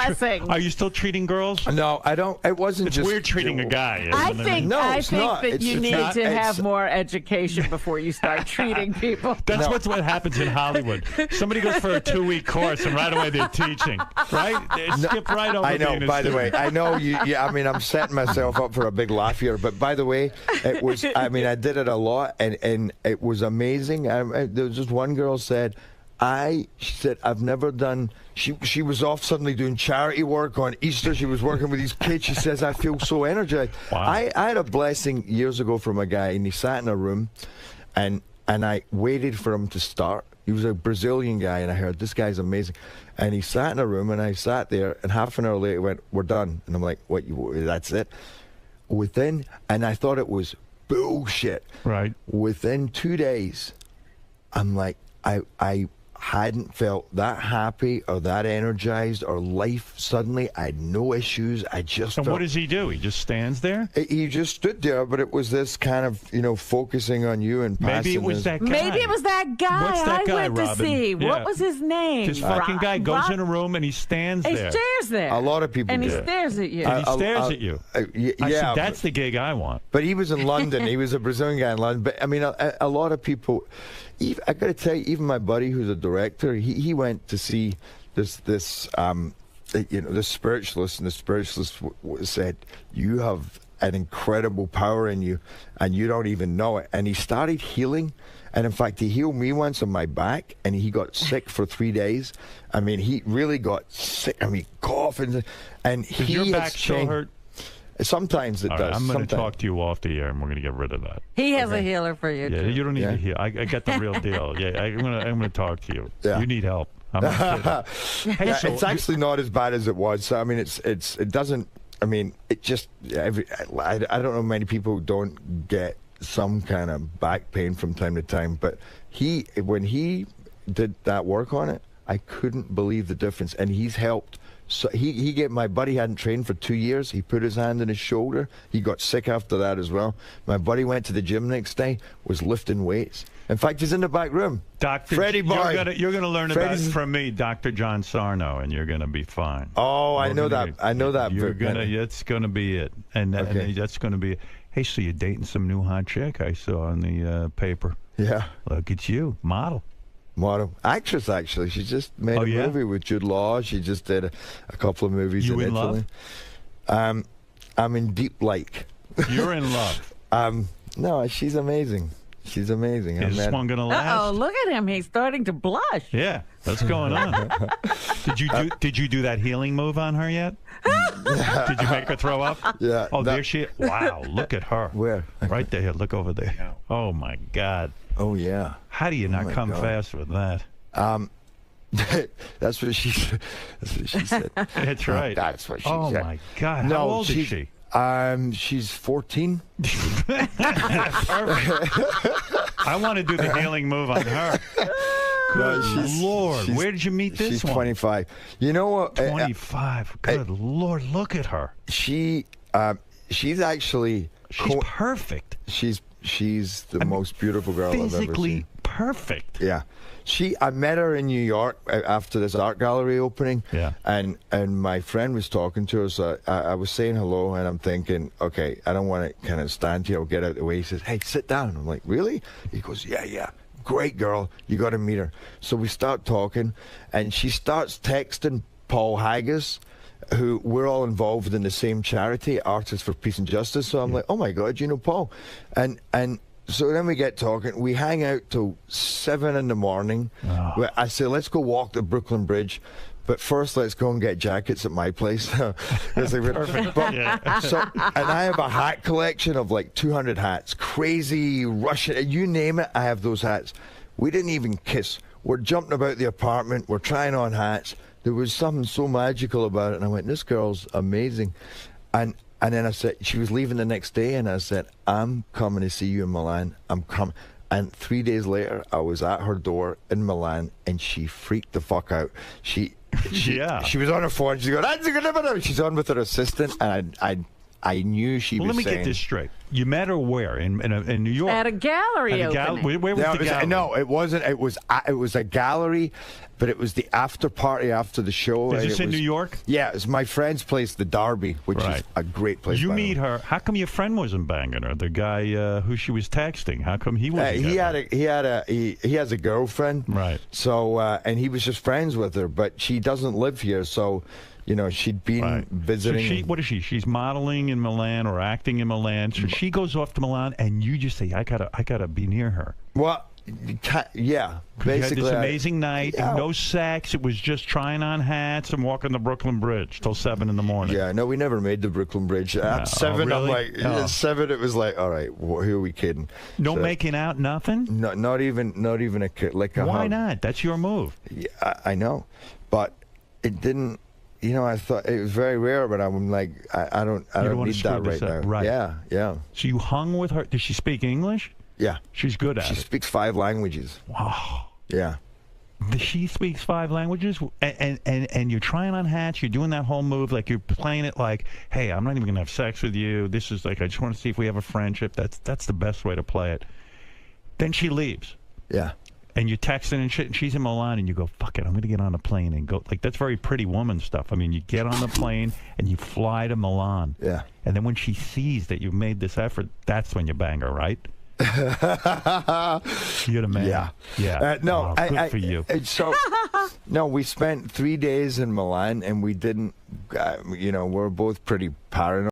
are you still treating girls? No, I don't. It wasn't it's just weird treating a guy. I think that you need to have more education before you start treating people. That's what happens in Hollywood. Somebody goes for a 2-week course, and right away they're teaching. Right? They skip right over. I know. By the way, I know you. Yeah, I mean, I'm setting myself up for a big laugh here. But by the way, it was. I mean, I did it a lot, and it was amazing. There was just one girl said. She said, I've never done, she was off suddenly doing charity work on Easter. She was working with these kids. She says, I feel so energized. Wow. I had a blessing years ago from a guy, and he sat in a room, and I waited for him to start. He was a Brazilian guy, and I heard, this guy's amazing. And he sat in a room, and I sat there, and half an hour later, he went, we're done. And I'm like, what, that's it? And I thought it was bullshit. Right. Within 2 days, I'm like, I hadn't felt that happy or that energized or life suddenly. I had no issues. I just And what does he do? He just stands there? He just stood there, but it was this kind of, focusing on you and passing. Maybe it was that guy. Maybe it was that guy. What's that guy, I went Robin? to see. Yeah. What was his name? This fucking guy goes in a room and he stands there. He stares there. A lot of people And do. he stares at you. And he stares at you. I said, that's the gig I want. But he was in London. He was a Brazilian guy in London. But I mean, a lot of people. I got to tell you, even my buddy who's a director, he went to see this spiritualist, and the spiritualist said, you have an incredible power in you, and you don't even know it. And he started healing, and in fact, he healed me once on my back, and he got sick for 3 days. I mean, he really got sick. I mean, coughing, and Does your back still hurt? Sometimes it does. Right, I'm going to talk to you off the air, and we're going to get rid of that. He has a healer for you. Yeah, too. you don't need a healer. I get the real deal. Yeah, I'm going to talk to you. Yeah. You need help. I'm not kidding. Hey, so it's actually not as bad as it was. So I mean, it doesn't. I mean, it just. I don't know many people who don't get some kind of back pain from time to time, but when he did that work on it, I couldn't believe the difference, and he's helped. So my buddy hadn't trained for 2 years. He put his hand on his shoulder. He got sick after that as well. My buddy went to the gym next day, was lifting weights. In fact, he's in the back room. Dr. Freddie boy. You're going to learn about it from me, Dr. John Sarno, and you're going to be fine. Oh, I know that. I know that. It's going to be it. And that's going to be it. Hey, so you're dating some new hot chick I saw on the paper. Yeah. Look at you, model. Model. Actress, actually. She just made a movie with Jude Law. She just did a couple of movies in Italy. Love? I'm in deep like. You're in love. No, she's amazing. She's amazing. Is this one going to last? Oh, look at him. He's starting to blush. Yeah, what's going on? Did you do that healing move on her yet? Did you make her throw up? Yeah. Oh, there she is. Wow, look at her. Where? Right there. Look over there. Oh, my God. Oh, yeah. How do you not come fast with that? That's what she said. That's right. That's what she said. Oh, my God. How old is she? She's 14. I want to do the healing move on her. Good Lord. Where did you meet this she's one? 25. You know what? 25. Good Lord. Look at her. She's actually... She's perfect. She's the most beautiful girl I've ever seen. Physically perfect. Yeah. I met her in New York after this art gallery opening. Yeah. And my friend was talking to her, so I was saying hello, and I'm thinking, okay, I don't want to kind of stand here or get out of the way. He says, hey, sit down. I'm like, really? He goes, yeah. Great girl. You got to meet her. So we start talking, and she starts texting 𝗏𝗏, who we're all involved in the same charity, Artists for Peace and Justice. So I'm like, oh my God, you know Paul. And so then we get talking. We hang out till 7 in the morning. Oh. I say, let's go walk the Brooklyn Bridge. But first, let's go and get jackets at my place. Perfect. And I have a hat collection of like 200 hats. Crazy Russian, you name it, I have those hats. We didn't even kiss. We're jumping about the apartment. We're trying on hats. There was something so magical about it. And I went, this girl's amazing. And then I said, she was leaving the next day, and I said, I'm coming to see you in Milan. I'm coming. And 3 days later, I was at her door in Milan, and she freaked the fuck out. She was on her phone. She's going, she's on with her assistant, and I knew she was saying... Let me get this straight. You met her where? In New York? At a gallery opening. Where was the gallery? No, it wasn't. It was a gallery, but it was the after party after the show. Is this in New York? Yeah, it's my friend's place, the Derby, which is a great place. You meet her. How come your friend wasn't banging her? The guy who she was texting. How come he wasn't? He has a girlfriend. Right. So and he was just friends with her, but she doesn't live here, so. You know, she'd been visiting. So what is she? She's modeling in Milan or acting in Milan. So she goes off to Milan, and you just say, I gotta be near her. Well, yeah. Basically, you had this amazing night, and no sex. It was just trying on hats and walking the Brooklyn Bridge till 7 in the morning. Yeah, no, we never made the Brooklyn Bridge. At 7, really? I'm like, 7. It was like, all right, who are we kidding? No making out, nothing. No, not even like a. Why hug. not? That's your move. Yeah, I know, but it didn't. You know, I thought it was very rare, but I'm like, I don't need that right now. Right. Yeah. So you hung with her. Does she speak English? Yeah. She's good at it. She speaks 5 languages. Wow. Yeah. She speaks 5 languages, and you're trying on hats. You're doing that whole move, like you're playing it like, hey, I'm not even gonna have sex with you. This is like, I just want to see if we have a friendship. That's the best way to play it. Then she leaves. Yeah. And you're texting and shit, and she's in Milan, and you go, fuck it, I'm going to get on a plane and go. Like, that's very Pretty Woman stuff. I mean, you get on the plane, and you fly to Milan. Yeah. And then when she sees that you've made this effort, that's when you bang her, right? You're the man. Yeah. No, good for you. So, no, we spent 3 days in Milan, and we didn't, we're both pretty paranoid.